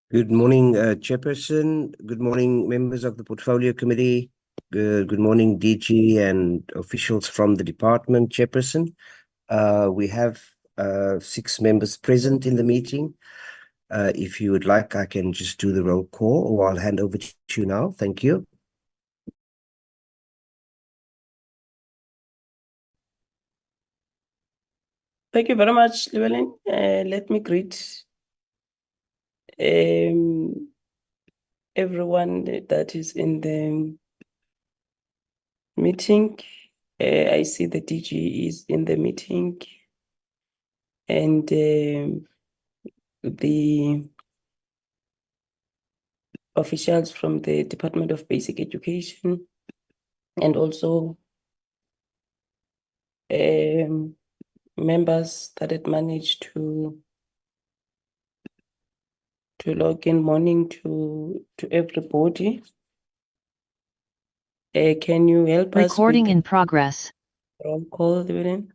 Good morning, Chairperson. Good morning, members of the Portfolio Committee. Good morning, DG and officials from the department, Chairperson. We have 6 members present in the meeting. If you would like, I can just do the roll call, or I'll hand over to you now. Thank you. Thank you very much, Llewellyn. Let me greet everyone that is in the meeting. I see the DG is in the meeting, and the officials from the Department of Basic Education, and also members that had managed to log in. Morning to everybody. Can you help us? Recording in progress. Roll call, Llewellyn.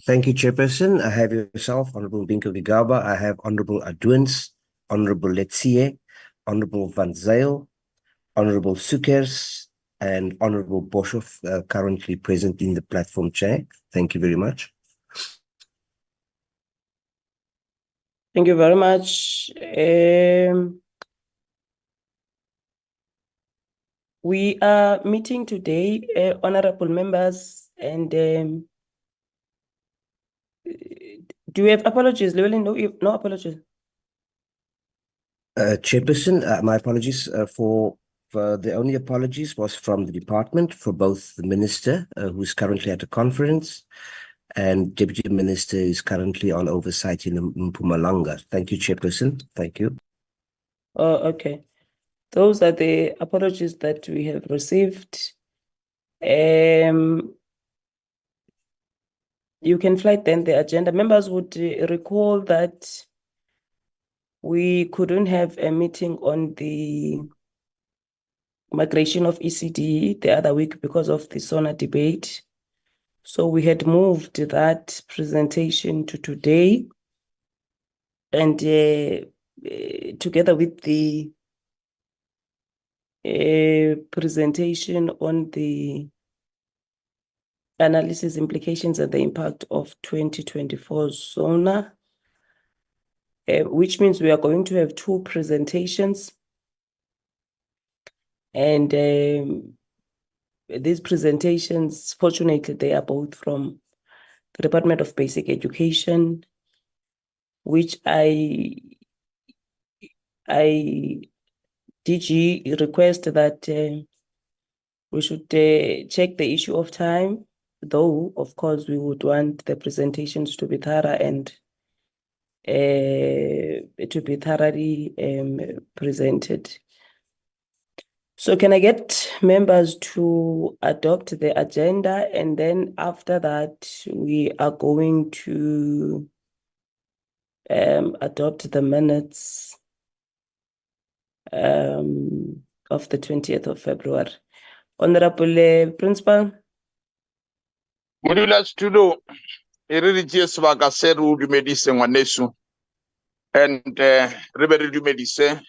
Thank you, Chairperson. I have yourself, Honorable Binko Gigaba. I have Honorable Aduins, Honorable Letsie, Honorable Van Zyl, Honorable Sukers, and Honorable Boshoff currently present in the platform chair. Thank you very much. Thank you very much. We are meeting today, honorable members, and do you have apologies, Llewellyn? No apologies. Chairperson, my apologies for the only apologies was from the department for both the minister, who's currently at a conference, and deputy minister is currently on oversight in Mpumalanga. Thank you, Chairperson. Thank you. Oh, okay. Those are the apologies that we have received. You can flight then the agenda. Members would recall that we couldn't have a meeting on the migration of ECD the other week because of the SONA debate. So we had moved that presentation to today, and together with the presentation on the analysis, implications, and the impact of 2024 SONA, which means we are going to have 2 presentations. And these presentations, fortunately, they are both from the Department of Basic Education, which DG request that we should check the issue of time, though, of course, we would want the presentations to be thorough and to be thoroughly presented. So can I get members to adopt the agenda, and then after that, we are going to adopt the minutes of the 20th of February. Honorable Principal. Modula studio iririties vakaseru du medicine wanesu and riberi du medicine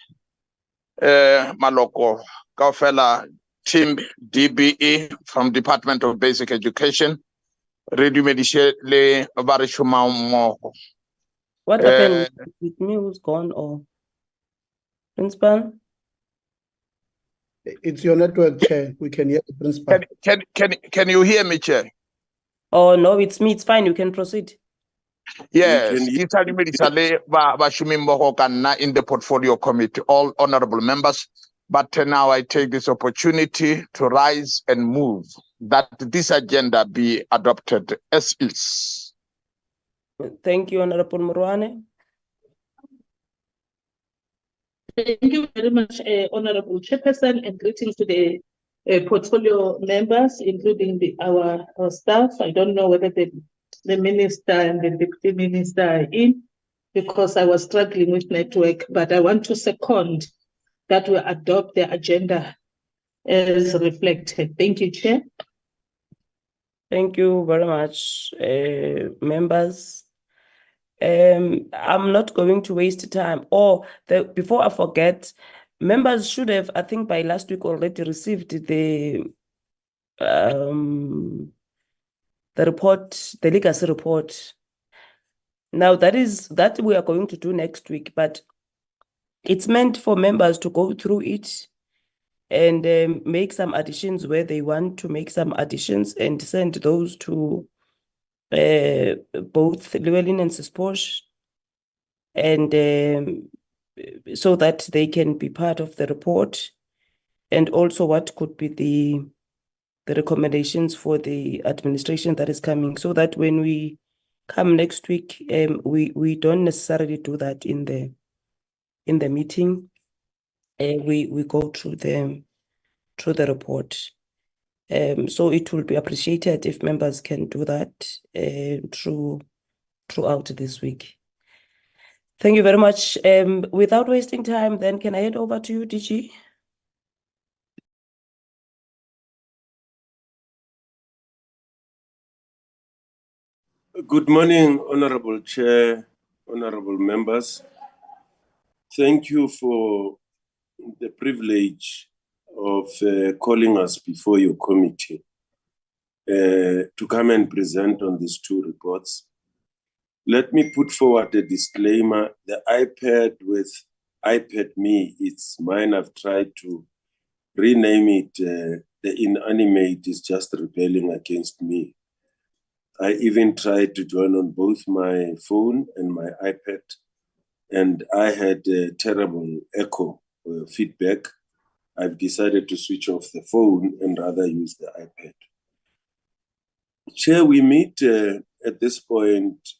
maloko kaufela team DBE from Department of Basic Education redu medicine le varishuma moko. What happened with me? Who's gone? Or Principal? It's your network, Chair. We can hear the Principal. Can you hear me, Chair? Oh no, it's me. It's fine. You can proceed. Yes, in the Portfolio Committee, all honorable members. But now I take this opportunity to rise and move that this agenda be adopted as is. Thank you, Honorable Murwane. Thank you very much, Honorable Chairperson, and greetings to the portfolio members, including our staff. I don't know whether the minister and the deputy minister are in, because I was struggling with network, but I want to second that we adopt the agenda as reflected. Thank you, Chair. Thank you very much, members. I'm not going to waste time. Before I forget, members should have, I think by last week, already received the report, the legacy report. Now that we are going to do next week, but it's meant for members to go through it and make some additions where they want to make some additions and send those to both Llewellyn and Stellenbosch, and so that they can be part of the report, and also what could be the recommendations for the administration that is coming, so that when we come next week, we don't necessarily do that in the meeting. We go through the report. So it will be appreciated if members can do that throughout this week. Thank you very much. Without wasting time, then can I hand over to you, DG? Good morning, Honorable Chair, honorable members. Thank you for the privilege of calling us before your committee to come and present on these two reports. Let me put forward a disclaimer. The iPad with iPad Me, it's mine. I've tried to rename it. The inanimate is just rebelling against me. I even tried to join on both my phone and my iPad, and I had a terrible echo feedback. I've decided to switch off the phone and rather use the iPad. Chair, we meet at this point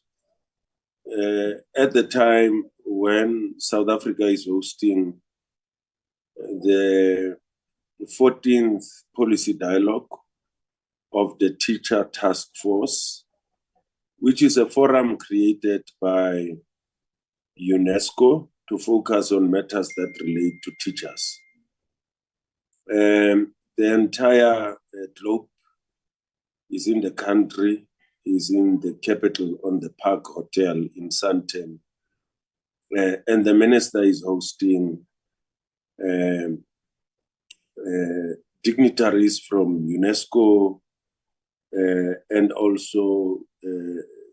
at the time when South Africa is hosting the 14th policy dialogue of the Teacher Task Force, which is a forum created by UNESCO to focus on matters that relate to teachers. The entire globe is in the country, is in the capital on the Park Hotel in Sandton. And the minister is hosting dignitaries from UNESCO and also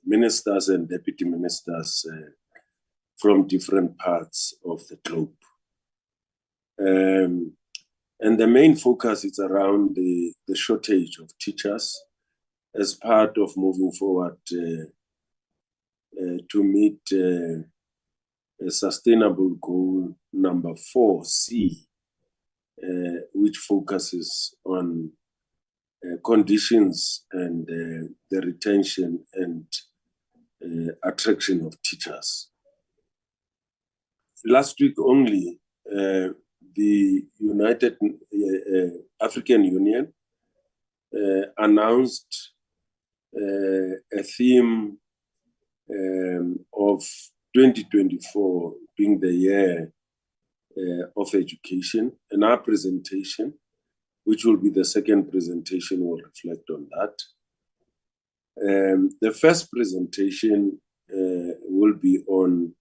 ministers and deputy ministers from different parts of the globe. And the main focus is around the shortage of teachers as part of moving forward to meet a sustainable goal number 4C, which focuses on conditions and the retention and attraction of teachers. Last week only, the United African Union announced a theme of 2024 being the year of education, and our presentation, which will be the second presentation, will reflect on that. The first presentation will be on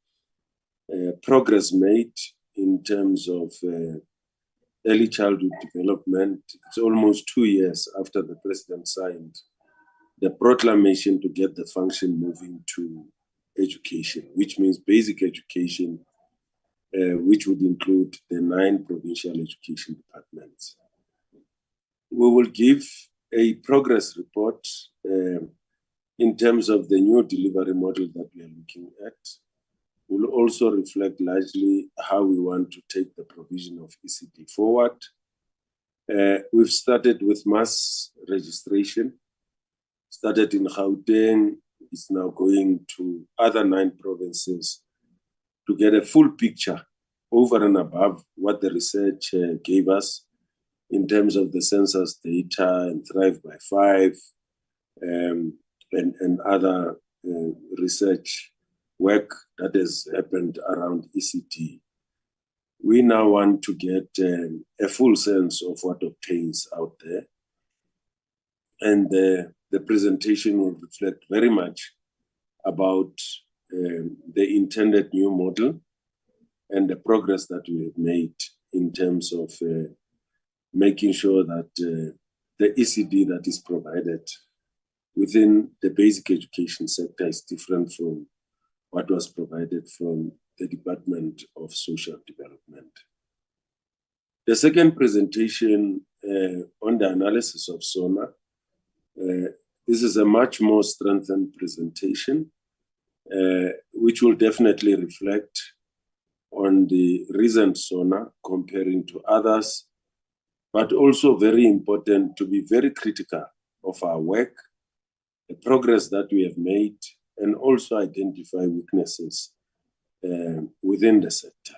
progress made in terms of early childhood development. It's almost 2 years after the president signed the proclamation to get the function moving to education, which means basic education, which would include the 9 provincial education departments. We will give a progress report in terms of the new delivery model that we are looking at. We'll also reflect largely how we want to take the provision of ECD forward. We've started with mass registration, started in Gauteng, is now going to other 9 provinces to get a full picture over and above what the research gave us in terms of the census data and Thrive by 5 and other research work that has happened around ECD. We now want to get a full sense of what obtains out there. And the presentation will reflect very much about the intended new model and the progress that we have made in terms of making sure that the ECD that is provided within the basic education sector is different from what was provided from the Department of Social Development. The second presentation on the analysis of SONA, this is a much more strengthened presentation, which will definitely reflect on the recent SONA comparing to others, but also very important to be very critical of our work, the progress that we have made, and also identify weaknesses within the sector.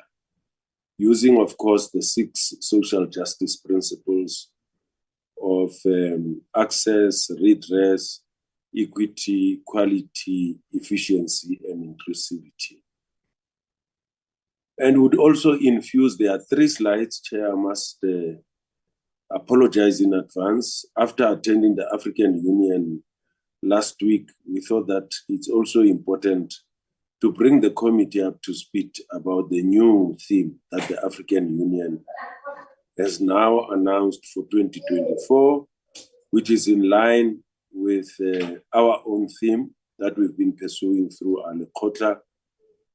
Using, of course, the 6 social justice principles of access, redress, equity, quality, efficiency, and inclusivity. And would also infuse, there are 3 slides, Chair, I must apologize in advance. After attending the African Union last week, we thought that it's also important to bring the committee up to speed about the new theme that the African Union has now announced for 2024, which is in line with our own theme that we've been pursuing through our Lekota,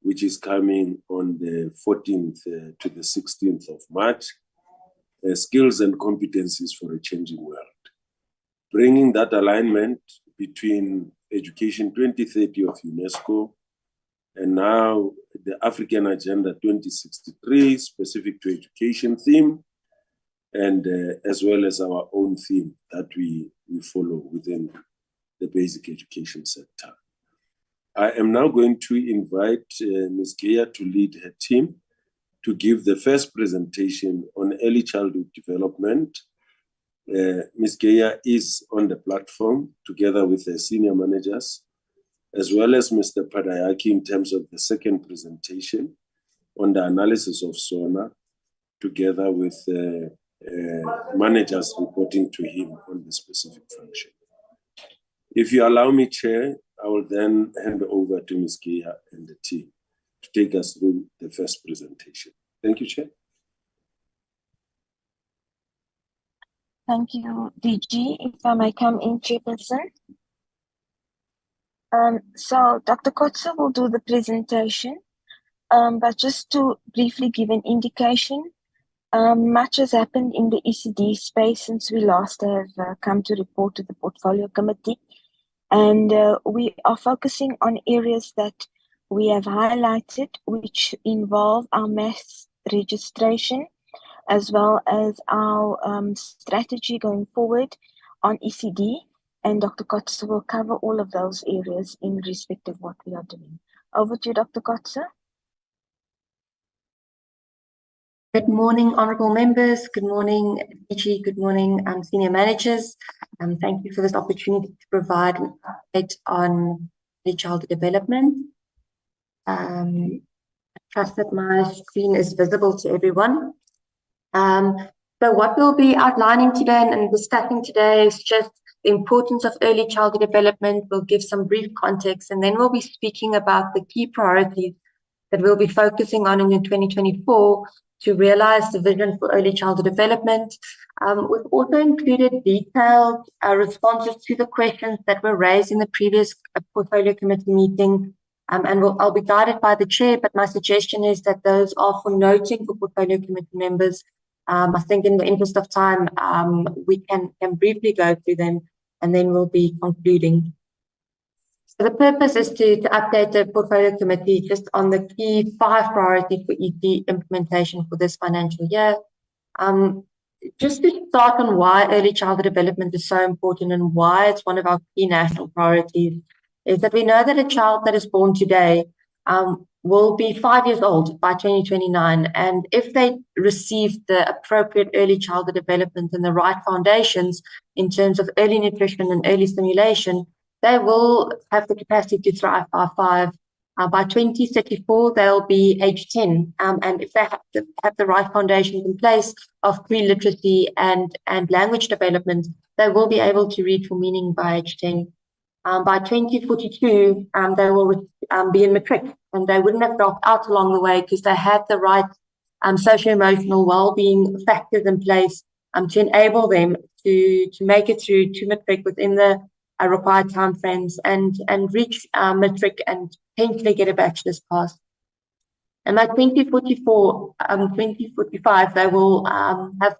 which is coming on the 14th to the 16th of March, skills and competencies for a changing world. Bringing that alignment between Education 2030 of UNESCO and now the African Agenda 2063, specific to education theme, and as well as our own theme that we follow within the basic education sector. I am now going to invite Ms. Geya to lead her team to give the first presentation on early childhood development. Ms. Geya is on the platform together with the senior managers, as well as Mr. Padayaki in terms of the second presentation on the analysis of SONA, together with managers reporting to him on the specific function. If you allow me, Chair, I will then hand over to Ms. Geya and the team to take us through the first presentation. Thank you, Chair. Thank you, DG. If I may come in, Chairperson. So Dr. Kotze will do the presentation, but just to briefly give an indication, much has happened in the ECD space since we last have come to report to the Portfolio Committee, and we are focusing on areas that we have highlighted, which involve our mass registration, as well as our strategy going forward on ECD. And Dr. Kotze will cover all of those areas in respect of what we are doing. Over to you, Dr. Kotze. Good morning, honourable members. Good morning, DG. Good morning, senior managers. Thank you for this opportunity to provide an update on early childhood development. I trust that my screen is visible to everyone. So what we'll be outlining today and discussing today is just the importance of early childhood development. We'll give some brief context, and then we'll be speaking about the key priorities that we'll be focusing on in 2024 to realize the vision for early childhood development. We've also included detailed responses to the questions that were raised in the previous Portfolio Committee meeting. And I'll be guided by the chair, but my suggestion is that those are for noting for Portfolio Committee members. I think in the interest of time, we can briefly go through them, and then we'll be concluding. So the purpose is to update the Portfolio Committee just on the key 5 priorities for ED implementation for this financial year. Just to start on why early childhood development is so important and why it's one of our key national priorities, is that we know that a child that is born today will be 5 years old by 2029. And if they receive the appropriate early childhood development and the right foundations in terms of early nutrition and early stimulation, they will have the capacity to thrive by 5. By 2034, they'll be age 10. And if they have the right foundations in place of pre-literacy and language development, they will be able to read for meaning by age 10. by 2042, they will be in matric, and they wouldn't have dropped out along the way because they had the right socio-emotional well-being factors in place to enable them to make it through to matric within the required timeframes and reach matric and potentially get a bachelor's pass. And by 2044, 2045, they will have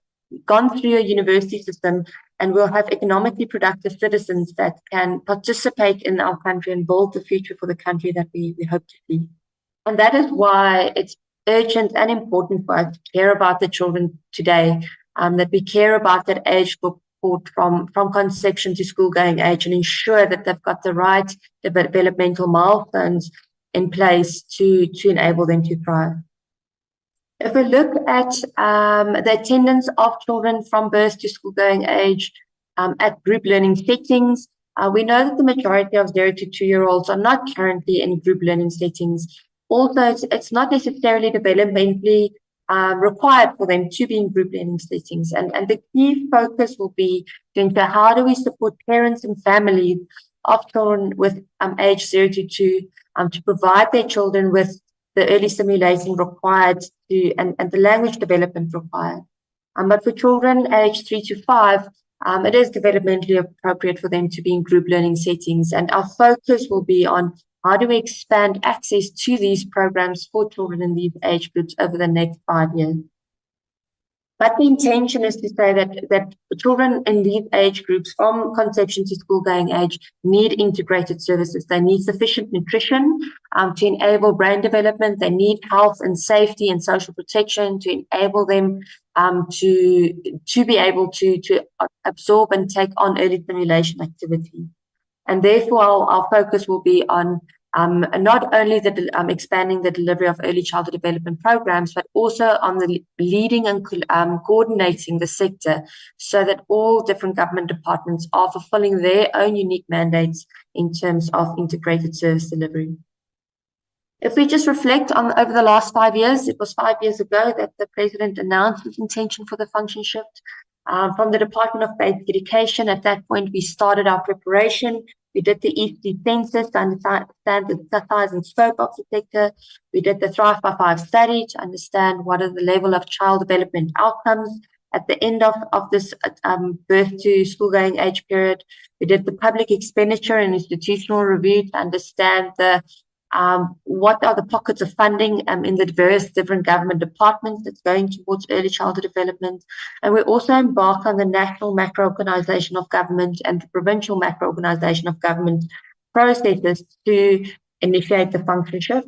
gone through a university system and will have economically productive citizens that can participate in our country and build the future for the country that we hope to see. And that is why it's urgent and important for us to care about the children today, that we care about that age group from conception to school-going age and ensure that they've got the right developmental milestones in place to enable them to thrive. If we look at the attendance of children from birth to school-going age at group learning settings, we know that the majority of 0 to 2-year-olds are not currently in group learning settings. Also, it's not necessarily developmentally required for them to be in group learning settings. And the key focus will be to ensure how do we support parents and families of children with age 0 to 2 to provide their children with the early stimulation required and the language development required. But for children aged 3 to 5, it is developmentally appropriate for them to be in group learning settings. And our focus will be on how do we expand access to these programs for children in these age groups over the next 5 years. But the intention is to say that children in these age groups from conception to school-going age need integrated services. They need sufficient nutrition to enable brain development. They need health and safety and social protection to enable them to be able to absorb and take on early stimulation activity. And therefore, our focus will be on not only expanding the delivery of early childhood development programs, but also on the leading and coordinating the sector so that all different government departments are fulfilling their own unique mandates in terms of integrated service delivery. If we just reflect on over the last 5 years, it was 5 years ago that the President announced his intention for the function shift. From the Department of Basic Education, at that point, we started our preparation. We did the ECD census to understand the size and scope of the sector. We did the Thrive by 5 study to understand what are the level of child development outcomes at the end of this birth to school-going age period. We did the public expenditure and institutional review to understand what are the pockets of funding in the various different government departments that's going towards early childhood development. And we also embarked on the national macro-organisation of government and the provincial macro-organisation of government processes to initiate the function shift.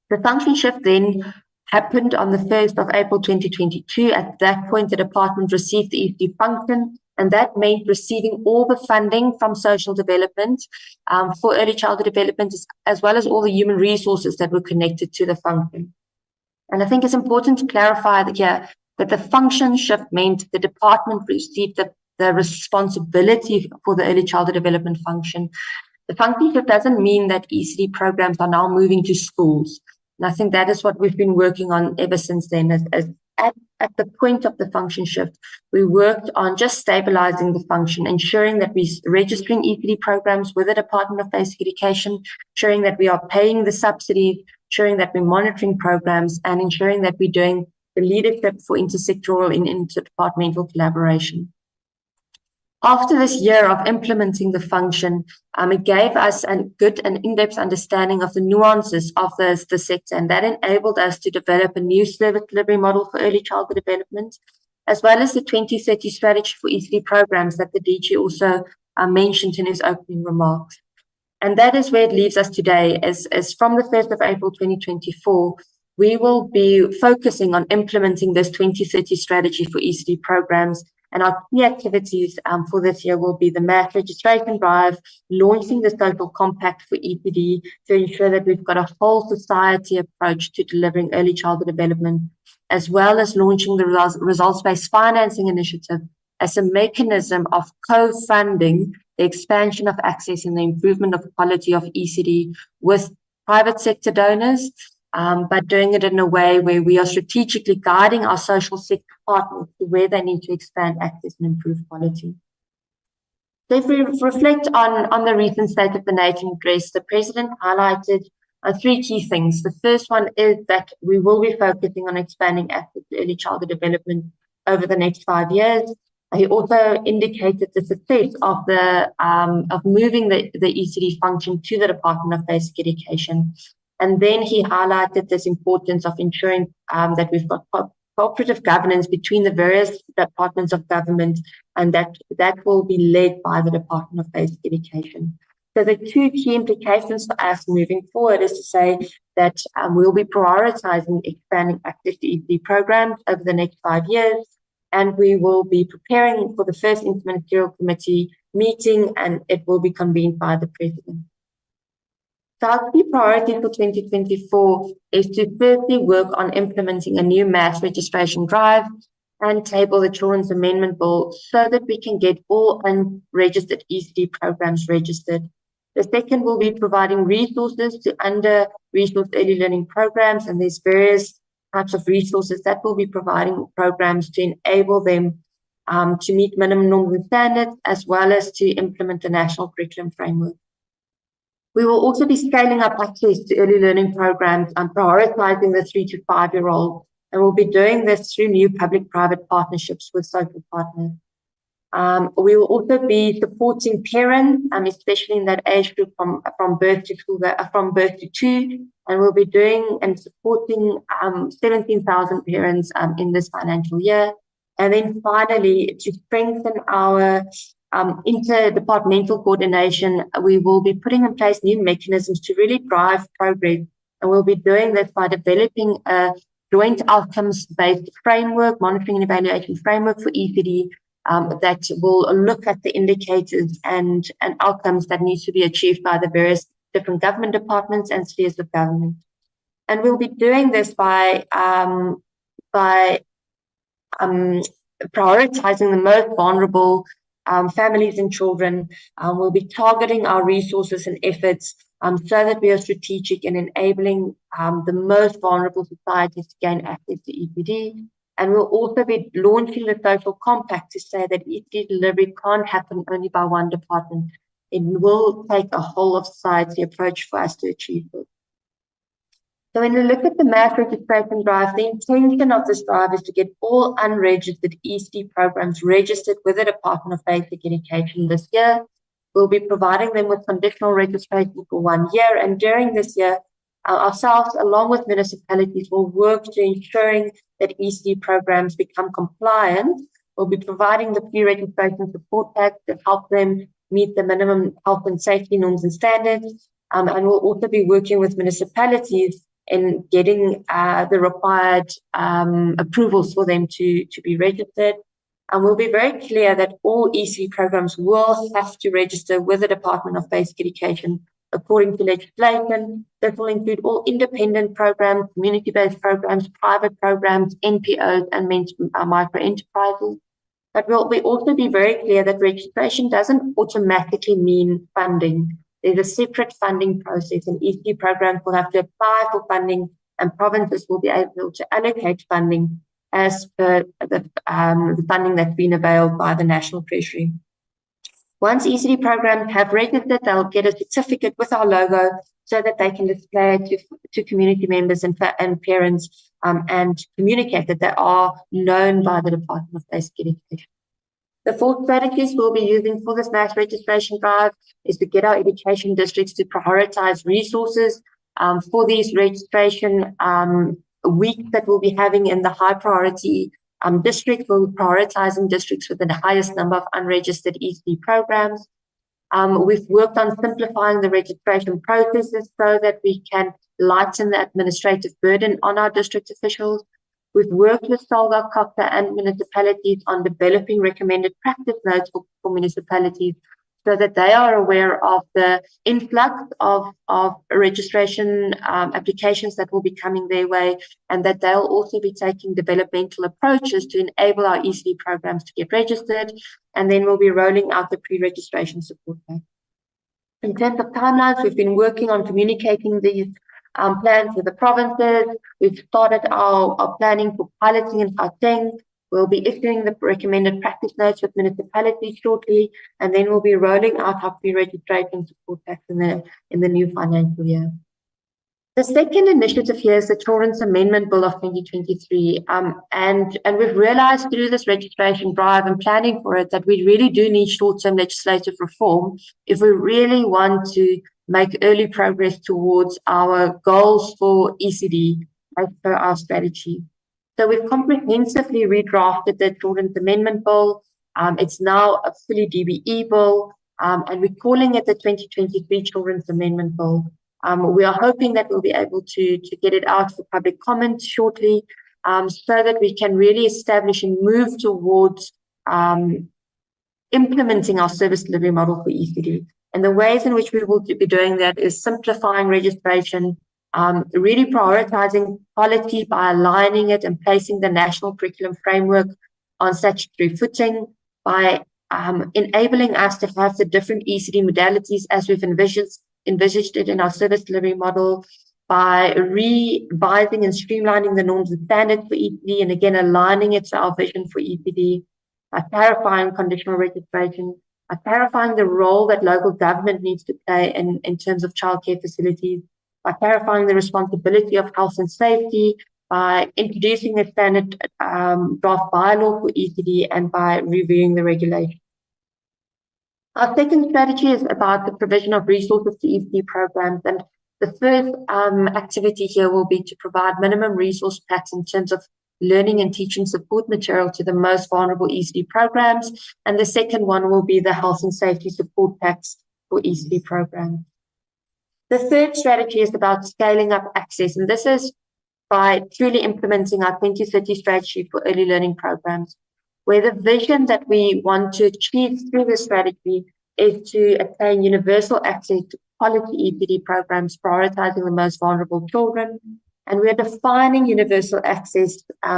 The function shift then happened on the 1st of April 2022. At that point, the department received the ECD function, and that meant receiving all the funding from social development for early childhood development, as well as all the human resources that were connected to the function. And I think it's important to clarify that the function shift meant the department received the responsibility for the early childhood development function. The function shift doesn't mean that ECD programs are now moving to schools. And I think that is what we've been working on ever since then. At the point of the function shift, we worked on just stabilizing the function, ensuring that we're registering ECD programs with the Department of Basic Education, ensuring that we are paying the subsidies, ensuring that we're monitoring programs, and ensuring that we're doing the leadership for intersectoral and interdepartmental collaboration. After this year of implementing the function, it gave us a good and in-depth understanding of the nuances of the sector, and that enabled us to develop a new service delivery model for early childhood development, as well as the 2030 strategy for ECD programs that the DG also mentioned in his opening remarks. And that is where it leaves us today, as from the 1st of April 2024, we will be focusing on implementing this 2030 strategy for ECD programs. And our key activities for this year will be the mass registration drive, launching the social compact for EPD to ensure that we've got a whole society approach to delivering early childhood development, as well as launching the results-based financing initiative as a mechanism of co-funding the expansion of access and the improvement of quality of ECD with private sector donors, but doing it in a way where we are strategically guiding our social sector partners to where they need to expand access and improve quality. So if we reflect on the recent State of the Nation address, the President highlighted three key things. The first one is that we will be focusing on expanding access to early childhood development over the next 5 years. He also indicated the success of moving the ECD function to the Department of Basic Education. And then he highlighted this importance of ensuring that we've got cooperative governance between the various departments of government, and that will be led by the Department of Basic Education. So the two key implications for us moving forward is to say that we'll be prioritizing expanding access to ECD programs over the next 5 years, and we will be preparing for the first interministerial committee meeting, and it will be convened by the President. So our key priority for 2024 is to firstly work on implementing a new mass registration drive and table the Children's Amendment Bill so that we can get all unregistered ECD programs registered. The second will be providing resources to under-resourced early learning programs, and there's various types of resources that will be providing programs to enable them to meet minimum norms and standards, as well as to implement the national curriculum framework. We will also be scaling up access to early learning programs and prioritizing the 3 to 5 year old, and we'll be doing this through new public-private partnerships with social partners. We will also be supporting parents, especially in that age group from birth to 2, and we'll be doing and supporting 17,000 parents in this financial year. And then finally, to strengthen our interdepartmental coordination, we will be putting in place new mechanisms to really drive progress, and we'll be doing this by developing a joint outcomes-based framework, monitoring and evaluation framework for ECD, that will look at the indicators and outcomes that need to be achieved by the various different government departments and spheres of government. And we'll be doing this by prioritizing the most vulnerable families and children. We'll be targeting our resources and efforts so that we are strategic in enabling the most vulnerable societies to gain access to ECD. And we'll also be launching the social compact to say that ECD delivery can't happen only by one department. It will take a whole of society approach for us to achieve this. So when we look at the mass registration drive, the intention of this drive is to get all unregistered ECD programs registered with the Department of Basic Education this year. We'll be providing them with conditional registration for 1 year, and during this year, ourselves, along with municipalities, will work to ensuring that ECD programs become compliant. We'll be providing the pre-registration support packs to help them meet the minimum health and safety norms and standards. And we'll also be working with municipalities in getting the required approvals for them to be registered. And we'll be very clear that all ECD programs will have to register with the Department of Basic Education according to legislation. That will include all independent programs, community-based programs, private programs, NPOs, and micro-enterprises. But we'll also be very clear that registration doesn't automatically mean funding. There's a separate funding process, and ECD programs will have to apply for funding, and provinces will be able to allocate funding as per the funding that's been availed by the National Treasury. Once ECD programs have registered, they'll get a certificate with our logo so that they can display it to community members and parents and communicate that they are known by the Department of Basic Education. The 4 strategies we'll be using for this mass registration drive is to get our education districts to prioritize resources for these registration weeks that we'll be having in the high priority districts. We'll be prioritizing districts with the highest number of unregistered ECD programs. We've worked on simplifying the registration processes so that we can lighten the administrative burden on our district officials. We've worked with SOLGA, COCTA, and municipalities on developing recommended practice notes for municipalities so that they are aware of the influx of registration applications that will be coming their way, and that they'll also be taking developmental approaches to enable our ECD programs to get registered, and then we'll be rolling out the pre-registration support pack. In terms of timelines, we've been working on communicating these plans with the provinces. We've started our planning for piloting in Gauteng. We'll be issuing the recommended practice notes with municipalities shortly, and then we'll be rolling out our pre-registration support packs in the new financial year. The second initiative here is the Children's Amendment Bill of 2023, and we've realized through this registration drive and planning for it that we really do need short-term legislative reform if we really want to make early progress towards our goals for ECD as per our strategy. So we've comprehensively redrafted the Children's Amendment Bill. It's now a fully DBE bill, and we're calling it the 2023 Children's Amendment Bill. We are hoping that we'll be able to get it out for public comment shortly, so that we can really establish and move towards implementing our service delivery model for ECD. And the ways in which we will be doing that is simplifying registration, really prioritizing quality by aligning it and placing the national curriculum framework on statutory footing, by enabling us to have the different ECD modalities as we've envisaged it in our service delivery model, by revising and streamlining the norms and standards for ECD, and again aligning it to our vision for ECD, by clarifying conditional registration, by clarifying the role that local government needs to play in terms of childcare facilities, by clarifying the responsibility of health and safety, by introducing a standard draft bylaw for ECD, and by reviewing the regulation. Our second strategy is about the provision of resources to ECD programs, and the first activity here will be to provide minimum resource packs in terms of learning and teaching support material to the most vulnerable ECD programs, and the second one will be the health and safety support packs for ECD programs. The third strategy is about scaling up access, and this is by truly implementing our 2030 strategy for early learning programs, where the vision that we want to achieve through this strategy is to attain universal access to quality ECD programs, prioritizing the most vulnerable children. And we are defining universal access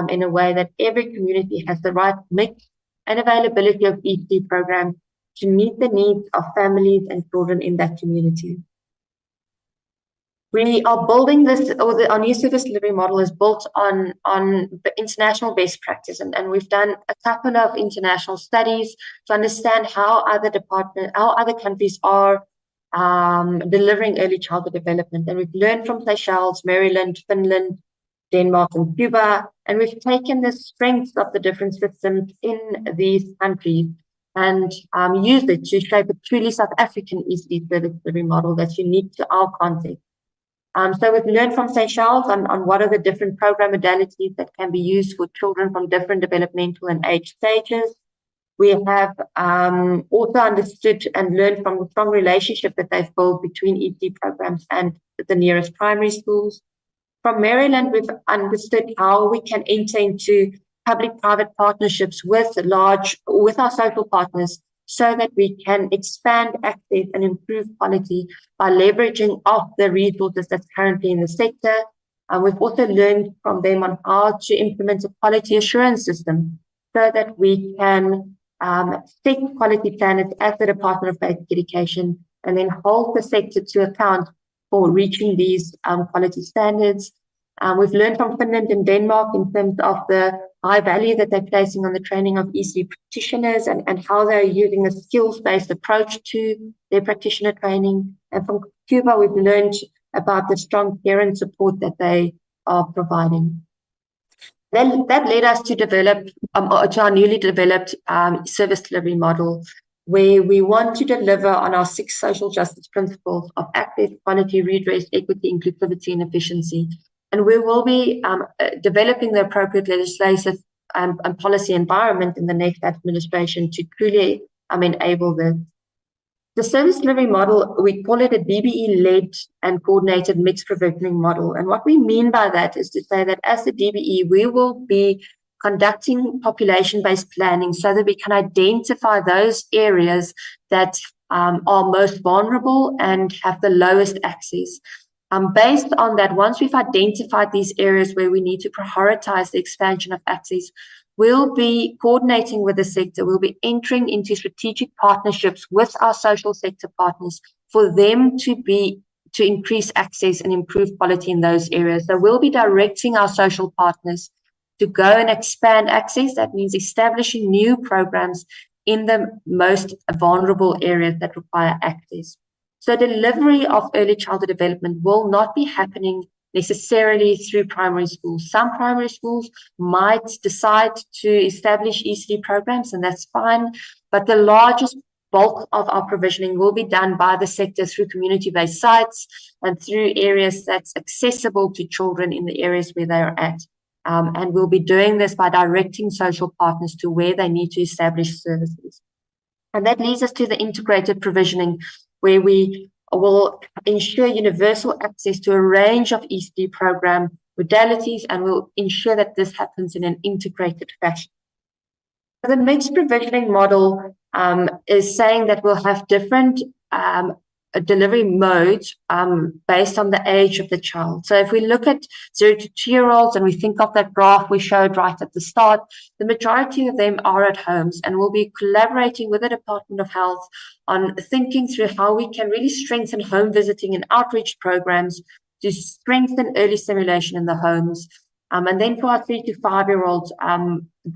in a way that every community has the right mix and availability of ECD programs to meet the needs of families and children in that community. We are building this, or our new service delivery model is built on international best practice, and we've done a couple of international studies to understand how other countries are delivering early childhood development. And we've learned from Seychelles, Maryland, Finland, Denmark, and Cuba, and we've taken the strengths of the different systems in these countries and used it to shape a truly South African ECD service delivery model that's unique to our context. So we've learned from Seychelles on what are the different program modalities that can be used for children from different developmental and age stages. We have also understood and learned from the strong relationship that they've built between ECD programs and the nearest primary schools. From Maryland, we've understood how we can enter into public-private partnerships with our social partners, so that we can expand access and improve quality by leveraging off the resources that's currently in the sector. We've also learned from them on how to implement a quality assurance system so that we can set quality standards at the Department of Basic Education and then hold the sector to account for reaching these quality standards. We've learned from Finland and Denmark in terms of the high value that they're placing on the training of ECD practitioners and how they're using a skills-based approach to their practitioner training. And from Cuba, we've learned about the strong parent support that they are providing. Then that led us to develop to our newly developed service delivery model, where we want to deliver on our 6 social justice principles of access, quality, redress, equity, inclusivity, and efficiency. And we will be developing the appropriate legislative and policy environment in the next administration to truly enable this. The service delivery model, we call it a DBE-led and coordinated mixed provisioning model. And what we mean by that is to say that as the DBE, we will be conducting population-based planning so that we can identify those areas that are most vulnerable and have the lowest access. Based on that, once we've identified these areas where we need to prioritize the expansion of access, we'll be coordinating with the sector. We'll be entering into strategic partnerships with our social sector partners for them to increase access and improve quality in those areas. So we'll be directing our social partners to go and expand access. That means establishing new programs in the most vulnerable areas that require access. So delivery of early childhood development will not be happening necessarily through primary schools. Some primary schools might decide to establish ECD programs, and that's fine, but the largest bulk of our provisioning will be done by the sector through community-based sites and through areas that's accessible to children in the areas where they are at. And we'll be doing this by directing social partners to where they need to establish services. And that leads us to the integrated provisioning, where we will ensure universal access to a range of ECD program modalities, and we'll ensure that this happens in an integrated fashion. The mixed provisioning model is saying that we'll have different delivery modes based on the age of the child. So if we look at 0 to 2-year-olds and we think of that graph we showed right at the start, the majority of them are at homes, and we'll be collaborating with the Department of Health on thinking through how we can really strengthen home visiting and outreach programs to strengthen early stimulation in the homes. And then for our 3 to 5-year-olds,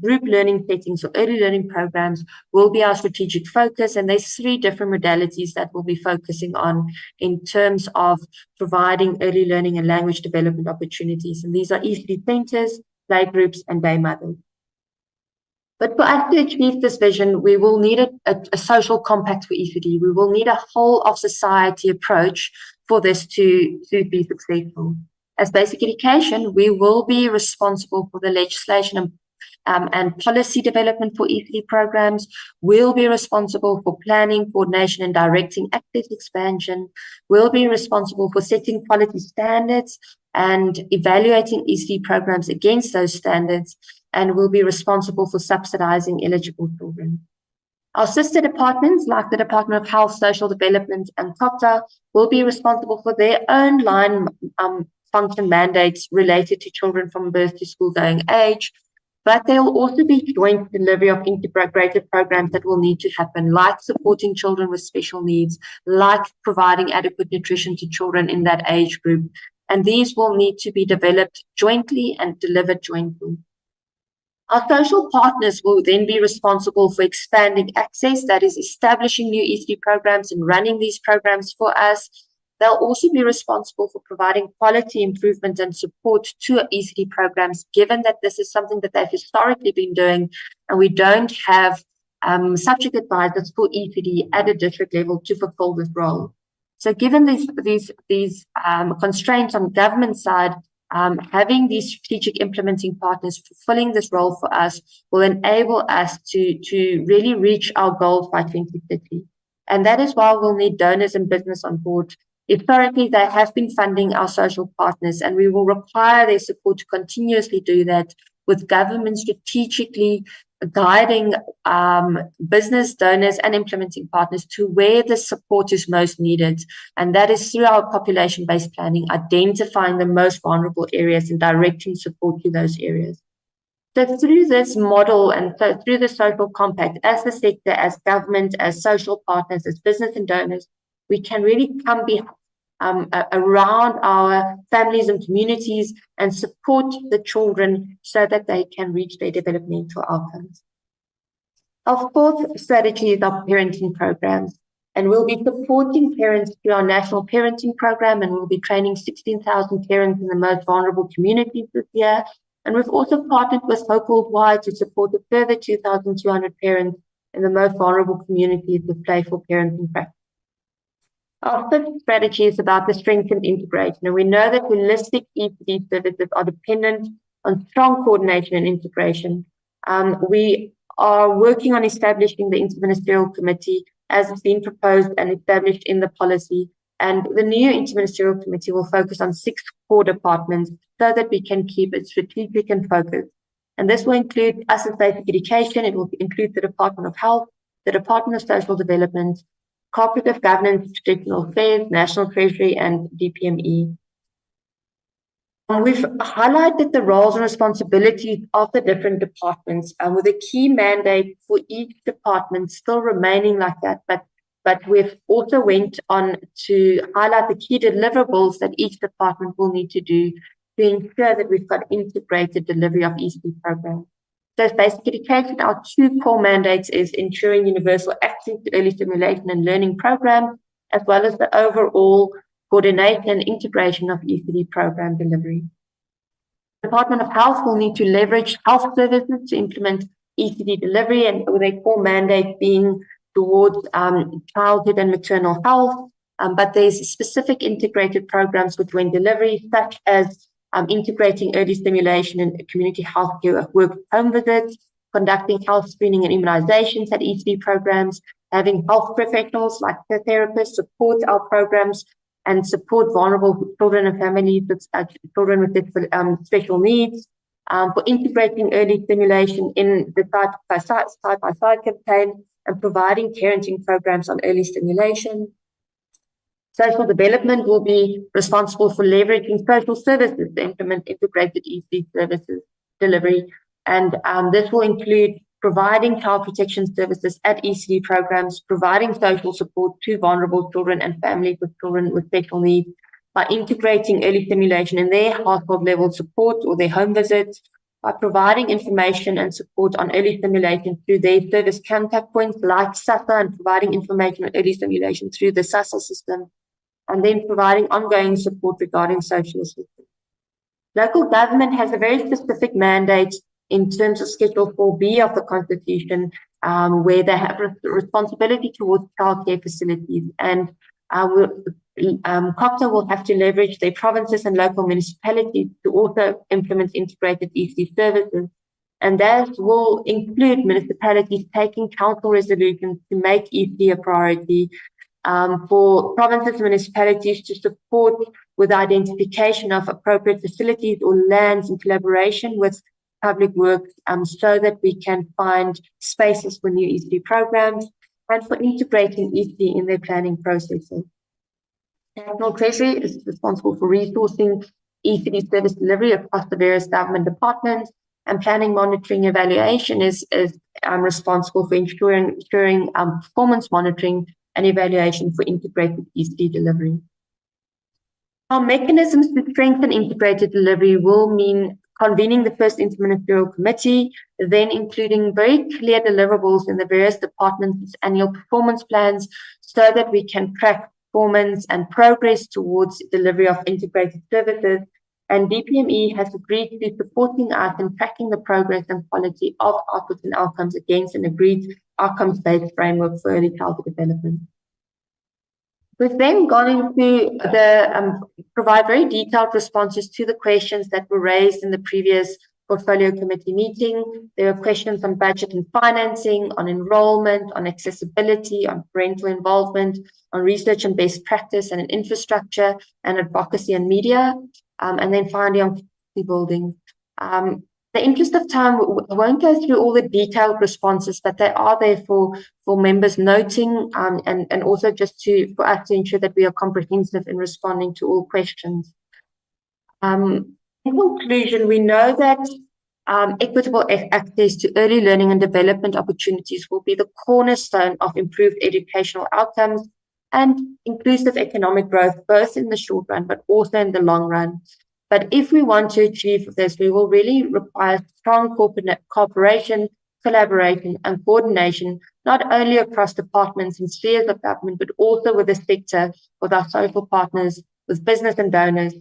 group learning settings or early learning programs will be our strategic focus. And there's 3 different modalities that we'll be focusing on in terms of providing early learning and language development opportunities. And these are ECD centers, play groups, and day mothers. But for us to achieve this vision, we will need a social compact for ECD. We will need a whole of society approach for this to be successful. As basic education, we will be responsible for the legislation and policy development for ECD programs. We'll be responsible for planning, coordination, and directing access expansion. We'll be responsible for setting quality standards and evaluating ECD programs against those standards, and we'll be responsible for subsidizing eligible children. Our sister departments, like the Department of Health, Social Development, and COPTA, will be responsible for their own line function mandates related to children from birth to school-going age, but there will also be joint delivery of integrated programs that will need to happen, like supporting children with special needs, like providing adequate nutrition to children in that age group. And these will need to be developed jointly and delivered jointly. Our social partners will then be responsible for expanding access, that is establishing new ECD programs and running these programs for us. They'll also be responsible for providing quality improvement and support to ECD programs, given that this is something that they've historically been doing, and we don't have subject advisors for ECD at a district level to fulfill this role. So given these constraints on the government side, having these strategic implementing partners fulfilling this role for us will enable us to really reach our goals by 2030. And that is why we'll need donors and business on board. Historically, they have been funding our social partners, and we will require their support to continuously do that, with government strategically guiding business donors and implementing partners to where the support is most needed. And that is through our population-based planning, identifying the most vulnerable areas and directing support to those areas. So through this model and so through the social compact, as the sector, as government, as social partners, as business and donors, we can really come around our families and communities and support the children so that they can reach their developmental outcomes. Our 4th strategy is our parenting programs, and we'll be supporting parents through our national parenting program, and we'll be training 16,000 parents in the most vulnerable communities this year. And we've also partnered with Hope Worldwide to support a further 2,200 parents in the most vulnerable communities with playful parenting practice. Our 5th strategy is about the strengthened integration, and we know that holistic ECD services are dependent on strong coordination and integration. We are working on establishing the Interministerial Committee as it's been proposed and established in the policy, and the new Interministerial Committee will focus on 6 core departments so that we can keep it strategic and focused. And this will include us as basic education, it will include the Department of Health, the Department of Social Development, Cooperative Governance, Traditional Affairs, National Treasury, and DPME. We've highlighted the roles and responsibilities of the different departments, with a key mandate for each department still remaining like that. But we've also went on to highlight the key deliverables that each department will need to do to ensure that we've got integrated delivery of ECD programs. So as basic education, our two core mandates is ensuring universal access to early stimulation and learning programs, as well as the overall coordination and integration of ECD program delivery. The Department of Health will need to leverage health services to implement ECD delivery, and with a core mandate being towards childhood and maternal health. But there's specific integrated programs for joint delivery, such as integrating early stimulation and community health care work home visits, conducting health screening and immunizations at ECD programs, having health professionals like therapists support our programs and support vulnerable children and families with children with special needs, for integrating early stimulation in the side-by-side campaign and providing parenting programs on early stimulation. Social development will be responsible for leveraging social services to implement integrated ECD services delivery. And this will include providing child protection services at ECD programs, providing social support to vulnerable children and families with children with special needs by integrating early stimulation in their household level support or their home visits, by providing information and support on early stimulation through their service contact points like SASA, and providing information on early stimulation through the SASA system, and then providing ongoing support regarding social assistance. Local government has a very specific mandate in terms of Schedule 4B of the Constitution, where they have responsibility towards childcare facilities, and COPTA will have to leverage their provinces and local municipalities to also implement integrated ECD services. And that will include municipalities taking council resolutions to make ECD a priority, for provinces and municipalities to support with identification of appropriate facilities or lands in collaboration with public works, so that we can find spaces for new ECD programs, and for integrating ECD in their planning processes. National Treasury is responsible for resourcing ECD service delivery across the various government departments, and planning, monitoring, evaluation is responsible for ensuring performance monitoring and evaluation for integrated ECD delivery. Our mechanisms to strengthen integrated delivery will mean convening the first interministerial committee, then including very clear deliverables in the various departments' annual performance plans, so that we can track performance and progress towards delivery of integrated services. And DPME has agreed to supporting us in tracking the progress and quality of outputs and outcomes against an agreed outcomes-based framework for early childhood development. We've then gone into the provide very detailed responses to the questions that were raised in the previous portfolio committee meeting. There are questions on budget and financing, on enrollment, on accessibility, on parental involvement, on research and best practice, and in infrastructure and advocacy and media, and then finally on capacity building. The interest of time, I won't go through all the detailed responses, but they are there for members noting, and also just for us to ensure that we are comprehensive in responding to all questions. In conclusion, we know that equitable access to early learning and development opportunities will be the cornerstone of improved educational outcomes and inclusive economic growth, both in the short run, but also in the long run. But if we want to achieve this, we will really require strong cooperation, collaboration, and coordination, not only across departments and spheres of government, but also with the sector, with our social partners, with business and donors,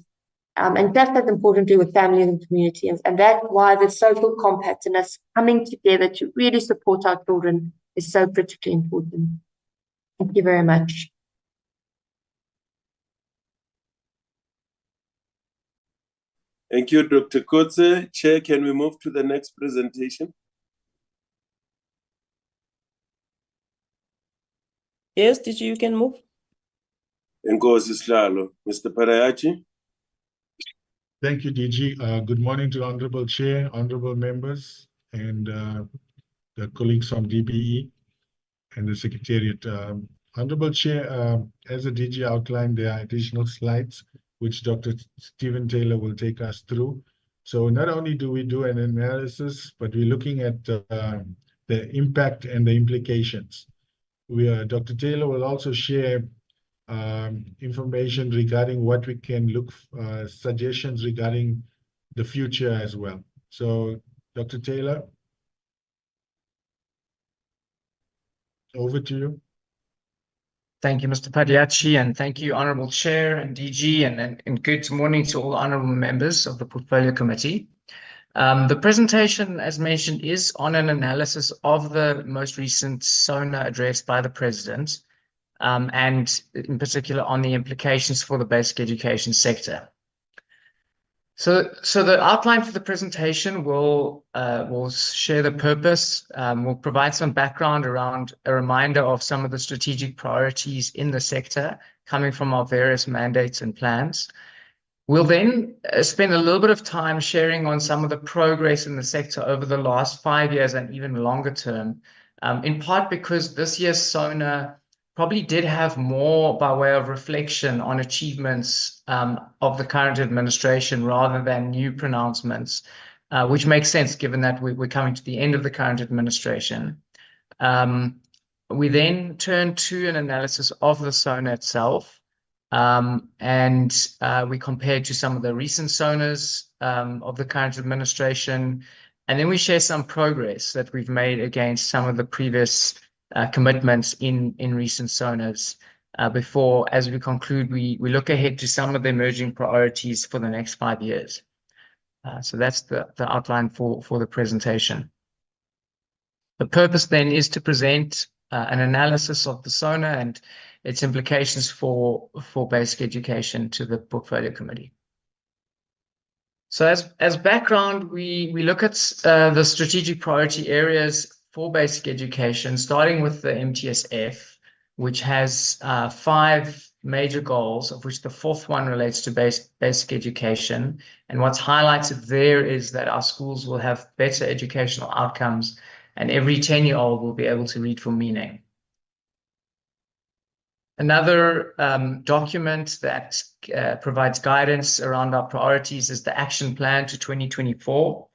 and just as importantly with families and communities. And that's why the social compact and us coming together to really support our children is so critically important. Thank you very much. Thank you, Dr. Kotze. Chair, can we move to the next presentation? Yes, DG, you can move. Nkosi Sihlalo. Mr. Parayachi. Thank you, DG. Good morning to Honorable Chair, honorable members, and the colleagues from DPE and the Secretariat. Honorable Chair, as the DG outlined, there are additional slides which Dr. Stephen Taylor will take us through. So not only do we do an analysis, but we're looking at the impact and the implications. Dr. Taylor will also share information regarding what we can look, suggestions regarding the future as well. So, Dr. Taylor, over to you. Thank you, Mr. Padiachi, and thank you, Honourable Chair and DG, and good morning to all honourable members of the Portfolio Committee. The presentation, as mentioned, is on an analysis of the most recent SONA address by the President, and in particular on the implications for the basic education sector. So the outline for the presentation will share the purpose, will provide some background around a reminder of some of the strategic priorities in the sector coming from our various mandates and plans. We'll then spend a little bit of time sharing on some of the progress in the sector over the last 5 years and even longer term, in part because this year's SONA probably did have more by way of reflection on achievements of the current administration rather than new pronouncements, which makes sense given that we're coming to the end of the current administration. We then turn to an analysis of the SONA itself, and we compare to some of the recent SONAs of the current administration, and then we share some progress that we've made against some of the previous commitments in recent SONAs before, as we conclude, we look ahead to some of the emerging priorities for the next 5 years. So that's the outline for the presentation. The purpose then is to present an analysis of the SONA and its implications for basic education to the Portfolio Committee. So as background, we look at the strategic priority areas for basic education, starting with the MTSF, which has 5 major goals, of which the 4th one relates to basic education. And what's highlighted there is that our schools will have better educational outcomes, and every 10-year-old will be able to read for meaning. Another document that provides guidance around our priorities is the Action Plan to 2024.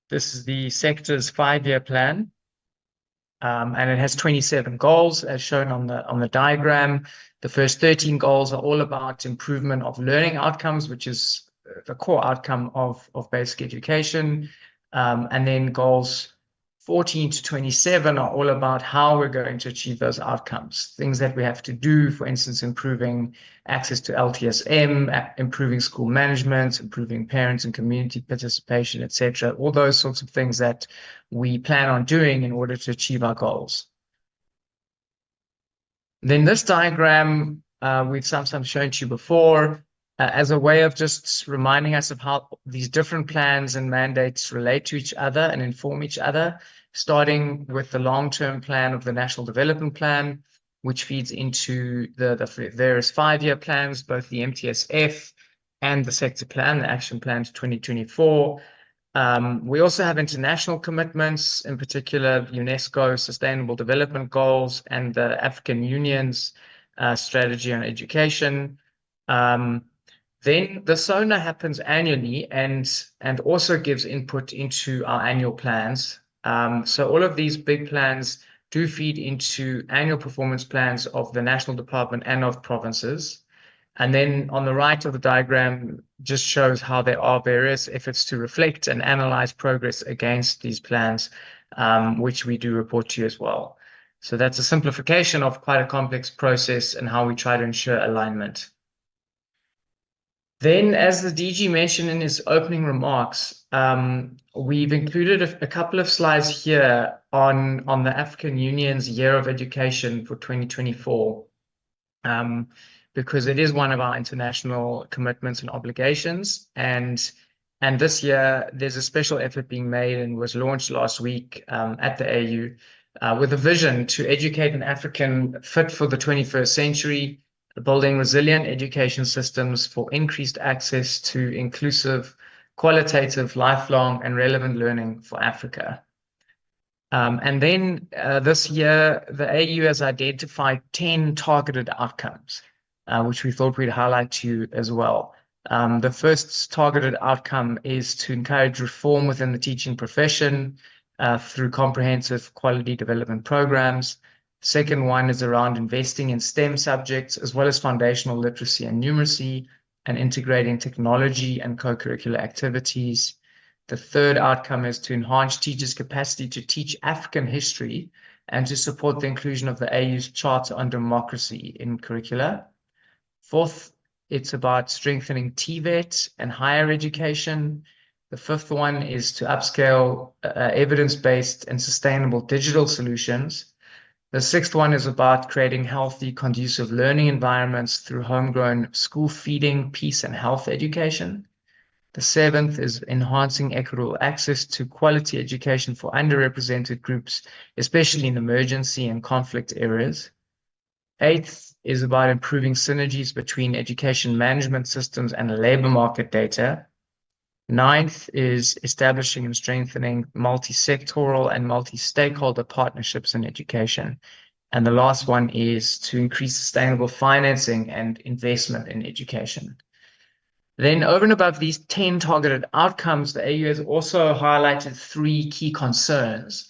This is the sector's 5-year plan. And it has 27 goals as shown on the diagram. The first 13 goals are all about improvement of learning outcomes, which is the core outcome of basic education. And then goals 14 to 27 are all about how we're going to achieve those outcomes. Things that we have to do, for instance, improving access to LTSM, improving school management, improving parents and community participation, etc. All those sorts of things that we plan on doing in order to achieve our goals. Then this diagram, we've sometimes shown to you before, as a way of just reminding us of how these different plans and mandates relate to each other and inform each other, starting with the long-term plan of the National Development Plan, which feeds into the various 5-year plans, both the MTSF and the sector plan, the Action Plan to 2024. We also have international commitments, in particular UNESCO Sustainable Development Goals and the African Union's strategy on education. Then the SONA happens annually and also gives input into our annual plans. So all of these big plans do feed into annual performance plans of the national department and of provinces. And then on the right of the diagram just shows how there are various efforts to reflect and analyze progress against these plans, which we do report to you as well. So that's a simplification of quite a complex process and how we try to ensure alignment. Then, as the DG mentioned in his opening remarks, we've included a couple of slides here on the African Union's Year of Education for 2024, because it is one of our international commitments and obligations. And this year, there's a special effort being made and was launched last week at the AU with a vision to educate an African fit for the 21st century, building resilient education systems for increased access to inclusive, qualitative, lifelong, and relevant learning for Africa. And then this year, the AU has identified 10 targeted outcomes, which we thought we'd highlight to you as well. The first targeted outcome is to encourage reform within the teaching profession through comprehensive quality development programs. Second one is around investing in STEM subjects, as well as foundational literacy and numeracy, and integrating technology and co-curricular activities. The third outcome is to enhance teachers' capacity to teach African history and to support the inclusion of the AU's Charter on Democracy in curricula. Fourth, it's about strengthening TVET and higher education. The fifth one is to upscale evidence-based and sustainable digital solutions. The sixth one is about creating healthy, conducive learning environments through homegrown school feeding, peace, and health education. The seventh is enhancing equitable access to quality education for underrepresented groups, especially in emergency and conflict areas. Eighth is about improving synergies between education management systems and labor market data. Ninth is establishing and strengthening multi-sectoral and multi-stakeholder partnerships in education. And the last one is to increase sustainable financing and investment in education. Then over and above these 10 targeted outcomes, the AU has also highlighted 3 key concerns.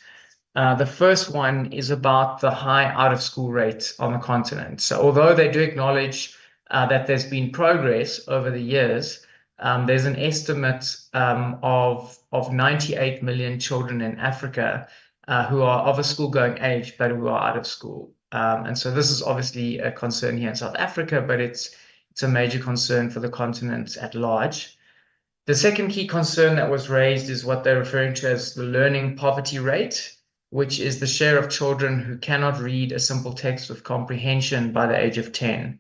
The first one is about the high out-of-school rate on the continent. So although they do acknowledge that there's been progress over the years, there's an estimate of 98 million children in Africa who are of a school-going age, but who are out of school. And so this is obviously a concern here in South Africa, but it's a major concern for the continent at large. The second key concern that was raised is what they're referring to as the learning poverty rate, which is the share of children who cannot read a simple text with comprehension by the age of 10.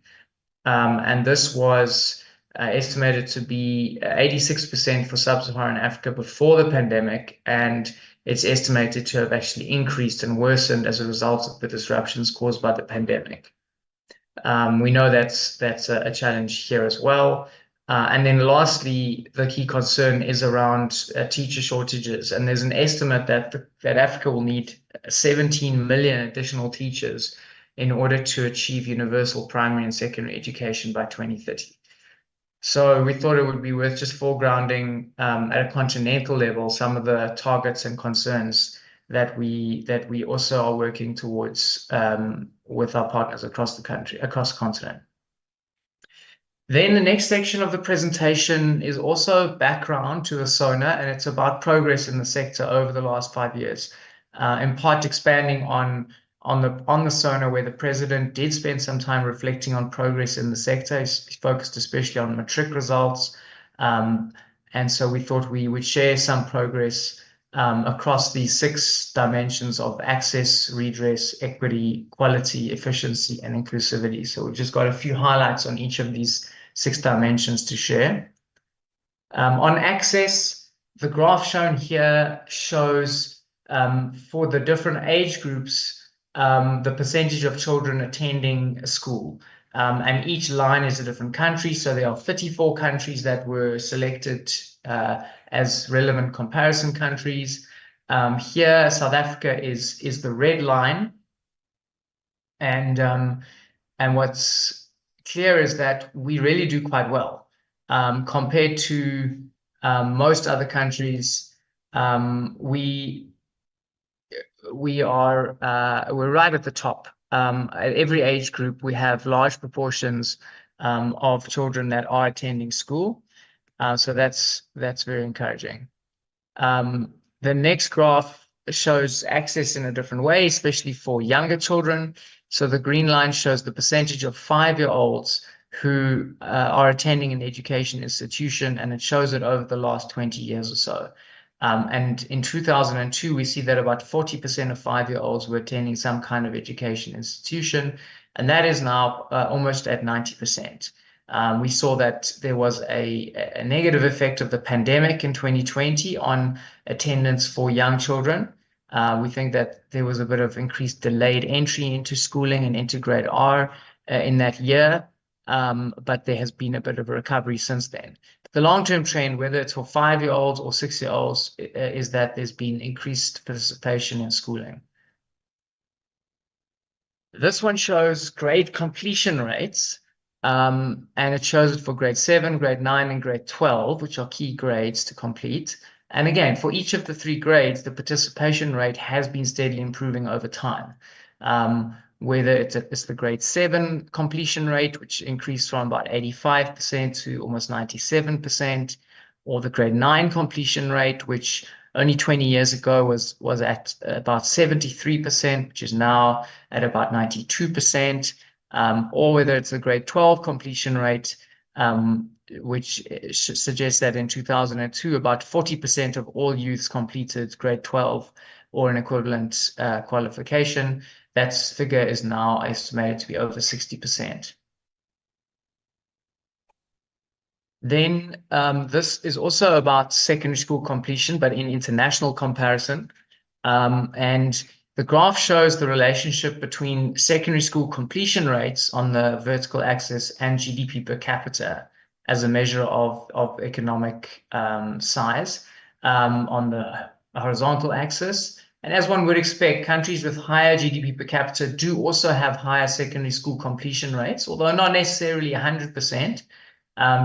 And this was estimated to be 86% for sub-Saharan Africa before the pandemic, and it's estimated to have actually increased and worsened as a result of the disruptions caused by the pandemic. We know that's a challenge here as well. And then lastly, the key concern is around teacher shortages. And there's an estimate that Africa will need 17 million additional teachers in order to achieve universal primary and secondary education by 2030. So we thought it would be worth just foregrounding at a continental level some of the targets and concerns that we also are working towards with our partners across the country, across the continent. Then the next section of the presentation is also background to the SONA, and it's about progress in the sector over the last 5 years, in part expanding on the SONA, where the president did spend some time reflecting on progress in the sector. He focused especially on matric results, and so we thought we would share some progress across these 6 dimensions of access, redress, equity, quality, efficiency, and inclusivity. So we've just got a few highlights on each of these 6 dimensions to share. On access, the graph shown here shows for the different age groups the percentage of children attending a school. And each line is a different country. So there are 54 countries that were selected as relevant comparison countries. Here, South Africa is the red line. And what's clear is that we really do quite well compared to most other countries. We're right at the top. At every age group, we have large proportions of children that are attending school. So that's very encouraging. The next graph shows access in a different way, especially for younger children. So the green line shows the percentage of 5-year-olds who are attending an education institution, and it shows it over the last 20 years or so. And in 2002, we see that about 40% of 5-year-olds were attending some kind of education institution, and that is now almost at 90%. We saw that there was a negative effect of the pandemic in 2020 on attendance for young children. We think that there was a bit of increased delayed entry into schooling and integrate R in that year, but there has been a bit of a recovery since then. The long-term trend, whether it's for 5-year-olds or 6-year-olds, is that there's been increased participation in schooling. This one shows grade completion rates, and it shows it for grade 7, grade 9, and grade 12, which are key grades to complete. And again, for each of the 3 grades, the participation rate has been steadily improving over time. whether it's the grade 7 completion rate, which increased from about 85% to almost 97%, or the grade 9 completion rate, which only 20 years ago was at about 73%, which is now at about 92%, or whether it's the grade 12 completion rate, which suggests that in 2002, about 40% of all youths completed grade 12 or an equivalent qualification. That figure is now estimated to be over 60%. Then this is also about secondary school completion, but in international comparison. And the graph shows the relationship between secondary school completion rates on the vertical axis and GDP per capita as a measure of economic size on the horizontal axis. And as one would expect, countries with higher GDP per capita do also have higher secondary school completion rates, although not necessarily 100%.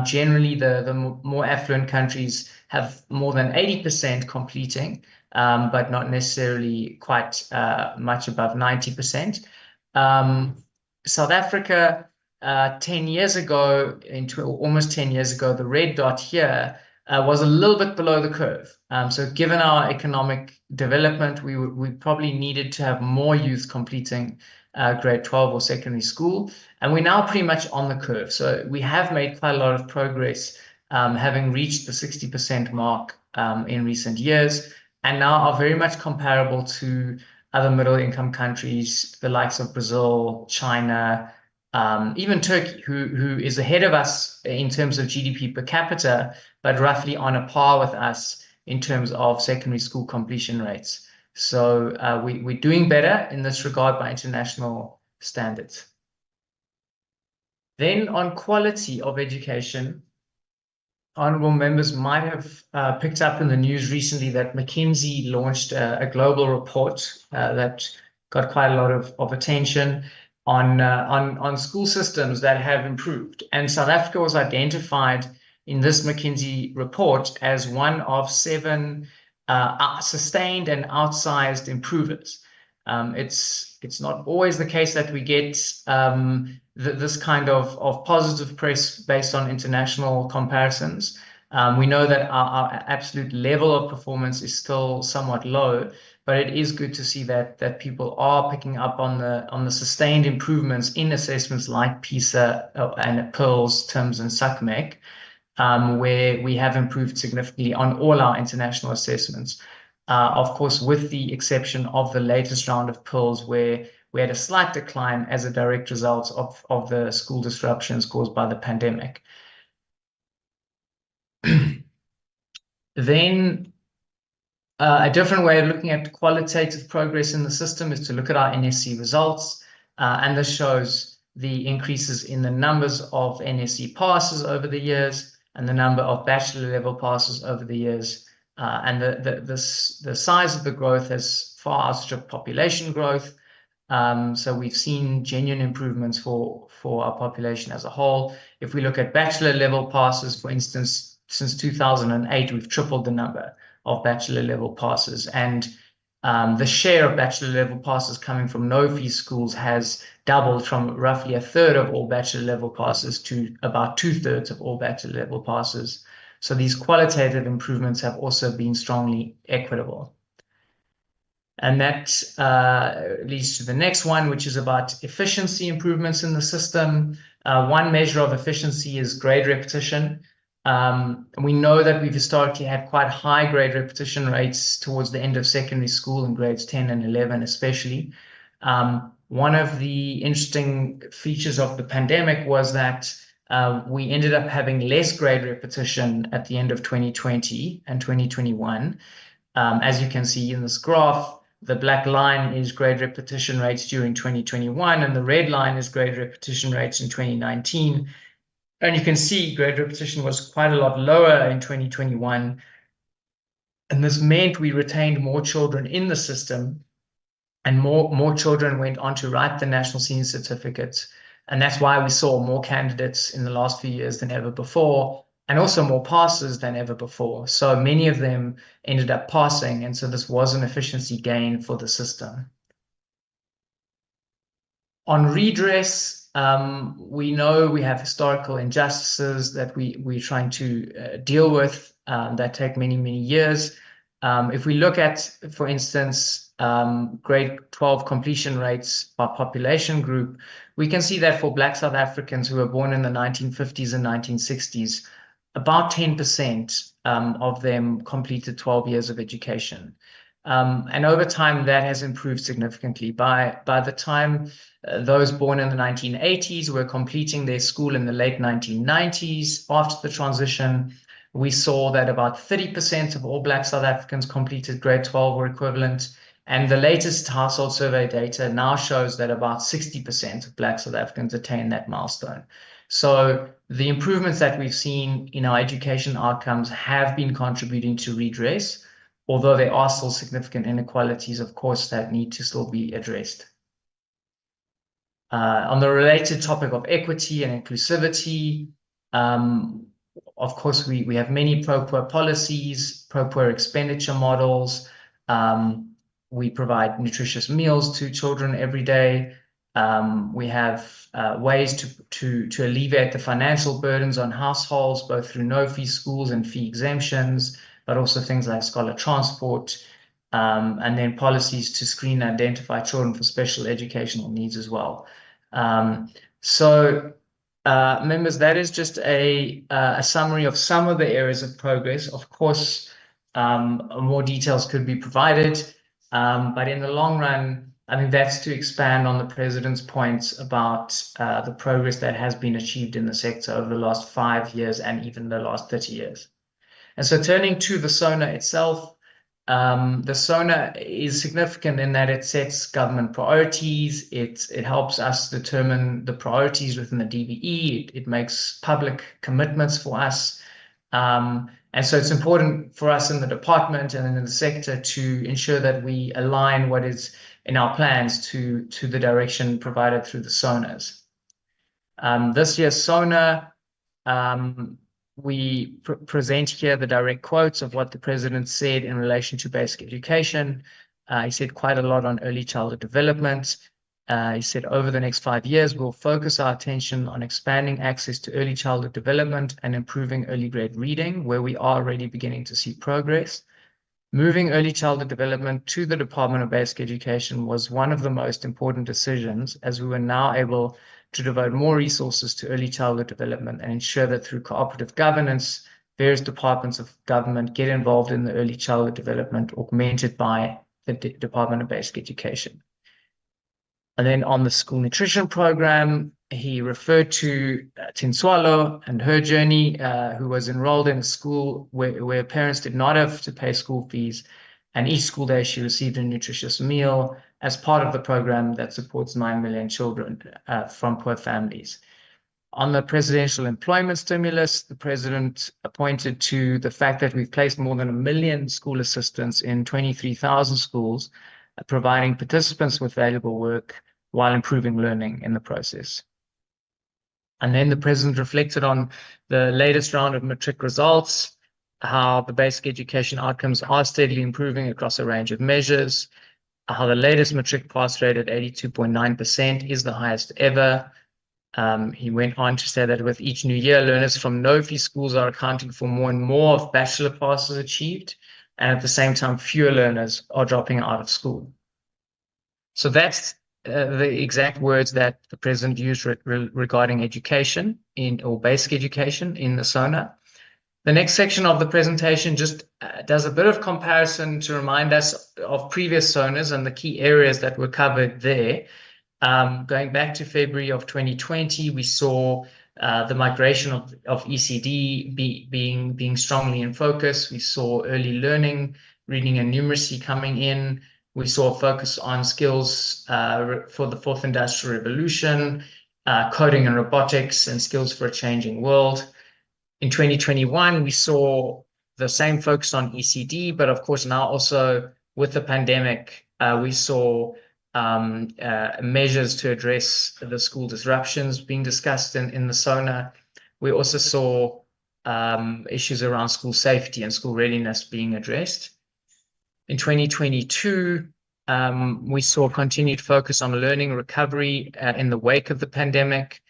Generally, the more affluent countries have more than 80% completing, but not necessarily quite much above 90%. South Africa, 10 years ago, almost 10 years ago, the red dot here was a little bit below the curve. So given our economic development, we probably needed to have more youth completing grade 12 or secondary school. And we're now pretty much on the curve. So we have made quite a lot of progress, having reached the 60% mark in recent years, and now are very much comparable to other middle income countries, the likes of Brazil, China, even Turkey, who is ahead of us in terms of GDP per capita, but roughly on a par with us in terms of secondary school completion rates. So we're doing better in this regard by international standards. Then on quality of education, honorable members might have picked up in the news recently that McKinsey launched a global report that got quite a lot of attention on school systems that have improved. And South Africa was identified in this McKinsey report as one of 7 sustained and outsized improvers. It's not always the case that we get this kind of positive press based on international comparisons. We know that our absolute level of performance is still somewhat low, but it is good to see that people are picking up on the sustained improvements in assessments like PISA and PIRLS, TIMSS, and SACMEC, where we have improved significantly on all our international assessments. Of course, with the exception of the latest round of PIRLS, where we had a slight decline as a direct result of the school disruptions caused by the pandemic. Then a different way of looking at qualitative progress in the system is to look at our NSC results. And this shows the increases in the numbers of NSC passes over the years and the number of bachelor level passes over the years. And the size of the growth has far outstripped population growth. So we've seen genuine improvements for our population as a whole. If we look at bachelor level passes, for instance, since 2008, we've tripled the number of bachelor level passes. And the share of bachelor level passes coming from no-fee schools has doubled from roughly 1/3 of all bachelor level passes to about 2/3 of all bachelor level passes. So these qualitative improvements have also been strongly equitable. And that leads to the next one, which is about efficiency improvements in the system. One measure of efficiency is grade repetition. We know that we've historically had quite high grade repetition rates towards the end of secondary school in grades 10 and 11 especially. One of the interesting features of the pandemic was that we ended up having less grade repetition at the end of 2020 and 2021. As you can see in this graph, the black line is grade repetition rates during 2021, and the red line is grade repetition rates in 2019. And you can see grade repetition was quite a lot lower in 2021. And this meant we retained more children in the system, and more children went on to write the National Senior Certificates. And that's why we saw more candidates in the last few years than ever before, and also more passes than ever before. So many of them ended up passing, and so this was an efficiency gain for the system. On redress, we know we have historical injustices that we're trying to deal with that take many, many years. If we look at, for instance, grade 12 completion rates by population group, we can see that for Black South Africans who were born in the 1950s and 1960s, about 10% of them completed 12 years of education. And over time, that has improved significantly. By the time those born in the 1980s were completing their school in the late 1990s, after the transition, we saw that about 30% of all Black South Africans completed grade 12 or equivalent. And the latest household survey data now shows that about 60% of Black South Africans attain that milestone. So the improvements that we've seen in our education outcomes have been contributing to redress, although there are still significant inequalities, of course, that need to still be addressed. On the related topic of equity and inclusivity, of course, we have many pro-poor policies, pro-poor expenditure models. We provide nutritious meals to children every day. We have ways to alleviate the financial burdens on households, both through no-fee schools and fee exemptions, but also things like scholar transport, and then policies to screen and identify children for special educational needs as well. Members, that is just a summary of some of the areas of progress. Of course, more details could be provided, but in the long run, I think that's to expand on the President's points about the progress that has been achieved in the sector over the last 5 years and even the last 30 years. And so turning to the SONA itself, the SONA is significant in that it sets government priorities. It helps us determine the priorities within the DBE. It makes public commitments for us. And so it's important for us in the department and in the sector to ensure that we align what is in our plans to the direction provided through the SONAs. This year's SONA, we present here the direct quotes of what the President said in relation to basic education. He said quite a lot on early childhood development. He said over the next 5 years, we'll focus our attention on expanding access to early childhood development and improving early grade reading, where we are already beginning to see progress. Moving early childhood development to the Department of Basic Education was one of the most important decisions, as we were now able to devote more resources to early childhood development and ensure that through cooperative governance, various departments of government get involved in the early childhood development, augmented by the Department of Basic Education. And then on the school nutrition program, he referred to Tinswalo and her journey, who was enrolled in a school where parents did not have to pay school fees. And each school day she received a nutritious meal as part of the program that supports 9 million children from poor families. On the presidential employment stimulus, the President pointed to the fact that we've placed more than 1 million school assistants in 23,000 schools, providing participants with valuable work while improving learning in the process. And then the President reflected on the latest round of matric results, how the basic education outcomes are steadily improving across a range of measures, how the latest matric pass rate at 82.9% is the highest ever. He went on to say that with each new year, learners from no-fee schools are accounting for more and more of bachelor passes achieved, and at the same time, fewer learners are dropping out of school. So that's the exact words that the President used regarding education or basic education in the SONA. The next section of the presentation just does a bit of comparison to remind us of previous SONAs and the key areas that were covered there. Going back to February of 2020, we saw the migration of ECD being strongly in focus. We saw early learning, reading and numeracy coming in. We saw a focus on skills for the fourth industrial revolution, coding and robotics, and skills for a changing world. In 2021, we saw the same focus on ECD, but of course now also with the pandemic, we saw measures to address the school disruptions being discussed in the SONA. We also saw issues around school safety and school readiness being addressed. In 2022, we saw continued focus on learning recovery in the wake of the pandemic.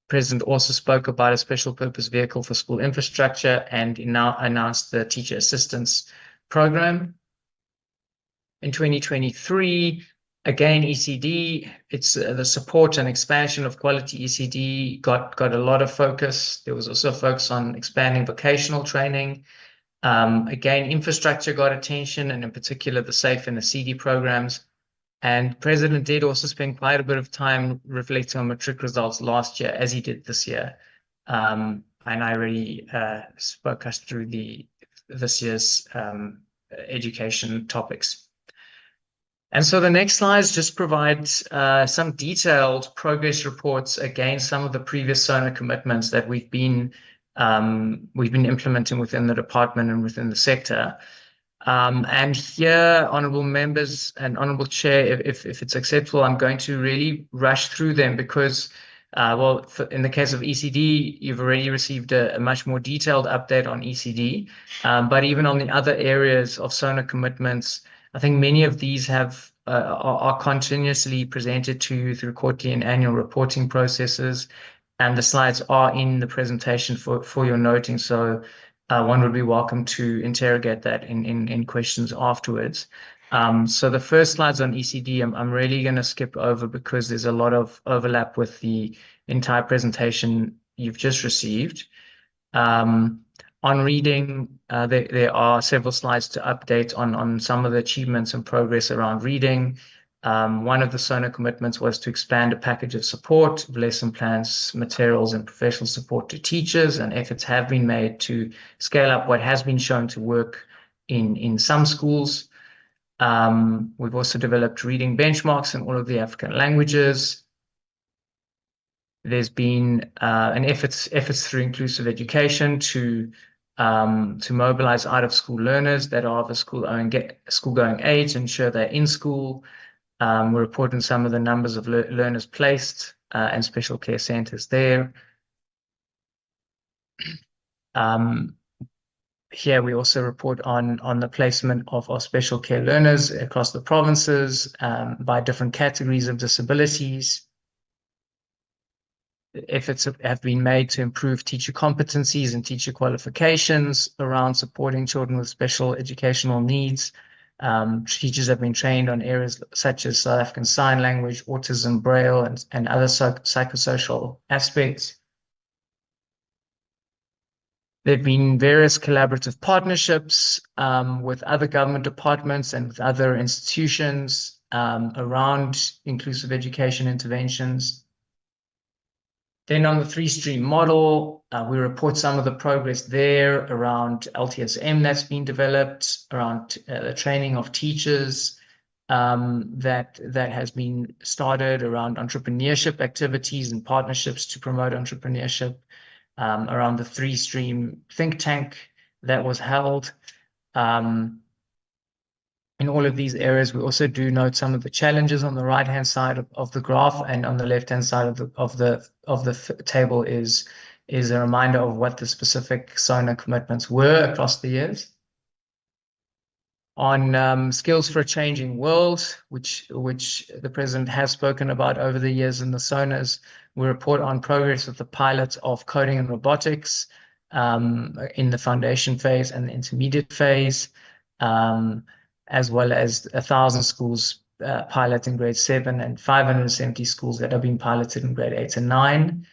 President also spoke about a special purpose vehicle for school infrastructure and now announced the teacher assistance program. In 2023, again, ECD, it's the support and expansion of quality ECD got a lot of focus. There was also a focus on expanding vocational training. Again, infrastructure got attention, and in particular, the SAFE and the CD programs. And President did also spend quite a bit of time reflecting on matric results last year, as he did this year. And I already spoke us through this year's education topics. And so the next slides just provide some detailed progress reports against some of the previous SONA commitments that we've been implementing within the department and within the sector. And here, honourable members and honourable chair, if it's acceptable, I'm going to really rush through them because, in the case of ECD, you've already received a much more detailed update on ECD. But even on the other areas of SONA commitments, I think many of these are continuously presented to you through quarterly and annual reporting processes, and the slides are in the presentation for your noting. So one would be welcome to interrogate that in questions afterwards. So the first slides on ECD, I'm really going to skip over because there's a lot of overlap with the entire presentation you've just received. On reading, there are several slides to update on some of the achievements and progress around reading. One of the SONA commitments was to expand a package of support, lesson plans, materials, and professional support to teachers, and efforts have been made to scale up what has been shown to work in some schools. We've also developed reading benchmarks in all of the African languages. There's been efforts through inclusive education to mobilize out-of-school learners that are of a school-going age, ensure they're in school. We're reporting some of the numbers of learners placed and special care centres there. Here we also report on the placement of our special care learners across the provinces by different categories of disabilities. Efforts have been made to improve teacher competencies and teacher qualifications around supporting children with special educational needs. Teachers have been trained on areas such as South African Sign Language, autism, Braille, and other psychosocial aspects. There have been various collaborative partnerships with other government departments and with other institutions around inclusive education interventions. Then on the three-stream model, we report some of the progress there around LTSM that's been developed, around the training of teachers that has been started, around entrepreneurship activities and partnerships to promote entrepreneurship, around the three-stream think tank that was held. In all of these areas, we also do note some of the challenges on the right-hand side of the graph, and on the left-hand side of the table is a reminder of what the specific SONA commitments were across the years. On skills for a changing world, which the President has spoken about over the years in the SONAs, we report on progress with the pilot of coding and robotics in the foundation phase and the intermediate phase, as well as 1,000 schools pilot in grade 7 and 570 schools that are being piloted in grade 8 and 9.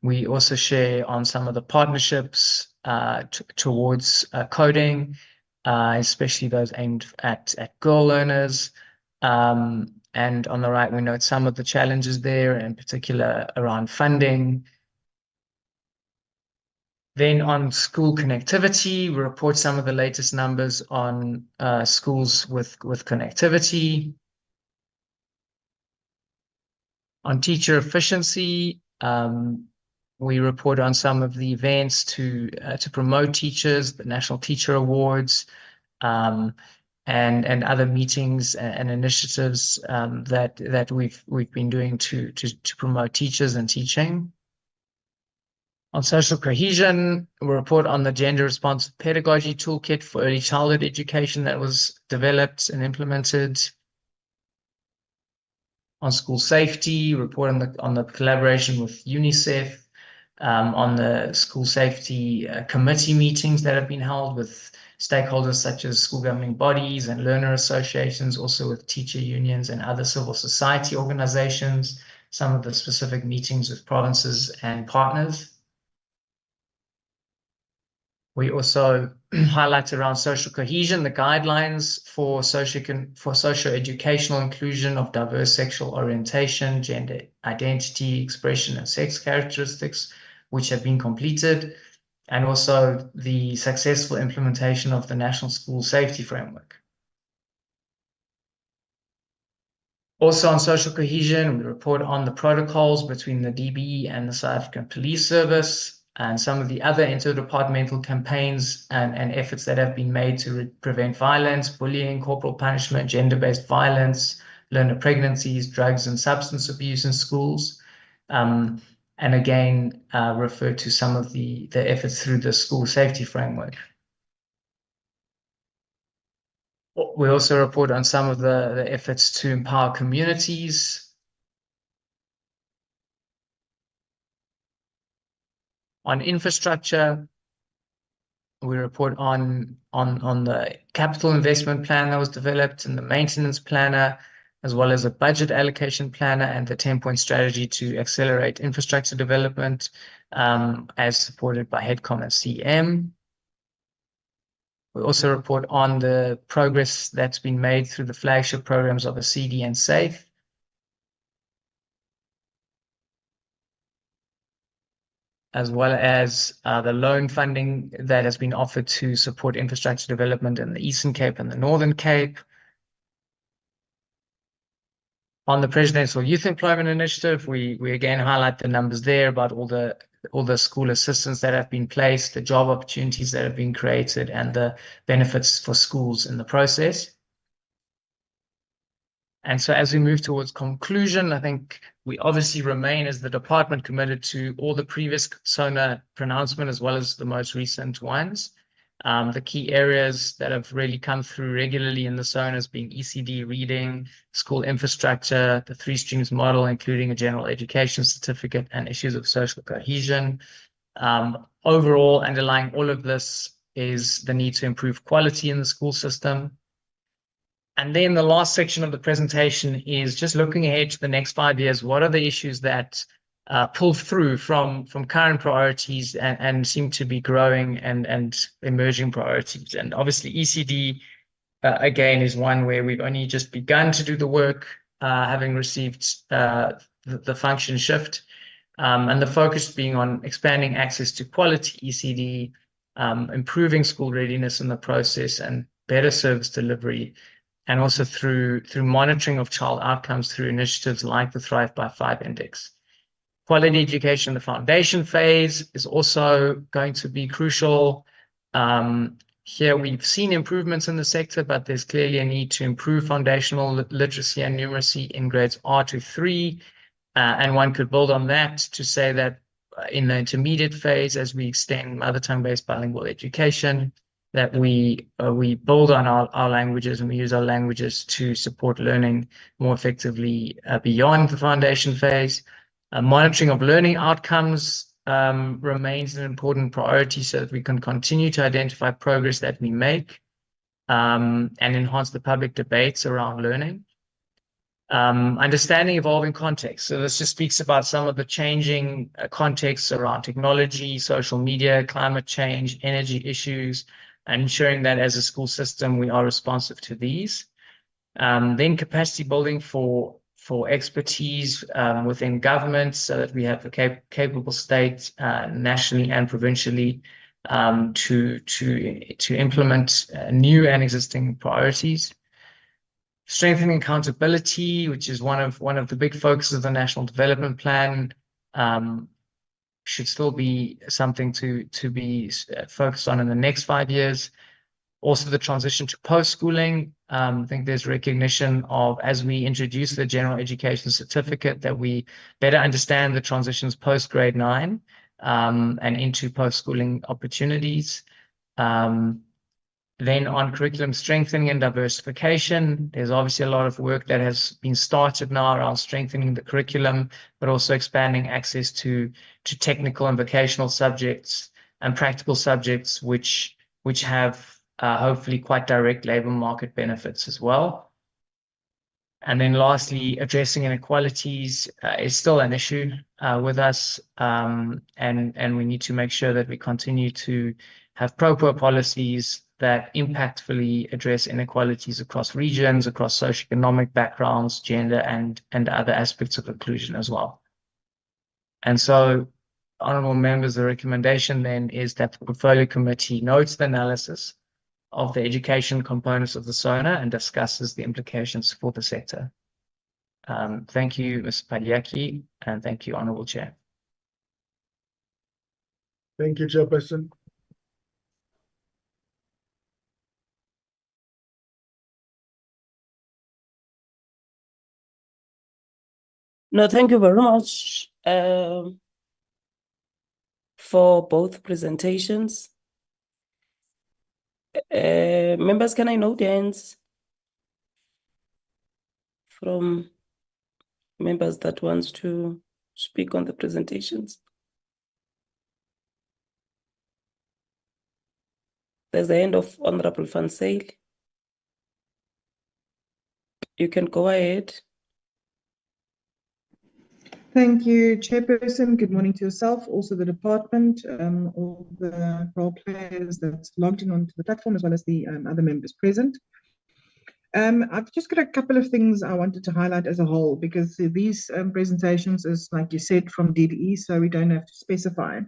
We also share on some of the partnerships towards coding, especially those aimed at girl learners. And on the right, we note some of the challenges there, in particular around funding. Then on school connectivity, we report some of the latest numbers on schools with connectivity. On teacher efficiency, we report on some of the events to promote teachers, the National Teacher Awards, and other meetings and initiatives that we've been doing to promote teachers and teaching. On social cohesion, we report on the gender responsive pedagogy toolkit for early childhood education that was developed and implemented. On school safety, report on the collaboration with UNICEF, on the school safety committee meetings that have been held with stakeholders such as school governing bodies and learner associations, also with teacher unions and other civil society organizations, some of the specific meetings with provinces and partners. We also highlight around social cohesion, the guidelines for socio-educational inclusion of diverse sexual orientation, gender identity, expression, and sex characteristics, which have been completed, and also the successful implementation of the National School Safety Framework. Also on social cohesion, we report on the protocols between the DBE and the South African Police Service, and some of the other interdepartmental campaigns and efforts that have been made to prevent violence, bullying, corporal punishment, gender-based violence, learner pregnancies, drugs and substance abuse in schools. And again, refer to some of the efforts through the school safety framework. We also report on some of the efforts to empower communities. On infrastructure, we report on the capital investment plan that was developed and the maintenance planner, as well as a budget allocation planner and the 10-point strategy to accelerate infrastructure development, as supported by HEDCOM and CM. We also report on the progress that's been made through the flagship programs of ACD and SAFE. As well as the loan funding that has been offered to support infrastructure development in the Eastern Cape and the Northern Cape. On the Presidential Youth Employment Initiative, we again highlight the numbers there about all the school assistants that have been placed, the job opportunities that have been created, and the benefits for schools in the process. And so as we move towards conclusion, I think we obviously remain as the department committed to all the previous SONA pronouncement as well as the most recent ones. The key areas that have really come through regularly in the SONAs being ECD reading, school infrastructure, the 3 streams model, including a general education certificate, and issues of social cohesion. Overall, underlying all of this is the need to improve quality in the school system. And then the last section of the presentation is just looking ahead to the next 5 years. What are the issues that pull through from current priorities and seem to be growing and emerging priorities? And obviously ECD, again, is one where we've only just begun to do the work, having received the function shift, and the focus being on expanding access to quality ECD, improving school readiness in the process, and better service delivery, and also through monitoring of child outcomes through initiatives like the Thrive by 5 Index. Quality education in the foundation phase is also going to be crucial. Here we've seen improvements in the sector, but there's clearly a need to improve foundational literacy and numeracy in grades R to 3. And one could build on that to say that in the intermediate phase, as we extend mother tongue-based bilingual education, that we build on our languages and we use our languages to support learning more effectively beyond the foundation phase. Monitoring of learning outcomes remains an important priority so that we can continue to identify progress that we make and enhance the public debates around learning. Understanding evolving context. So this just speaks about some of the changing contexts around technology, social media, climate change, energy issues, and ensuring that as a school system, we are responsive to these. Then capacity building for expertise within government so that we have a capable state nationally and provincially to implement new and existing priorities. Strengthening accountability, which is one of the big focuses of the National Development Plan, should still be something to be focused on in the next 5 years. Also, the transition to post-schooling. I think there's recognition of, as we introduce the general education certificate, that we better understand the transitions post-grade 9 and into post-schooling opportunities. Then on curriculum strengthening and diversification, there's obviously a lot of work that has been started now around strengthening the curriculum, but also expanding access to technical and vocational subjects and practical subjects, which have hopefully quite direct labor market benefits as well. And then lastly, addressing inequalities is still an issue with us, and we need to make sure that we continue to have proper policies that impactfully address inequalities across regions, across socioeconomic backgrounds, gender, and other aspects of inclusion as well. And so, honourable members, the recommendation then is that the Portfolio Committee notes the analysis of the education components of the SONA and discusses the implications for the sector. Thank you, Ms. Padiaki, and thank you, Honourable Chair. Thank you, Chairperson. No, thank you very much for both presentations. Members, can I note the hands from members that wants to speak on the presentations? There's the hand of Honorable Van Zyl. You can go ahead. Thank you, Chairperson. Good morning to yourself, also the department, all the role players that's logged in onto the platform, as well as the other members present. I've just got a couple of things I wanted to highlight as a whole, because these presentations is, like you said, from DDE, so we don't have to specify.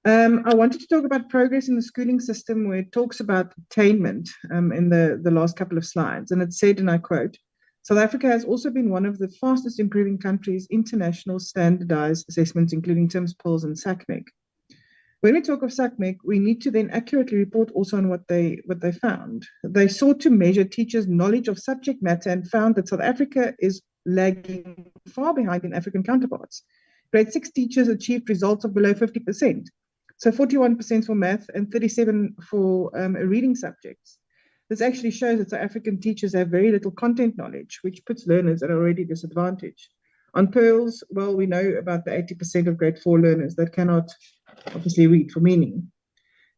I wanted to talk about progress in the schooling system, where it talks about attainment in the last couple of slides. And it said, and I quote, "South Africa has also been one of the fastest improving countries, international standardized assessments, including TIMSS, PILS, and SACMEC." When we talk of SACMEC, we need to then accurately report also on what they found. They sought to measure teachers' knowledge of subject matter and found that South Africa is lagging far behind in African counterparts. Grade 6 teachers achieved results of below 50%. So 41% for math and 37% for reading subjects. This actually shows that South African teachers have very little content knowledge, which puts learners at already disadvantage. On PILS, well, we know about the 80% of grade 4 learners that cannot obviously read for meaning.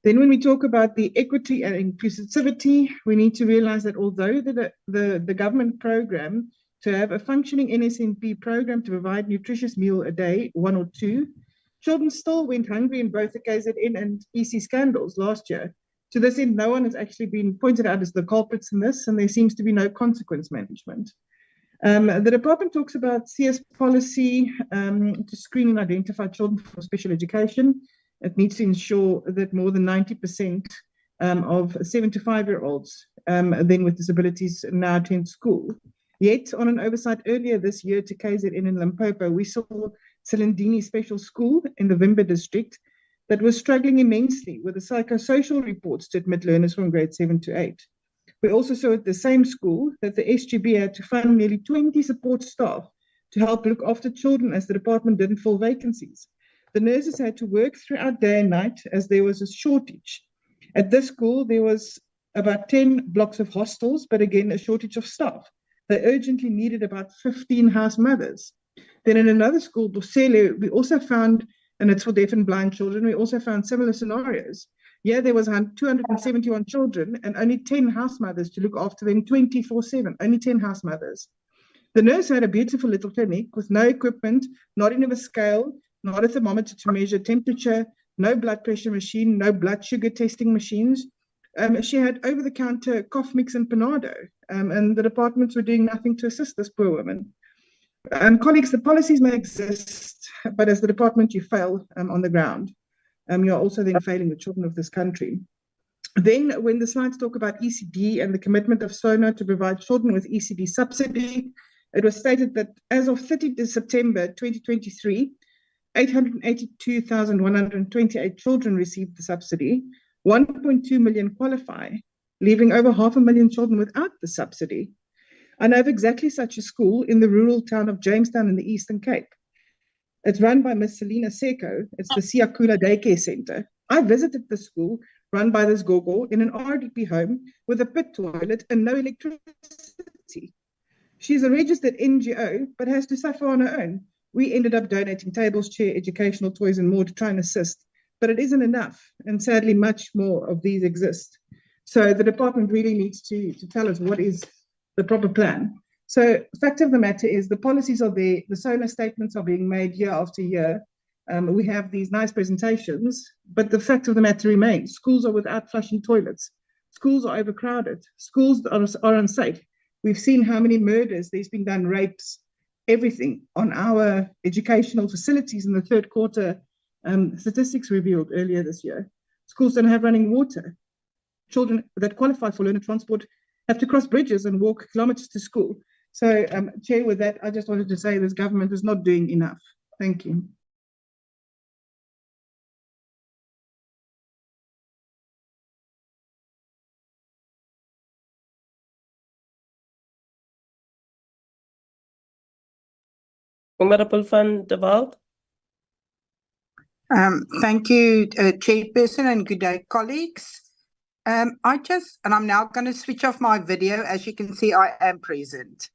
Then when we talk about the equity and inclusivity, we need to realize that although the government program to have a functioning NSNP program to provide nutritious meal a day, 1 or 2, children still went hungry in both the KZN and EC scandals last year. To this end, no one has actually been pointed out as the culprits in this, and there seems to be no consequence management. The department talks about CS policy to screen and identify children for special education. It needs to ensure that more than 90% of 7 to 5-year-olds then with disabilities now attend school. Yet, on an oversight earlier this year to KZN in Limpopo, we saw Silindini Special School in the Vimba district that was struggling immensely with the psychosocial reports to admit learners from grade 7 to 8. We also saw at the same school that the SGB had to fund nearly 20 support staff to help look after children as the department didn't fill vacancies. The nurses had to work throughout day and night as there was a shortage. At this school, there was about 10 blocks of hostels, but again, a shortage of staff. They urgently needed about 15 house mothers. Then in another school, Bosele, we also found, and it's for deaf and blind children, we also found similar scenarios. Yeah, there was 271 children and only 10 house mothers to look after them 24/7, only 10 house mothers. The nurse had a beautiful little clinic with no equipment, not even a scale, not a thermometer to measure temperature, no blood pressure machine, no blood sugar testing machines. She had over-the-counter cough mix and Panado, and the departments were doing nothing to assist this poor woman. Colleagues, the policies may exist, but as the department, you fail on the ground. You're also then failing the children of this country. Then when the slides talk about ECD and the commitment of SONA to provide children with ECD subsidy, it was stated that as of 30 September 2023, 882,128 children received the subsidy, 1.2 million qualify, leaving over 500,000 children without the subsidy. I know of exactly such a school in the rural town of Jamestown in the Eastern Cape. It's run by Miss Selina Seko. It's the Siakula Daycare Center. I visited the school run by this gogo in an RDP home with a pit toilet and no electricity. She's a registered NGO, but has to suffer on her own. We ended up donating tables, chair, educational toys, and more to try and assist, but it isn't enough, and sadly, much more of these exist. So the department really needs to tell us what is the proper plan. So fact of the matter is the policies are there, the SONA statements are being made year after year. We have these nice presentations, but the fact of the matter remains, schools are without flushing toilets. Schools are overcrowded. Schools are unsafe. We've seen how many murders there's been done, rapes, everything on our educational facilities in the third quarter. Statistics revealed earlier this year. Schools don't have running water. Children that qualify for learner transport have to cross bridges and walk kilometers to school. So, Chair, with that, I just wanted to say this government is not doing enough. Thank you. Honorable Van der Walt. Thank you, Chairperson, and good day, colleagues. I'm now going to switch off my video. As you can see, I am present.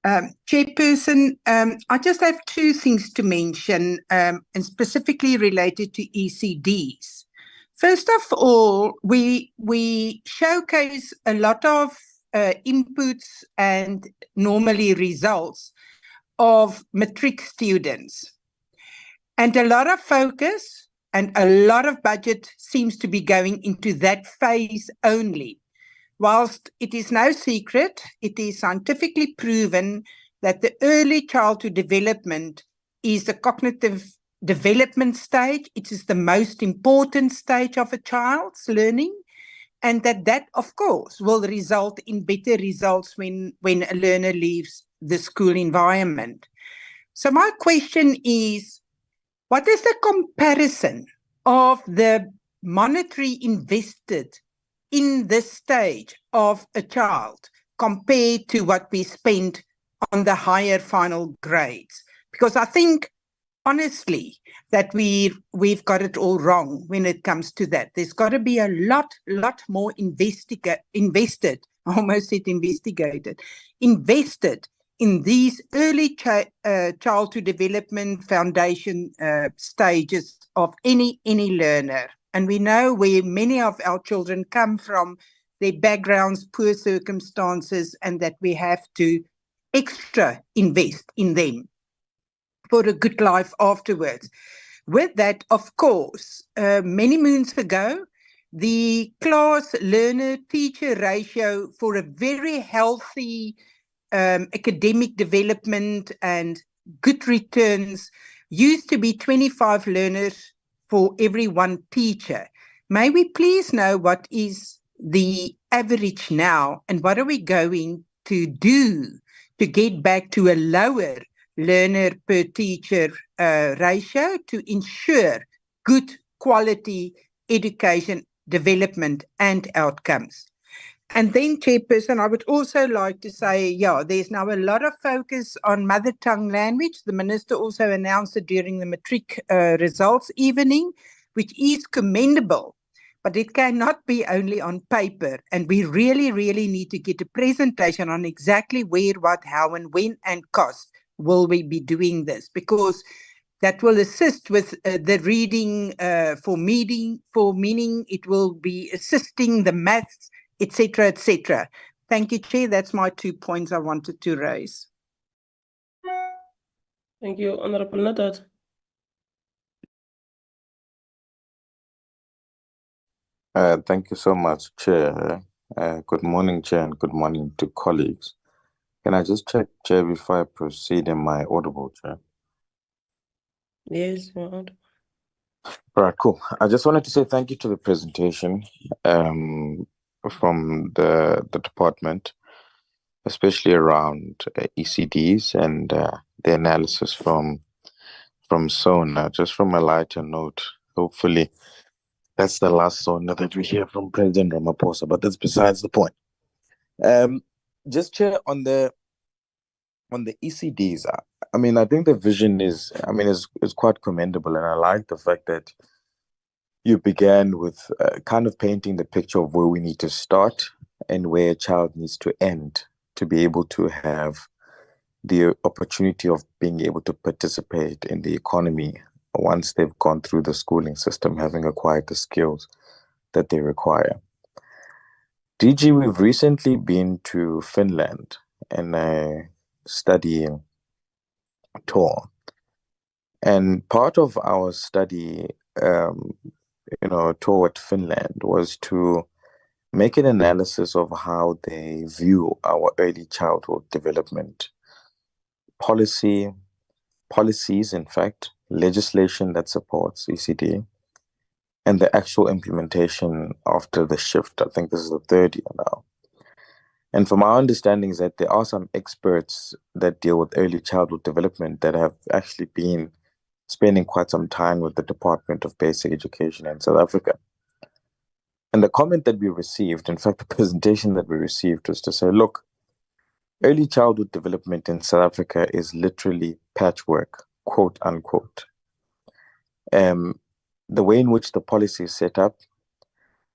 Chairperson, I just have two things to mention, and specifically related to ECDs. First of all, we showcase a lot of inputs and normally results of matric students. And a lot of focus and a lot of budget seems to be going into that phase only. Whilst it is no secret, it is scientifically proven that the early childhood development is the cognitive development stage. It is the most important stage of a child's learning, and that of course, will result in better results when a learner leaves the school environment. So my question is, what is the comparison of the monetary invested in this stage of a child compared to what we spend on the higher final grades? Because I think, honestly, that we've got it all wrong when it comes to that. There's got to be a lot more invested in these early childhood development foundation stages of any learner. And we know where many of our children come from, their backgrounds, poor circumstances, and that we have to extra invest in them for a good life afterwards. With that, of course, many moons ago, the class learner-teacher ratio for a very healthy academic development and good returns used to be 25 learners for every one teacher. May we please know what is the average now, and what are we going to do to get back to a lower learner per teacher ratio to ensure good quality education, development and outcomes? And then, Chairperson, I would also like to say, yeah, there's now a lot of focus on mother tongue language. The Minister also announced it during the matric results evening, which is commendable, but it cannot be only on paper. And we really need to get a presentation on exactly where, what, how, and when, and cost will we be doing this, because that will assist with the reading for meaning. It will be assisting the maths, etc., etc. Thank you, Chair. That's my 2 points I wanted to raise. Thank you, Honorable Nadat. Thank you so much, Chair. Good morning, Chair, and good morning to colleagues. Can I just check, Chair, before I proceed? Am I audible, Chair? Yes, you're audible. All right, cool. I just wanted to say thank you to the presentation from the department, especially around ECDs and the analysis from SONA. Just from a lighter note, hopefully that's the last SONA that we hear from President Ramaphosa, but that's besides the point. Just, Chair, on the on the ECDs, I mean, I think the vision is quite commendable, and I like the fact that you began with kind of painting the picture of where we need to start and where a child needs to end to be able to have the opportunity of being able to participate in the economy once they've gone through the schooling system, having acquired the skills that they require. DG, we've recently been to Finland and a study tour. And part of our study, tour at Finland was to make an analysis of how they view our early childhood development policies, in fact, legislation that supports ECD, and the actual implementation after the shift. I think this is the third year now. And from our understanding is that there are some experts that deal with early childhood development that have actually been spending quite some time with the Department of Basic Education in South Africa. And the comment that we received, in fact, the presentation that we received was to say, look, early childhood development in South Africa is literally patchwork, quote unquote. The way in which the policy is set up,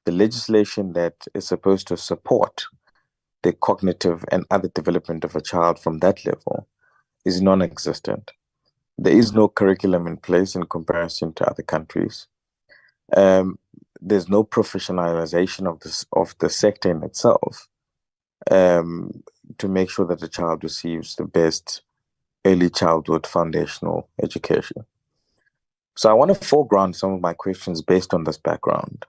the legislation that is supposed to support the cognitive and other development of a child from that level is non-existent. There is no curriculum in place in comparison to other countries. There's no professionalization of the sector in itself to make sure that the child receives the best early childhood foundational education. So I want to foreground some of my questions based on this background,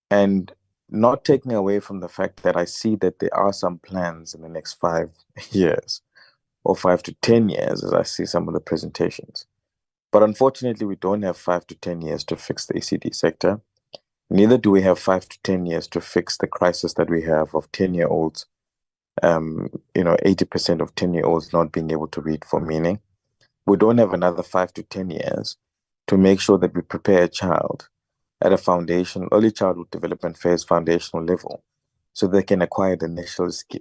and not taking away from the fact that I see that there are some plans in the next 5 years or 5 to 10 years, as I see some of the presentations. But unfortunately, we don't have 5 to 10 years to fix the ECD sector. Neither do we have 5 to 10 years to fix the crisis that we have of 10-year-olds, 80% of 10-year-olds not being able to read for meaning. We don't have another 5 to 10 years to make sure that we prepare a child at a early childhood development phase foundational level so they can acquire the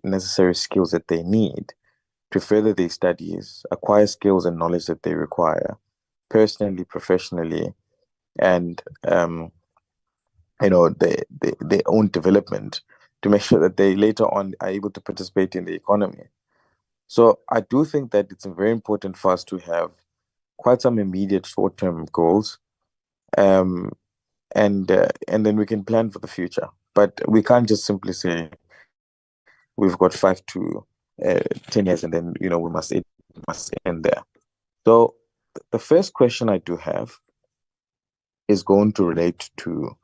necessary skills that they need to further their studies, acquire skills and knowledge that they require personally, professionally, and their own development to make sure that they later on are able to participate in the economy. So I do think that it's very important for us to have quite some immediate short-term goals, and then we can plan for the future. But we can't just simply say we've got 5 to 10 years and then we must end there. So the first question I do have is going to relate to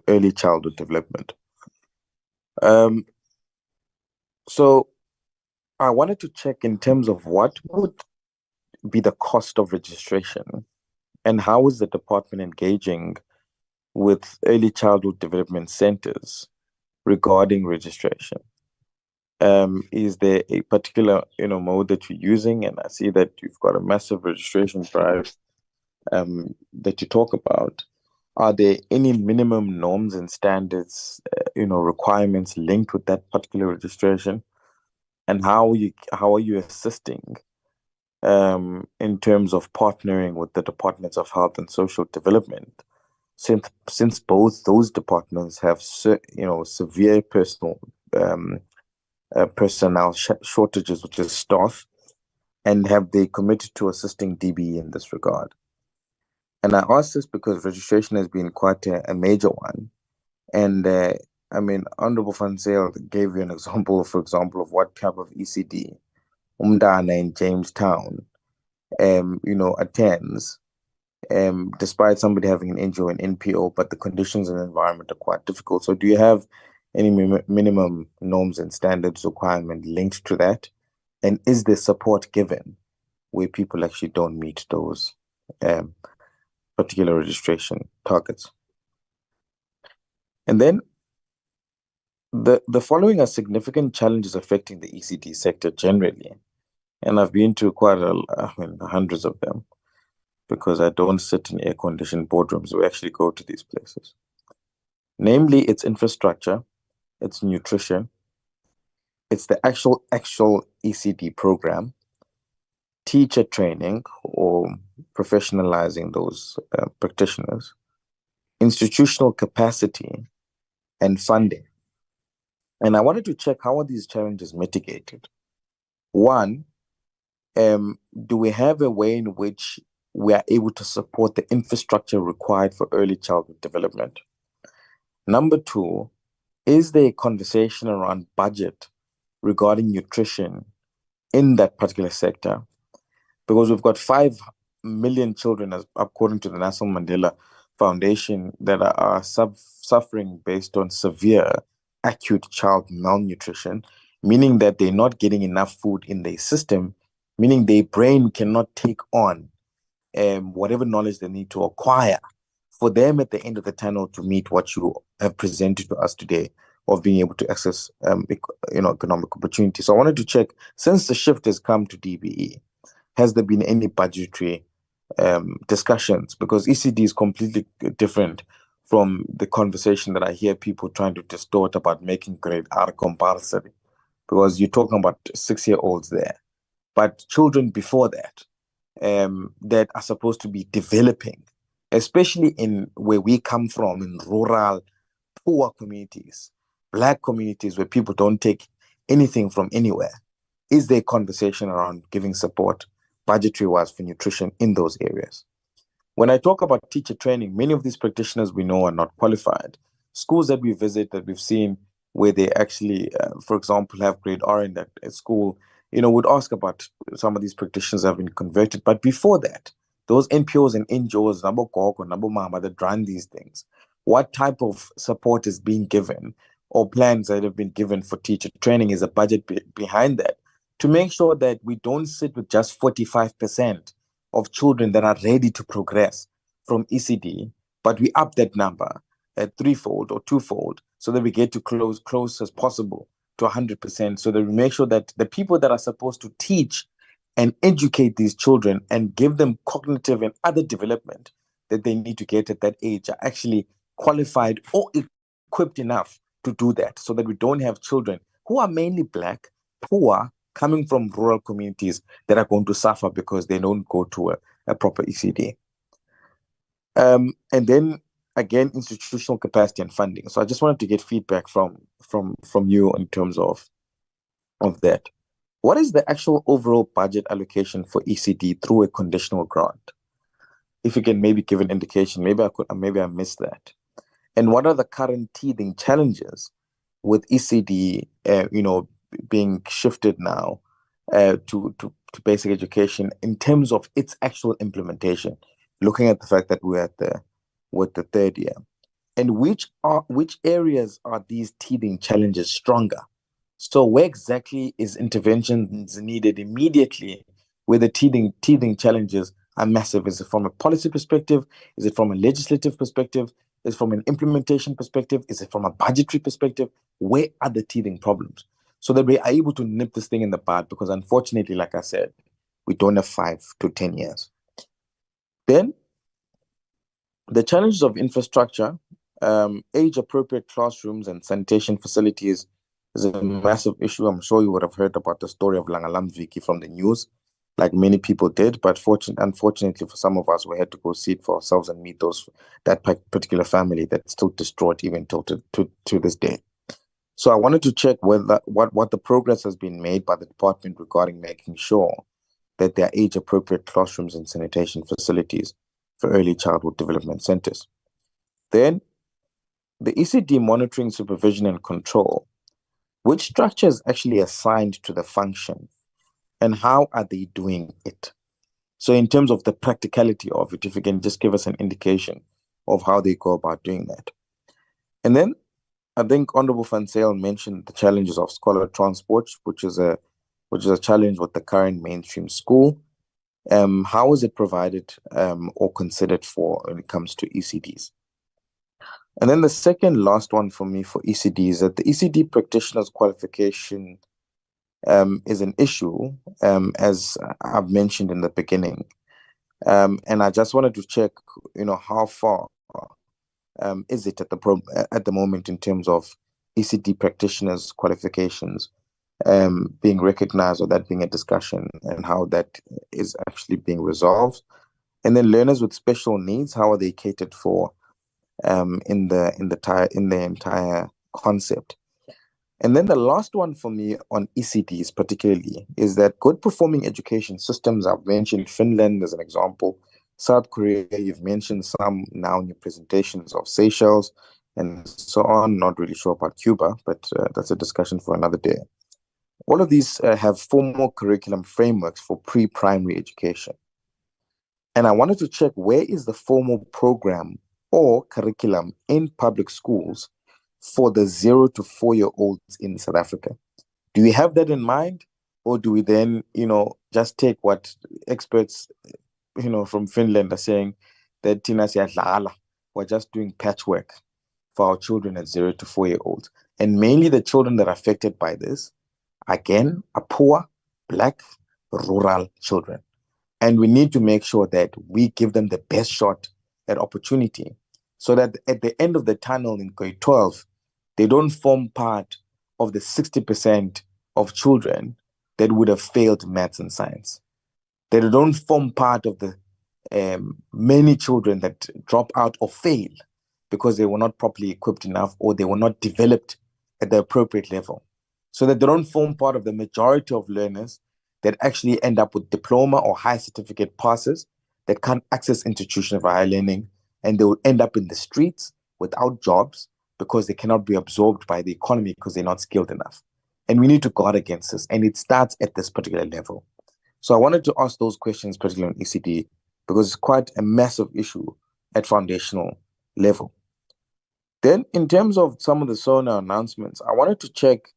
early childhood development. So I wanted to check in terms of what would be the cost of registration, and how is the department engaging with early childhood development centers regarding registration? Is there a particular mode that you're using? And I see that you've got a massive registration drive that you talk about. Are there any minimum norms and standards, requirements linked with that particular registration? And how are you assisting in terms of partnering with the Departments of Health and Social Development, since both those departments have severe personnel shortages, which is staff, and have they committed to assisting DBE in this regard? And I ask this because registration has been quite a major one. And Honorable Van Zyl gave you an example, for example, of what type of ECD Umdana in Jamestown attends, despite somebody having an NGO and NPO, but the conditions and environment are quite difficult. So do you have any minimum norms and standards requirement linked to that? And is there support given where people actually don't meet those particular registration targets? And then the following are significant challenges affecting the ECD sector generally. And I've been to hundreds of them, because I don't sit in air-conditioned boardrooms. We actually go to these places. Namely, its infrastructure, its nutrition, It's the actual ECD program, teacher training or professionalizing those practitioners, institutional capacity, and funding. And I wanted to check, how are these challenges mitigated? One, do we have a way in which we are able to support the infrastructure required for early childhood development? Number two, is there a conversation around budget regarding nutrition in that particular sector? Because we've got 5 million children, according to the Nelson Mandela Foundation, that are suffering based on severe acute child malnutrition, meaning that they're not getting enough food in their system, meaning their brain cannot take on whatever knowledge they need to acquire for them at the end of the tunnel to meet what you have presented to us today of being able to access economic opportunity. So I wanted to check, since the shift has come to DBE, has there been any budgetary discussions? Because ECD is completely different from the conversation that I hear people trying to distort about making grade R compulsory, because you're talking about 6-year-olds there, but children before that, that are supposed to be developing, especially in where we come from, in rural, poor communities, Black communities where people don't take anything from anywhere. Is there a conversation around giving support budgetary-wise for nutrition in those areas? When I talk about teacher training, many of these practitioners we know are not qualified. Schools that we visit, that we've seen where they actually, for example, have grade R in that school, would ask about some of these practitioners have been converted. But before that, those NPOs and NGOs, Nabo Kok or Nabo Mama, that run these things, what type of support is being given or plans that have been given for teacher training? Is a budget behind that to make sure that we don't sit with just 45% of children that are ready to progress from ECD, but we up that number at threefold or twofold so that we get to close as possible to 100%, so that we make sure that the people that are supposed to teach and educate these children and give them cognitive and other development that they need to get at that age are actually qualified or equipped enough to do that, so that we don't have children who are mainly Black, poor, coming from rural communities that are going to suffer because they don't go to a proper ECD. And then again, institutional capacity and funding. So I just wanted to get feedback from you in terms of that. What is the actual overall budget allocation for ECD through a conditional grant? If you can maybe give an indication, maybe I missed that. And what are the current teething challenges with ECD, being shifted now to basic education in terms of its actual implementation, looking at the fact that we're at the third year? And which areas are these teething challenges stronger? So where exactly is interventions needed immediately where the teething challenges are massive? Is it from a policy perspective? Is it from a legislative perspective? Is it from an implementation perspective? Is it from a budgetary perspective? Where are the teething problems? So that we are able to nip this thing in the bud, because unfortunately, like I said, we don't have 5 to 10 years. Then the challenges of infrastructure, age-appropriate classrooms and sanitation facilities is a massive issue. I'm sure you would have heard about the story of Langalam Vicky from the news, like many people did, but unfortunately for some of us, we had to go see it for ourselves and meet that particular family that's still distraught even till to this day. So I wanted to check whether what the progress has been made by the department regarding making sure that there are age-appropriate classrooms and sanitation facilities for early childhood development centers. Then, the ECD monitoring, supervision, and control. Which structure is actually assigned to the function, and how are they doing it? So in terms of the practicality of it, if you can just give us an indication of how they go about doing that. And then I think Honorable Van Zyl mentioned the challenges of scholar transport, which is a challenge with the current mainstream school. How is it provided or considered for when it comes to ECDs? And then the second last one for me for ECD is that the ECD practitioner's qualification is an issue, as I've mentioned in the beginning. And I just wanted to check, how far is it at the moment in terms of ECD practitioners' qualifications being recognized, or that being a discussion, and how that is actually being resolved. And then learners with special needs, how are they catered for in the entire concept? And then the last one for me on ECDs particularly is that good performing education systems, I've mentioned Finland as an example, South Korea, you've mentioned some now in your presentations of Seychelles and so on. Not really sure about Cuba, but that's a discussion for another day. All of these have formal curriculum frameworks for pre-primary education. And I wanted to check, where is the formal program or curriculum in public schools for the 0 to 4-year-olds in South Africa? Do we have that in mind? Or do we then, just take what experts, from Finland are saying, that we're just doing patchwork for our children at 0 to 4-year-olds? And mainly the children that are affected by this, again, are poor, Black, rural children. And we need to make sure that we give them the best shot at opportunity, so that at the end of the tunnel in grade 12, they don't form part of the 60% of children that would have failed maths and science. They don't form part of the many children that drop out or fail because they were not properly equipped enough, or they were not developed at the appropriate level. So that they don't form part of the majority of learners that actually end up with diploma or high certificate passes that can't access institutions of higher learning, and they will end up in the streets without jobs because they cannot be absorbed by the economy because they're not skilled enough. And we need to guard against this, and it starts at this particular level. So I wanted to ask those questions, particularly on ECD, because it's quite a massive issue at foundational level. Then in terms of some of the SONA announcements, I wanted to check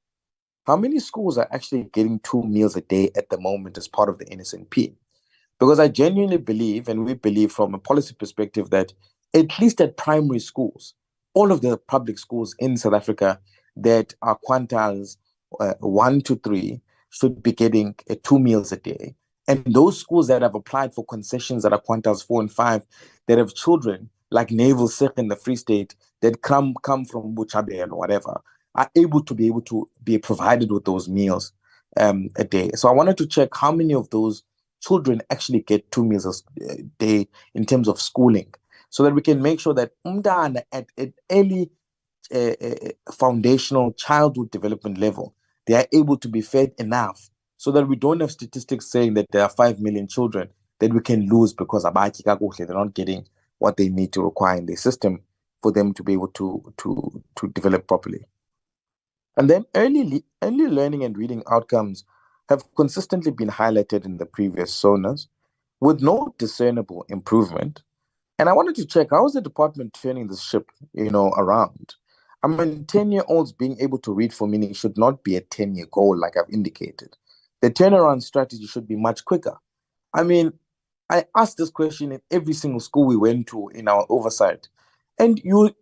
how many schools are actually getting 2 meals a day at the moment as part of the NSNP. Because I genuinely believe, and we believe from a policy perspective, that at least at primary schools, all of the public schools in South Africa that are quintiles 1 to 3 should be getting 2 meals a day. And those schools that have applied for concessions that are quintiles 4 and 5, that have children like Naval Sikh in the Free State that come from Buchabe or whatever, are able to be provided with those meals a day. So I wanted to check how many of those children actually get 2 meals a day in terms of schooling, so that we can make sure that at early foundational childhood development level, they are able to be fed enough, so that we don't have statistics saying that there are 5 million children that we can lose because they're not getting what they need to require in their system for them to be able to develop properly. And then early learning and reading outcomes have consistently been highlighted in the previous SONAs with no discernible improvement. And I wanted to check, how is the department turning this ship, around? I mean, 10-year-olds being able to read for meaning should not be a 10-year goal, like I've indicated. The turnaround strategy should be much quicker. I mean, I asked this question in every single school we went to in our oversight. And you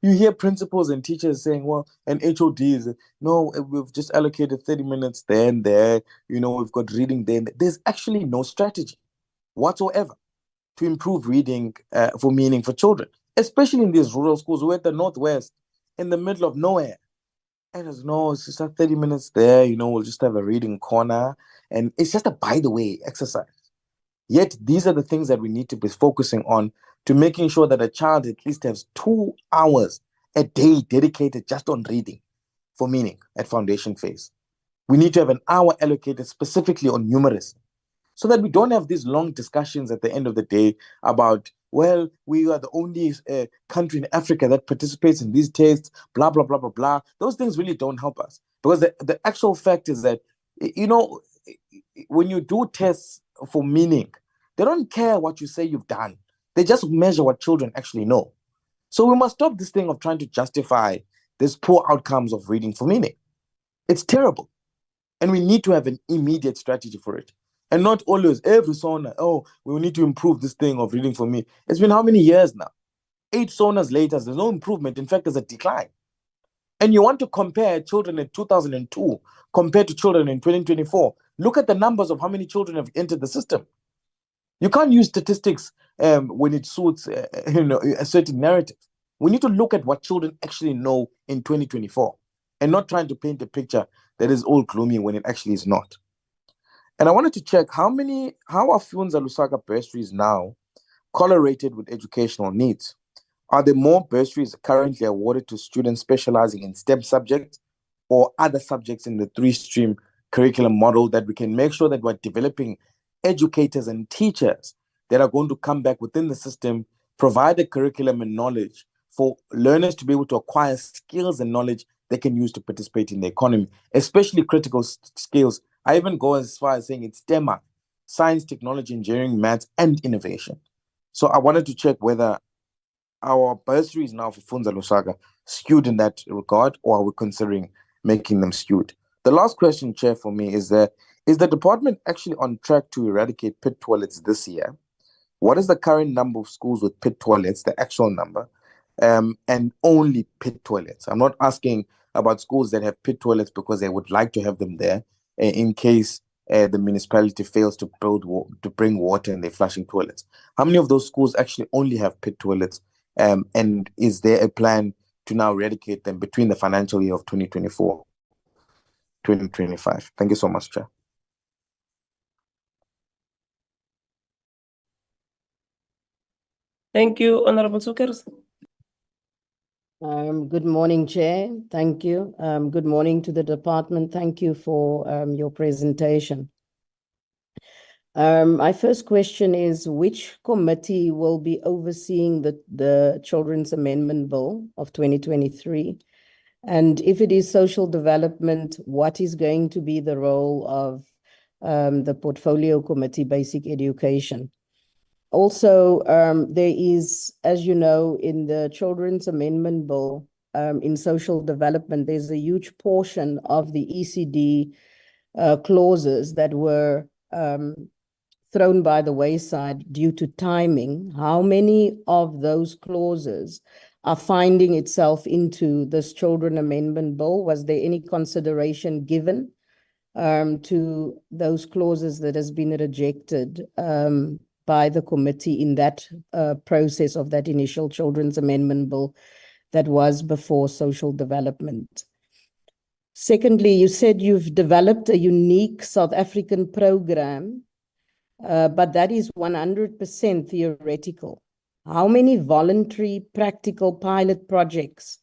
hear principals and teachers saying, well, and HODs, no, we've just allocated 30 minutes there and there, we've got reading there and there. There's actually no strategy whatsoever to improve reading for meaning for children, especially in these rural schools. We're at the Northwest, in the middle of nowhere. And it's just 30 minutes there, we'll just have a reading corner. And it's just a by the way exercise. Yet these are the things that we need to be focusing on, to making sure that a child at least has 2 hours a day dedicated just on reading for meaning at foundation phase. We need to have an hour allocated specifically on numeracy, so that we don't have these long discussions at the end of the day about, well, we are the only country in Africa that participates in these tests, blah, blah, blah, blah, blah. Those things really don't help us, because the actual fact is that, when you do tests for meaning, they don't care what you say you've done. They just measure what children actually know. So we must stop this thing of trying to justify these poor outcomes of reading for meaning. It's terrible. And we need to have an immediate strategy for it. And not always, every SONA, we need to improve this thing of reading for me. It's been how many years now? 8 SONAs later, there's no improvement. In fact, there's a decline. And you want to compare children in 2002 compared to children in 2024. Look at the numbers of how many children have entered the system. You can't use statistics when it suits a certain narrative. We need to look at what children actually know in 2024, and not trying to paint a picture that is all gloomy when it actually is not. And I wanted to check how are Funza Lusaka bursaries now correlated with educational needs? Are there more bursaries currently awarded to students specializing in STEM subjects or other subjects in the 3-stream curriculum model, that we can make sure that we're developing educators and teachers that are going to come back within the system, provide the curriculum and knowledge for learners to be able to acquire skills and knowledge they can use to participate in the economy, especially critical skills. I even go as far as saying it's STEM, science, technology, engineering, maths, and innovation. So I wanted to check whether our bursaries now for Funza Lusaga skewed in that regard, or are we considering making them skewed? The last question, Chair, for me is the department actually on track to eradicate pit toilets this year? What is the current number of schools with pit toilets, the actual number, and only pit toilets? I'm not asking about schools that have pit toilets because they would like to have them there in case the municipality fails to bring water and they're flushing toilets. How many of those schools actually only have pit toilets? And is there a plan to now eradicate them between the financial year of 2024, 2025? Thank you so much, Chair. Thank you, Honorable Sukers. Good morning, Chair. Thank you. Good morning to the department. Thank you for your presentation. My first question is, which committee will be overseeing the Children's Amendment Bill of 2023? And if it is social development, what is going to be the role of the Portfolio Committee, Basic Education? Also, there is, as you know, in the Children's Amendment Bill, in social development, there's a huge portion of the ECD clauses that were thrown by the wayside due to timing. How many of those clauses are finding itself into this Children Amendment Bill? Was there any consideration given to those clauses that has been rejected by the committee in that process of that initial Children's Amendment Bill that was before social development? Secondly, you said you've developed a unique South African program, but that is 100% theoretical. How many voluntary practical pilot projects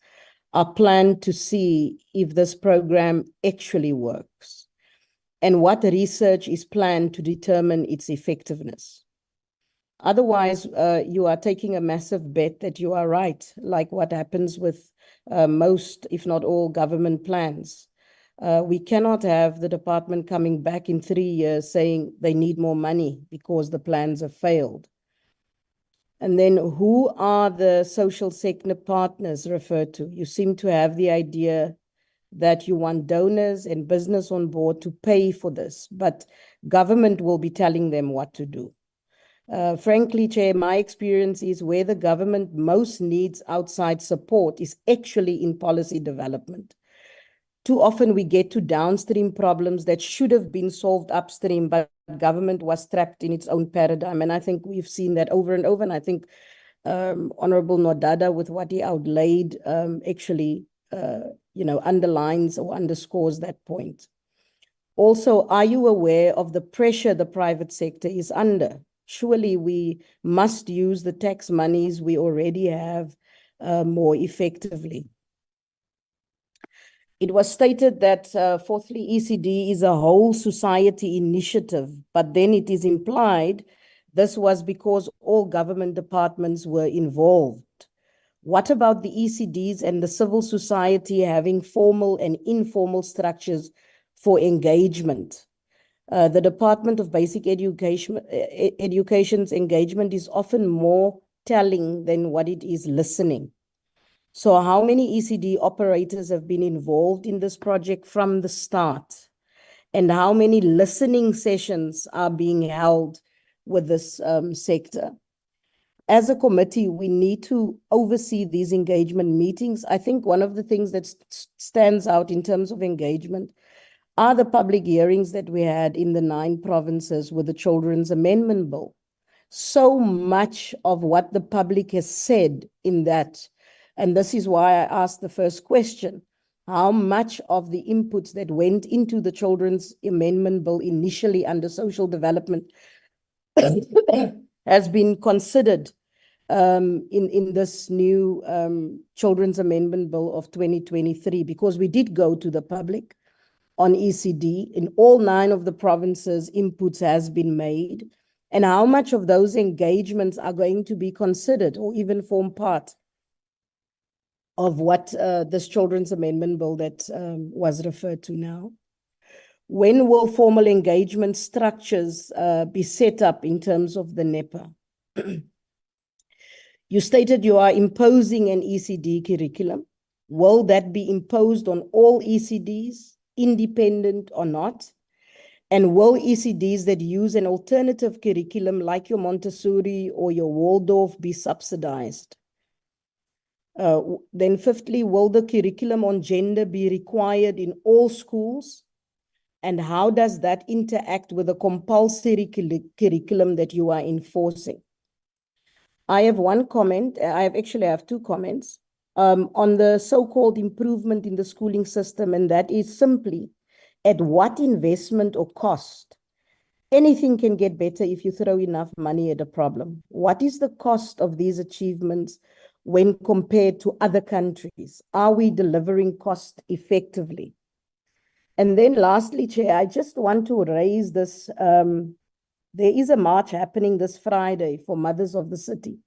are planned to see if this program actually works? And what research is planned to determine its effectiveness? Otherwise, you are taking a massive bet that you are right, like what happens with most, if not all, government plans. We cannot have the department coming back in 3 years saying they need more money because the plans have failed. And then who are the social sector partners referred to? You seem to have the idea that you want donors and business on board to pay for this, but government will be telling them what to do. Frankly, Chair, my experience is where the government most needs outside support is actually in policy development. Too often we get to downstream problems that should have been solved upstream, but government was trapped in its own paradigm. And I think we've seen that over and over. And I think Honorable Nodada, with what he outlaid, actually underlines or underscores that point. Also, are you aware of the pressure the private sector is under? Surely we must use the tax monies we already have more effectively. It was stated that, fourthly, ECD is a whole society initiative, but then it is implied this was because all government departments were involved. What about the ECDs and the civil society having formal and informal structures for engagement? The Department of Basic Education's engagement is often more telling than what it is listening. So how many ECD operators have been involved in this project from the start? And how many listening sessions are being held with this sector? As a committee, we need to oversee these engagement meetings. I think one of the things that stands out in terms of engagement are the public hearings that we had in the 9 provinces with the Children's Amendment Bill. So much of what the public has said in that, and this is why I asked the first question, how much of the inputs that went into the Children's Amendment Bill initially under social development has been considered in this new Children's Amendment Bill of 2023, because we did go to the public on ECD. In all 9 of the provinces, inputs has been made, and how much of those engagements are going to be considered or even form part of what this Children's Amendment Bill that was referred to now. When will formal engagement structures be set up in terms of the NEPA? You stated you are imposing an ECD curriculum. Will that be imposed on all ECDs, independent or not? And will ECDs that use an alternative curriculum like your Montessori or your Waldorf be subsidized? Then fifthly, will the curriculum on gender be required in all schools? And how does that interact with the compulsory curriculum that you are enforcing? I have one comment. I have 2 comments on the so-called improvement in the schooling system, and that is simply at what investment or cost. Anything can get better if you throw enough money at a problem. What is the cost of these achievements when compared to other countries? Are we delivering cost effectively? And then lastly, Chair, I just want to raise this. There is a march happening this Friday for Mothers of the City.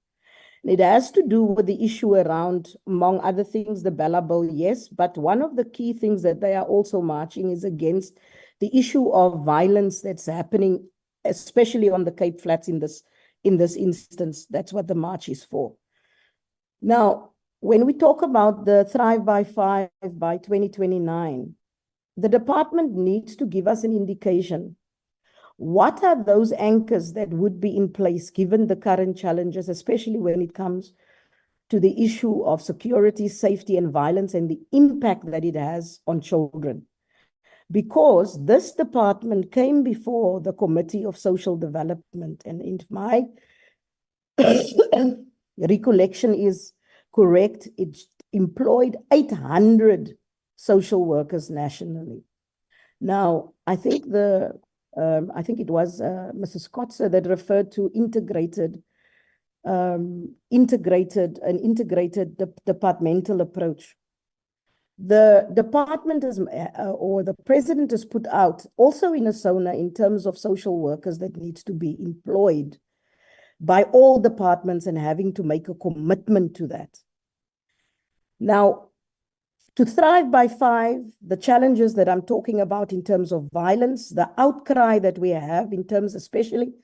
And it has to do with the issue around, among other things, the Bella Bill, yes, but one of the key things that they are also marching is against the issue of violence that's happening, especially on the Cape Flats in this instance. That's what the march is for. Now, when we talk about the Thrive by 5 by 2029, the department needs to give us an indication. What are those anchors that would be in place given the current challenges, especially when it comes to the issue of security, safety, and violence, and the impact that it has on children? Because this department came before the Committee of Social Development, and in my recollection is correct, it employed 800 social workers nationally. Now, I think it was Mrs. Kotze that referred to an integrated departmental approach. The department is, or the president has put out also in a SONA in terms of social workers that needs to be employed by all departments and having to make a commitment to that. Now, to Thrive by 5, the challenges that I'm talking about in terms of violence, the outcry that we have in terms, especially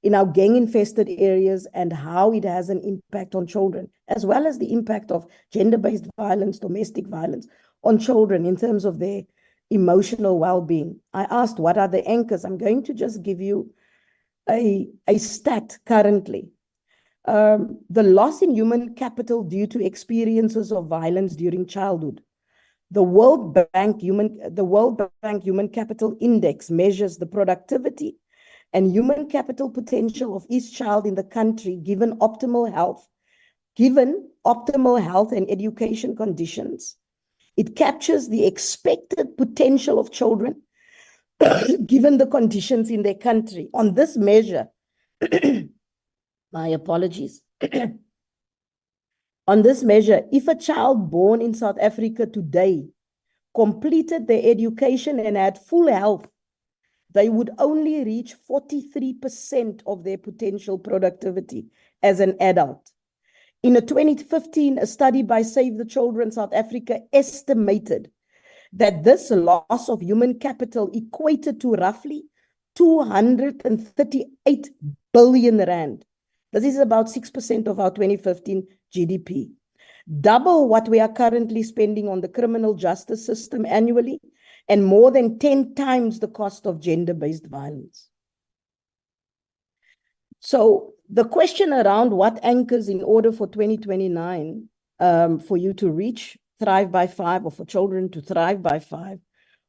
in our gang-infested areas, and how it has an impact on children, as well as the impact of gender-based violence, domestic violence on children in terms of their emotional well-being. I asked, what are the anchors? I'm going to just give you a stat currently. The loss in human capital due to experiences of violence during childhood. The World Bank Human Capital Index measures the productivity and human capital potential of each child in the country given optimal health and education conditions. It captures the expected potential of children given the conditions in their country. On this measure, my apologies. On this measure, if a child born in South Africa today completed their education and had full health, they would only reach 43% of their potential productivity as an adult. In 2015, a study by Save the Children South Africa estimated that this loss of human capital equated to roughly 238 billion rand. This is about 6% of our 2015 GDP. Double what we are currently spending on the criminal justice system annually, and more than 10 times the cost of gender-based violence. So the question around what anchors in order for 2029 for you to reach Thrive by 5, or for children to thrive by 5,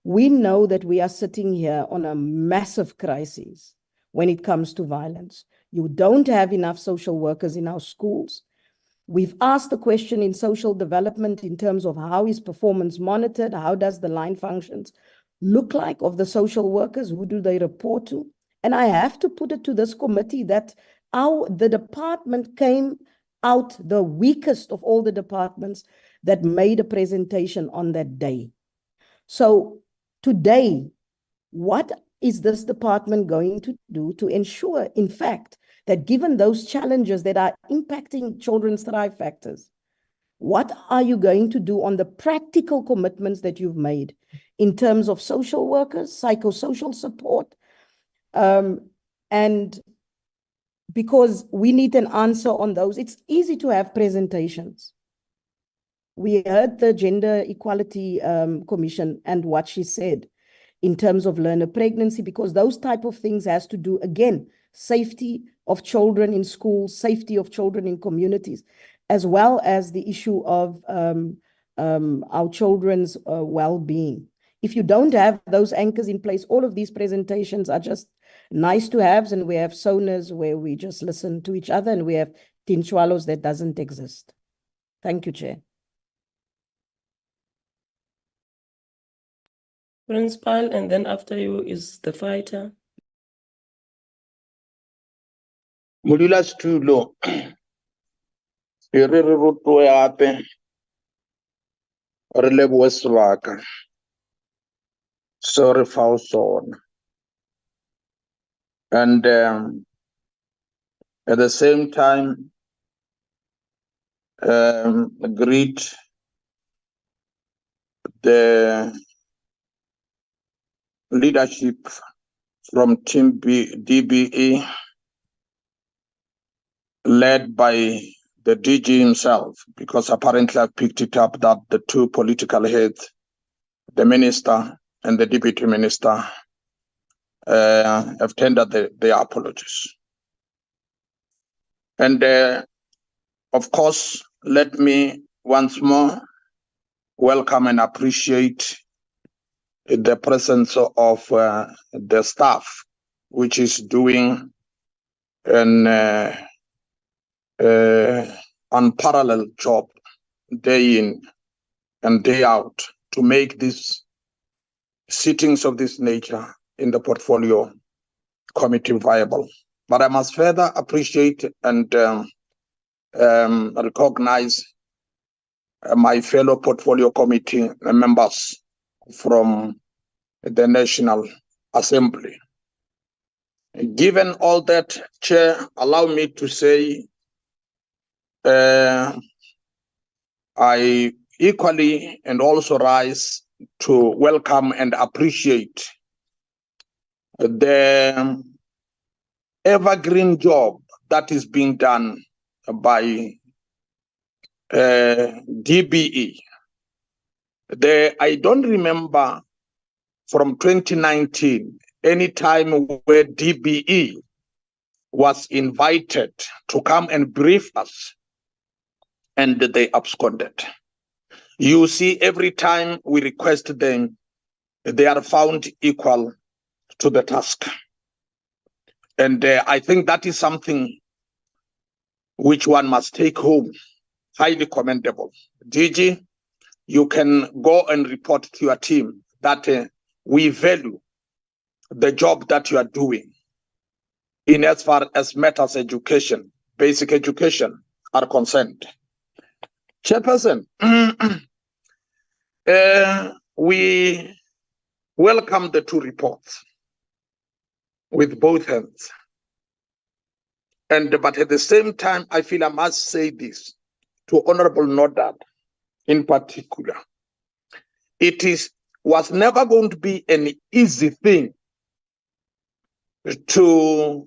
we know that we are sitting here on a massive crisis when it comes to violence. You don't have enough social workers in our schools. We've asked the question in social development in terms of how is performance monitored? How does the line functions look like of the social workers? Who do they report to? And I have to put it to this committee that the department came out the weakest of all the departments that made a presentation on that day. So today, what is this department going to do to ensure, in fact, that given those challenges that are impacting children's thrive factors, what are you going to do on the practical commitments that you've made in terms of social workers, psychosocial support? And because we need an answer on those. It's easy to have presentations. We heard the Gender Equality Commission and what she said in terms of learner pregnancy, because those type of things has to do, again, safety of children in schools, safety of children in communities, as well as the issue of our children's well-being. If you don't have those anchors in place, all of these presentations are just nice to haves, and we have SONAs where we just listen to each other, and we have Tinchwalos that doesn't exist. Thank you, Chair. Principal, and then after you is the fighter. Modula Stulo. Ruto yape. Orele Westwaka. Sorry for son. And at the same time, greet the leadership from Team DBE, led by the DG himself, because apparently I've picked it up that the two political heads, the minister and the deputy minister, have tendered their apologies. And of course, let me once more welcome and appreciate the presence of the staff, which is doing an unparalleled job day in and day out to make these sittings of this nature in the portfolio committee viable. But I must further appreciate and recognize my fellow portfolio committee members from the National Assembly. Given all that, Chair, allow me to say I equally and also rise to welcome and appreciate the evergreen job that is being done by DBE. I don't remember from 2019 any time where DBE was invited to come and brief us and they absconded. You see, every time we request them, they are found equal to the task. And I think that is something which one must take home, highly commendable. DG, you can go and report to your team that we value the job that you are doing in as far as matters education, basic education are concerned. Chairperson, we welcome the two reports with both hands. But at the same time, I feel I must say this to Honorable Nodad in particular. It was never going to be an easy thing to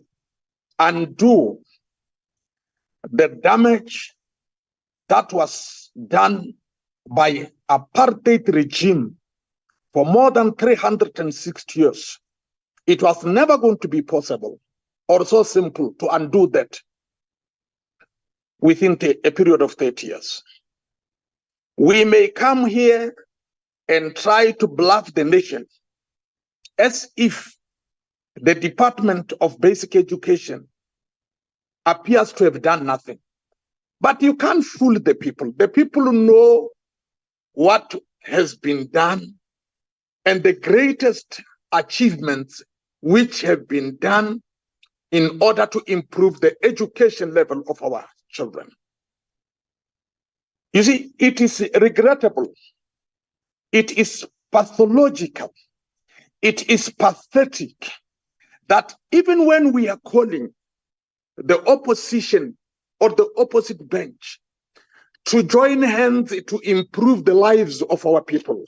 undo the damage that was done by apartheid regime for more than 360 years. It was never going to be possible or so simple to undo that within a period of 30 years. We may come here and try to bluff the nation as if the Department of Basic Education appears to have done nothing. But you can't fool the people. The people know what has been done and the greatest achievements which have been done in order to improve the education level of our children. You see, it is regrettable. It is pathological. It is pathetic that even when we are calling the opposition or the opposite bench to join hands to improve the lives of our people,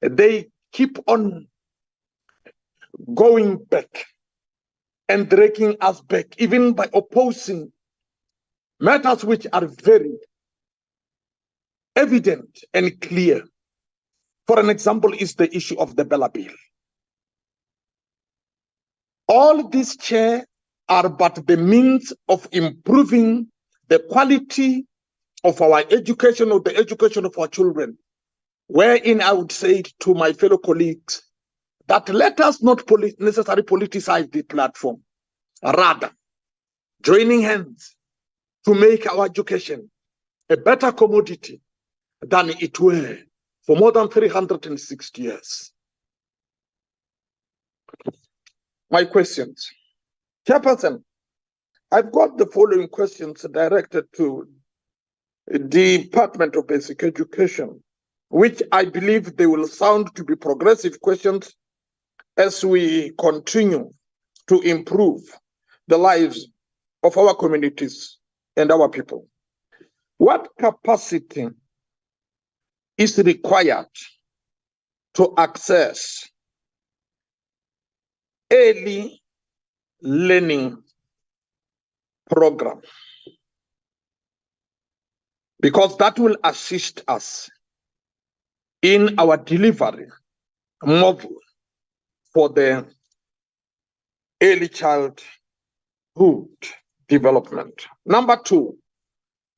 they keep on going back and dragging us back, even by opposing matters which are very evident and clear. For an example, is the issue of the Bella Bill. All these, Chair, are but the means of improving the quality of our education or the education of our children, wherein I would say to my fellow colleagues that let us not necessarily politicize the platform, rather joining hands to make our education a better commodity than it were for more than 360 years. My questions. Chairperson, I've got the following questions directed to the Department of Basic Education, which I believe they will sound to be progressive questions as we continue to improve the lives of our communities and our people. What capacity is required to access early learning program? Because that will assist us in our delivery model for the early childhood development. Number two,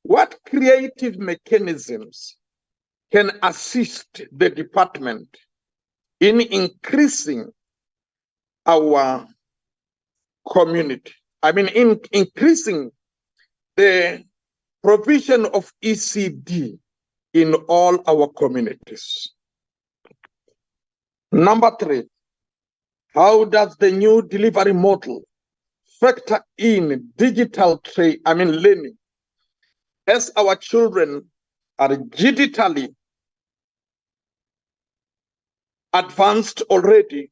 what creative mechanisms can assist the department in increasing our community? I mean, in increasing the provision of ECD in all our communities. Number three, how does the new delivery model factor in digital learning, as our children are digitally advanced already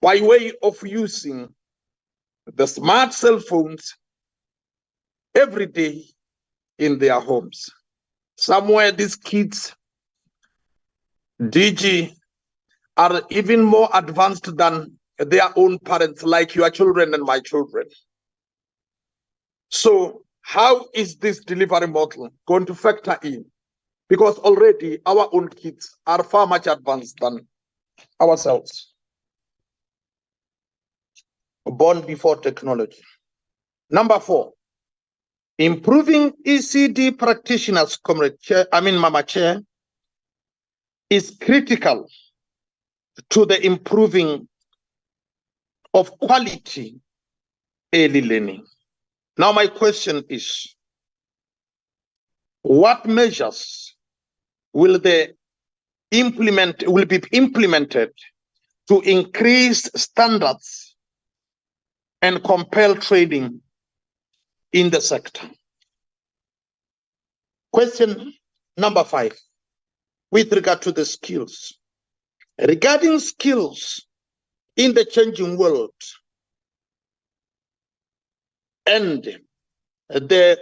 by way of using the smart cell phones every day in their homes? Somewhere these kids, DG, are even more advanced than their own parents, like your children and my children. So how is this delivery model going to factor in? Because already our own kids are far much advanced than ourselves. Born before technology. Number four, improving ECD practitioners, Mama Chair, is critical to the improving of quality early learning. Now my question is, what measures will be implemented to increase standards and compel training in the sector? Question number 5, with regard to the skills. Regarding skills in the changing world and the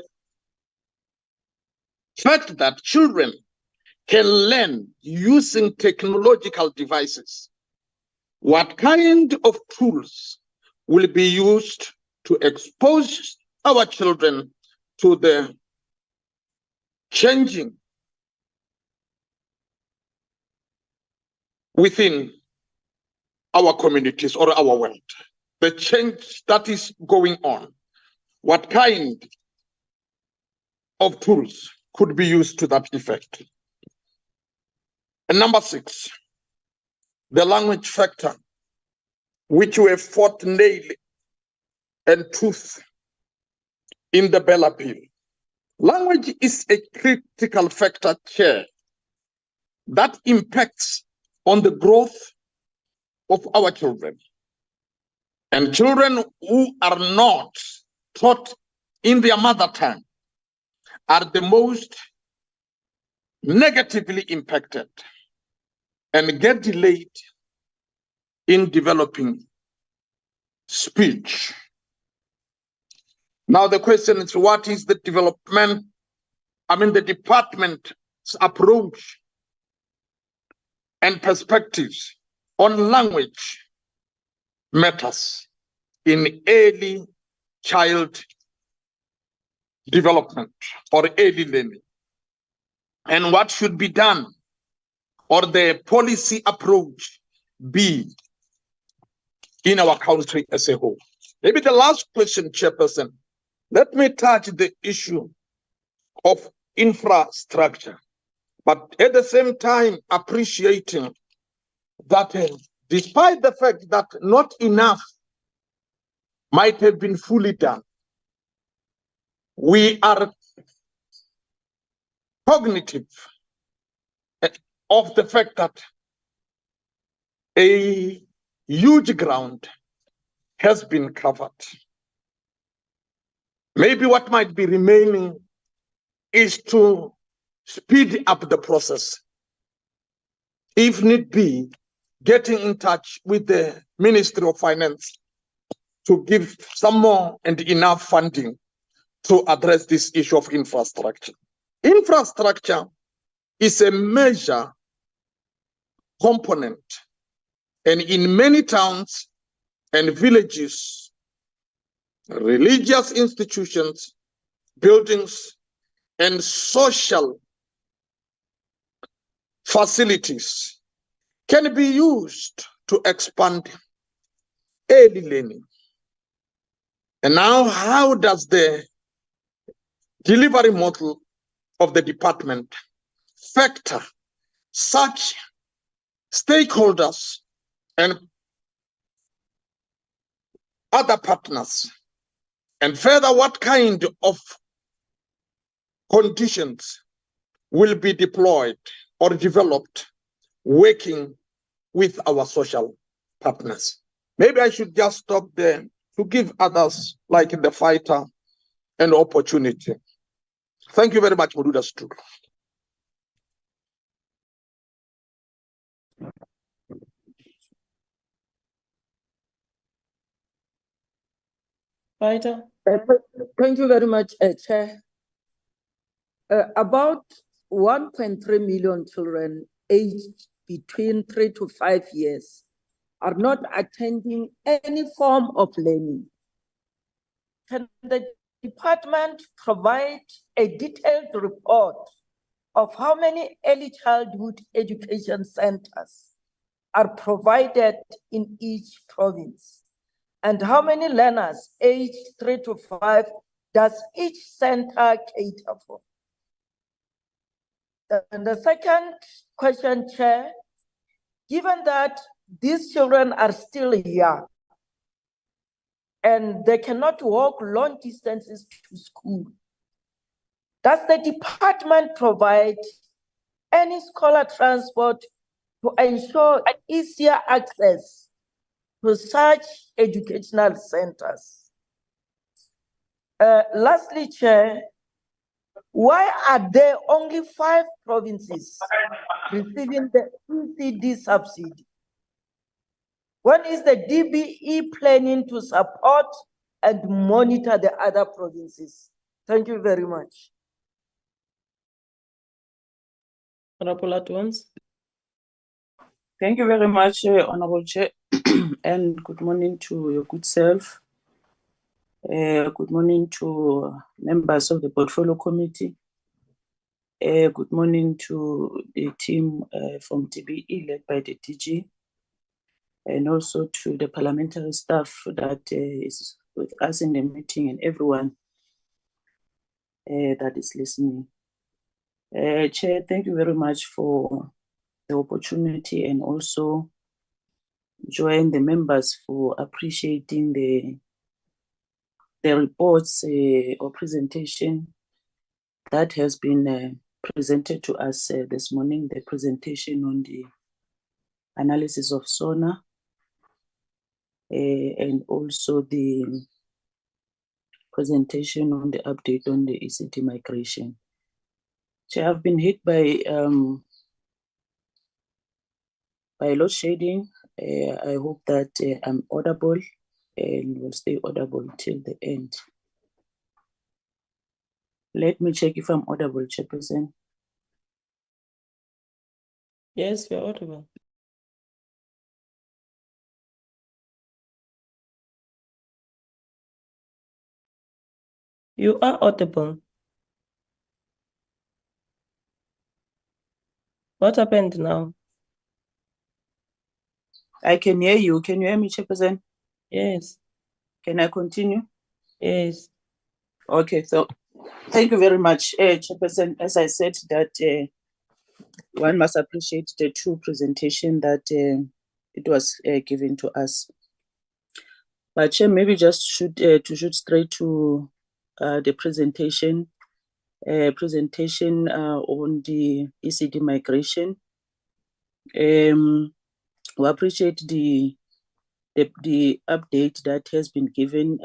fact that children can learn using technological devices, what kind of tools will be used to expose our children to the changing within our communities or our world, the change that is going on? What kind of tools could be used to that effect? And number 6, the language factor, which we have fought nail and tooth in the Bella Bill. Language is a critical factor, Chair, that impacts on the growth of our children. And children who are not taught in their mother tongue are the most negatively impacted and get delayed in developing speech. Now the question is, what is the the department's approach and perspectives on language matters in early child development or early learning? And what should be done, or the policy approach be in our country as a whole? Maybe the last question, Chairperson, let me touch the issue of infrastructure, but at the same time appreciating that despite the fact that not enough might have been fully done, we are cognitive of the fact that a huge ground has been covered. Maybe what might be remaining is to speed up the process. If need be, getting in touch with the Ministry of Finance to give some more and enough funding to address this issue of infrastructure. Infrastructure is a major component, and in many towns and villages, religious institutions, buildings, and social facilities can be used to expand early learning. And now, how does the delivery model of the department factor such stakeholders and other partners? And further, what kind of conditions will be deployed or developed working with our social partners? Maybe I should just stop there to give others, like the fighter, an opportunity. Thank you very much, Mududa Stu. Fighter. Thank you very much, Chair. About 1.3 million children aged between 3 to 5 years are not attending any form of learning. Can the department provide a detailed report of how many early childhood education centers are provided in each province? And how many learners aged 3 to 5 does each center cater for? And the second question, Chair, given that these children are still young and they cannot walk long distances to school, does the department provide any scholar transport to ensure easier access to such educational centers? Lastly, Chair, why are there only 5 provinces receiving the ECD subsidy? When is the DBE planning to support and monitor the other provinces? Thank you very much. Honorable Tues. Thank you very much, Honorable Chair, and good morning to your good self. Good morning to members of the Portfolio Committee. Good morning to the team from DBE led by the DG, and also to the parliamentary staff that is with us in the meeting, and everyone that is listening. Chair, thank you very much for the opportunity, and also join the members for appreciating the reports or presentation that has been presented to us this morning, the presentation on the analysis of SONA, and also the presentation on the update on the ECD migration. So I've been hit by load shedding. I hope that I'm audible and will stay audible till the end. Let me check if I'm audible, Chairperson. Yes, you're audible. You are audible. What happened now? I can hear you. Can you hear me, Chairperson? Yes. Can I continue? Yes. Okay, so thank you very much, Chairperson. As I said, that one must appreciate the true presentation that it was given to us. But Chair, maybe just to shoot straight to the presentation on the ECD migration. We appreciate the update that has been given.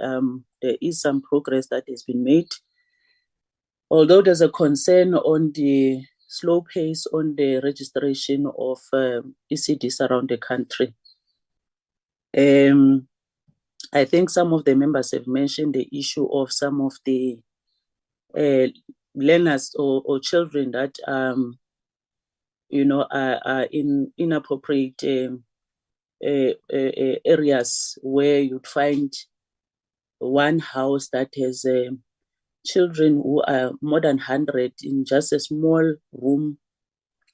There is some progress that has been made, although there's a concern on the slow pace on the registration of ECDs around the country. I think some of the members have mentioned the issue of some of the learners or children that are in inappropriate areas where you'd find one house that has children who are more than 100 in just a small room,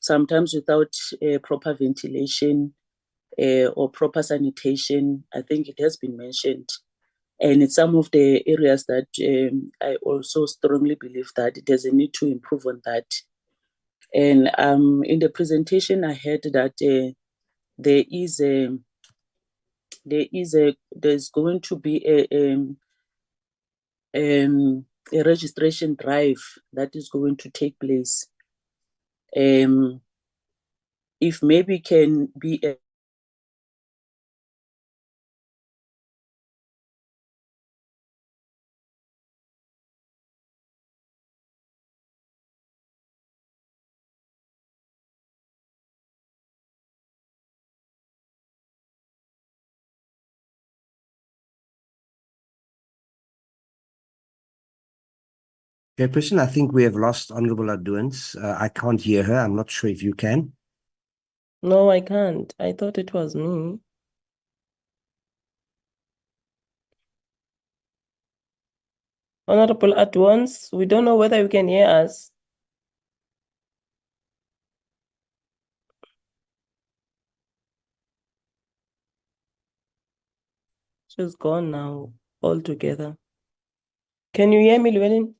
sometimes without proper ventilation or proper sanitation. I think it has been mentioned. And it's some of the areas that I also strongly believe that there's a need to improve on that. And in the presentation, I heard that there's going to be a registration drive that is going to take place. If maybe can be a Chairperson, I think we have lost Honorable Aduans. I can't hear her. I'm not sure if you can. No, I can't. I thought it was me. Honorable Aduans, we don't know whether you can hear us. She's gone now altogether. Can you hear me, Llewellyn?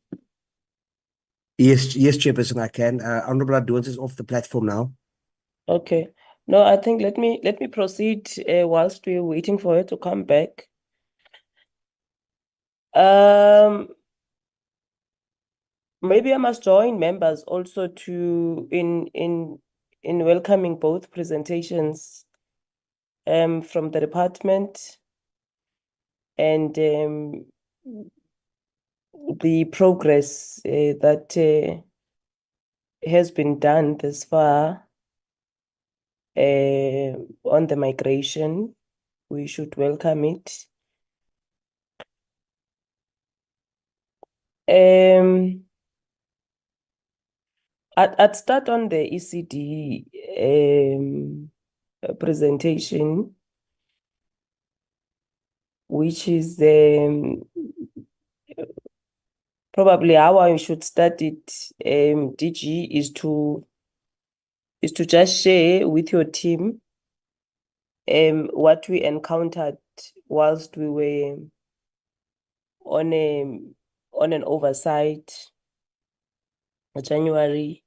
Yes, Chairperson, I can. Honorable Aduans is off the platform now. Okay. No, I think let me proceed whilst we're waiting for her to come back. Maybe I must join members also in welcoming both presentations from the department and the progress that has been done thus far on the migration. We should welcome it. I'd start on the ECD presentation, which is probably how I should start it, DG, is to just share with your team what we encountered whilst we were on an oversight January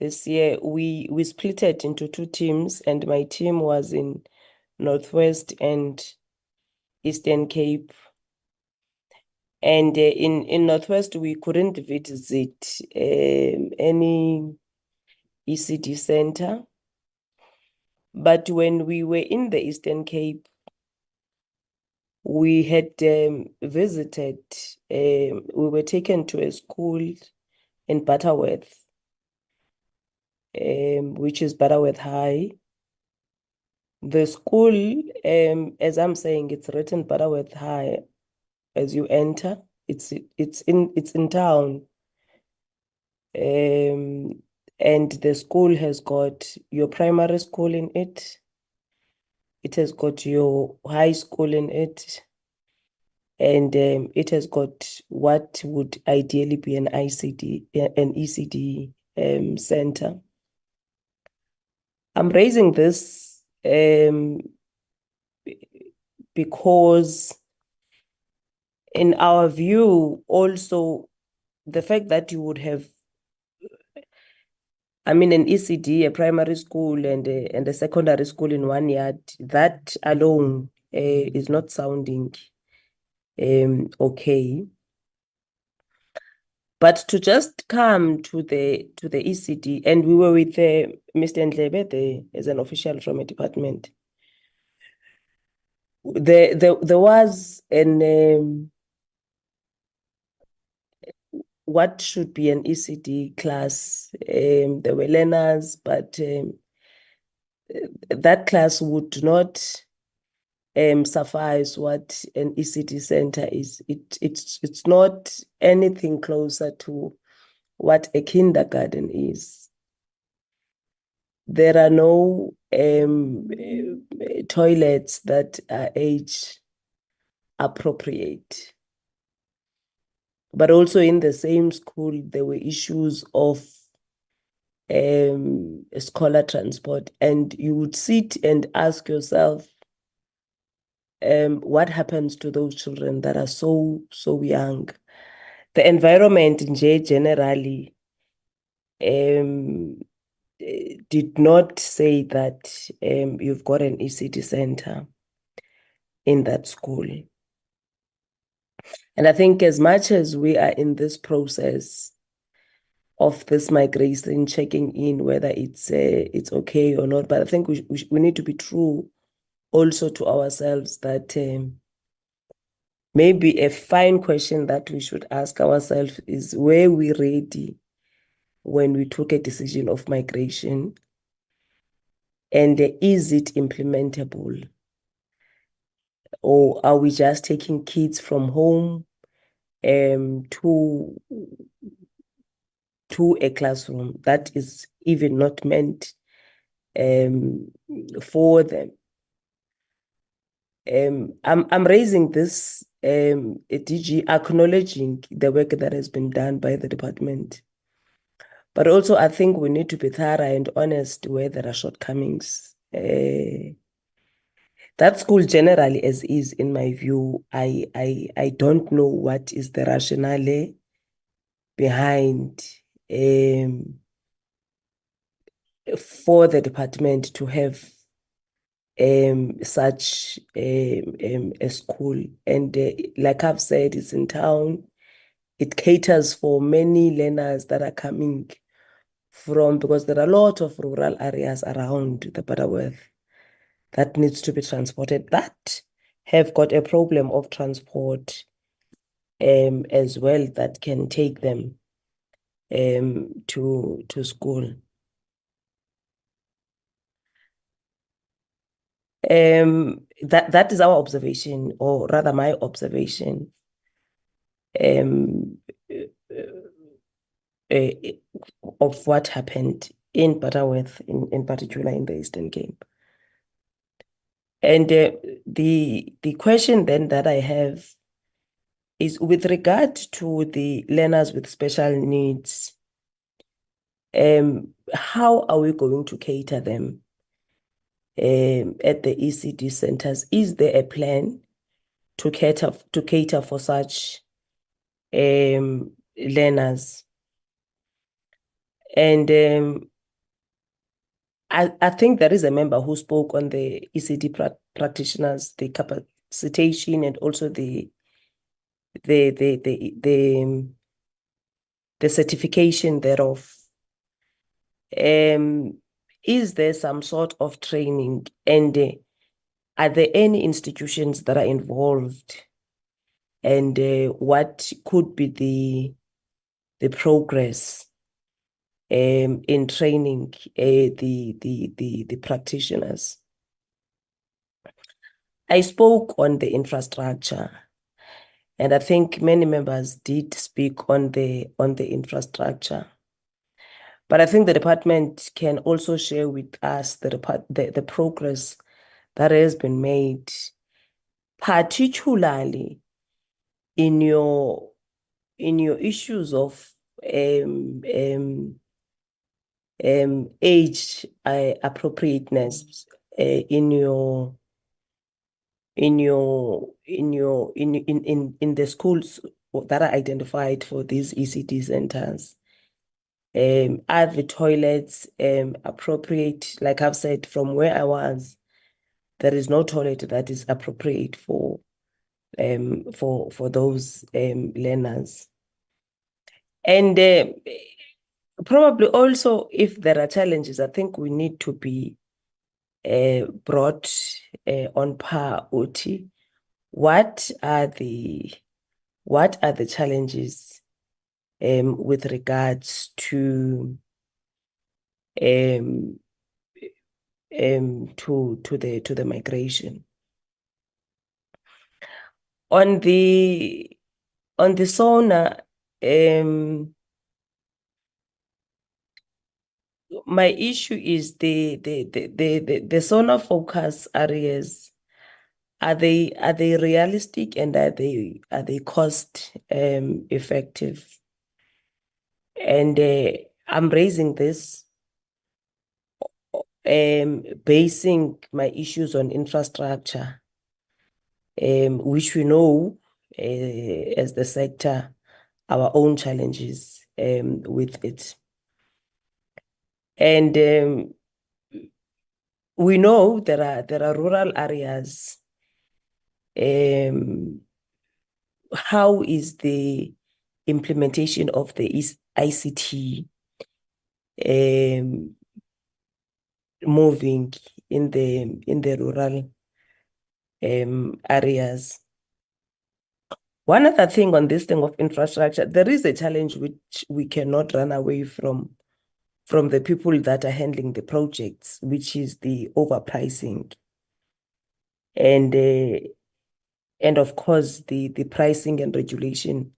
this year. We split it into two teams, and my team was in Northwest and Eastern Cape. And in Northwest, we couldn't visit any ECD center. But when we were in the Eastern Cape, we had visited, we were taken to a school in Butterworth, which is Butterworth High. The school, as I'm saying, it's written Butterworth High as you enter. It's in town. And the school has got your primary school in it. It has got your high school in it. And it has got what would ideally be an ECD center. I'm raising this because in our view, also the fact that you would have, I mean, an ECD, a primary school and a secondary school in one yard, that alone is not sounding okay. But to just come to the ECD, and we were with Mr. Ndlebe there as an official from a department. There was an what should be an ECD class. There were learners, but that class would not suffice what an ECD center is. It's not anything closer to what a kindergarten is. There are no toilets that are age appropriate. But also in the same school, there were issues of scholar transport, and you would sit and ask yourself, what happens to those children that are so young? The environment in generally did not say that you've got an ECD center in that school. And I think as much as we are in this process of this migration, checking in whether it's okay or not, but I think we need to be true also to ourselves that maybe a fine question that we should ask ourselves is, were we ready when we took a decision of migration? And is it implementable? Or are we just taking kids from home to a classroom that is even not meant for them? I'm raising this DG, acknowledging the work that has been done by the department. But also, I think we need to be thorough and honest where there are shortcomings. That school generally as is, in my view, I don't know what is the rationale behind for the department to have such a school. And like I've said, it's in town. It caters for many learners that are coming from, because there are a lot of rural areas around the Butterworth that needs to be transported, that have got a problem of transport as well, that can take them to school. That is our observation, or rather my observation of what happened in Butterworth, in particular in the Eastern Cape. And the question then that I have is with regard to the learners with special needs, how are we going to cater them at the ECD centers? Is there a plan to cater for such learners? And I think there is a member who spoke on the ECD practitioners, the capacitation and also the the certification thereof. Is there some sort of training, and are there any institutions that are involved, and what could be the progress in training the practitioners? I spoke on the infrastructure, and I think many members did speak on the infrastructure. But I think the department can also share with us the progress that has been made, particularly in your issues of age appropriateness in the schools that are identified for these ECD centers. Are the toilets appropriate? Like I've said, from where I was, there is no toilet that is appropriate for those learners. And probably also, if there are challenges, I think we need to be brought on par, Uti. What are the challenges with regards to the migration? On the SONA, my issue is the SONA focus areas. Are they realistic, and are they cost effective? And I'm raising this basing my issues on infrastructure, which we know as the sector our own challenges with it. And we know there are rural areas. How is the implementation of the ICT moving in the rural areas? One other thing on this thing of infrastructure, there is a challenge which we cannot run away from the people that are handling the projects, which is the overpricing. And of course, the pricing and regulation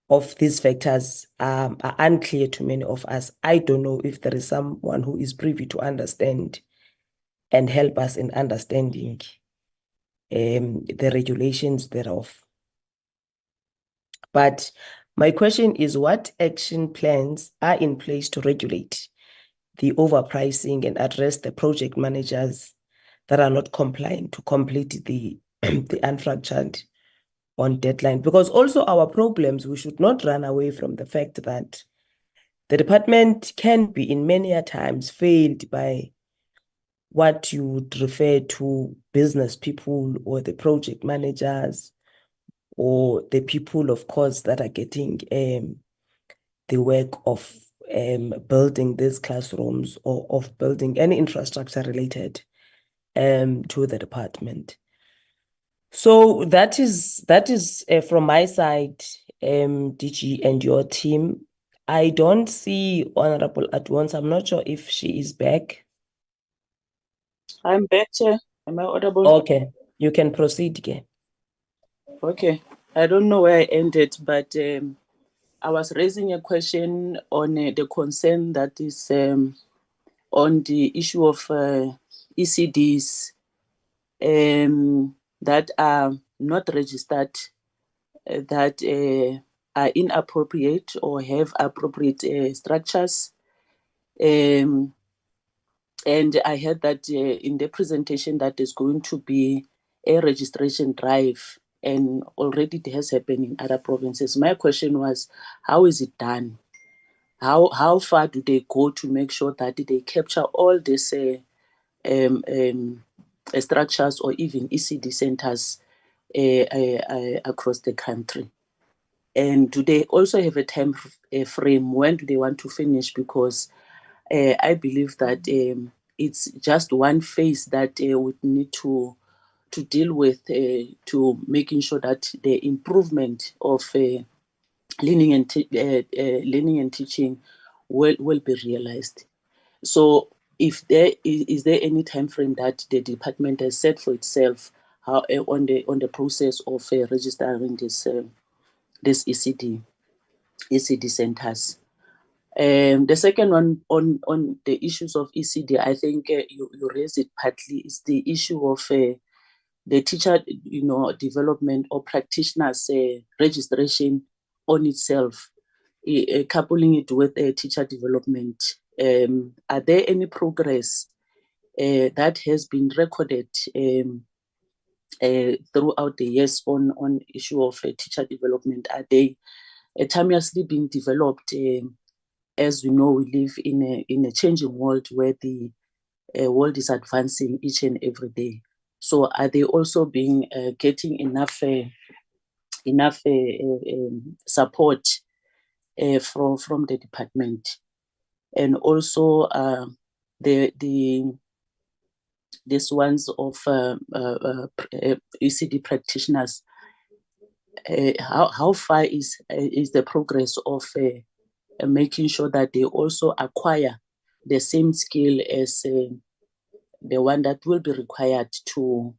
of these factors are unclear to many of us. I don't know if there is someone who is privy to understand and help us in understanding the regulations thereof. But my question is, what action plans are in place to regulate the overpricing and address the project managers that are not complying to complete the unfractured on deadline? Because also our problems, we should not run away from the fact that the department can be in many a times failed by what you would refer to business people or the project managers or the people, of course, that are getting the work of building these classrooms or of building any infrastructure related to the department. So that is from my side, DG and your team. I don't see Honorable Adwans. I'm not sure if she is back. I'm back, Chair. Am I audible? Okay, you can proceed again. Okay. I don't know where I ended, but I was raising a question on the concern that is on the issue of ECDs that are not registered, that are inappropriate or have appropriate structures. And I heard that in the presentation that there's going to be a registration drive, and already it has happened in other provinces. My question was, how is it done? How far do they go to make sure that they capture all these structures or even ECD centers across the country. And do they also have a time frame? When do they want to finish? Because I believe that it's just one phase that we need to deal with to making sure that the improvement of learning and teaching will be realized. So if there is there any time frame that the department has set for itself how on the process of registering this ECD centers? The second one on the issues of ECD, I think you raised it partly, is the issue of the teacher, development or practitioners registration on itself, coupling it with teacher development. Are there any progress that has been recorded throughout the years on issue of teacher development? Are they timelessly being developed? As we know, we live in a changing world where the world is advancing each and every day. So are they also being getting enough support from the department? And also these ones of ECD practitioners, how far is the progress of making sure that they also acquire the same skill as the one that will be required to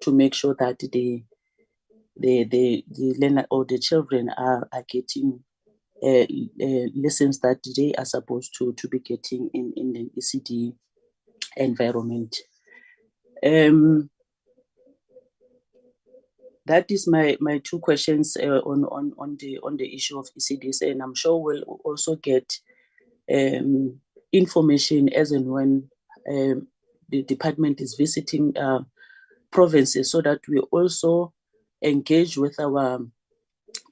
make sure that the learner or the children are getting lessons that they are supposed to be getting in the ECD environment. That is my two questions on the issue of ECDs, and I'm sure we'll also get information as and when the department is visiting provinces, so that we also engage with our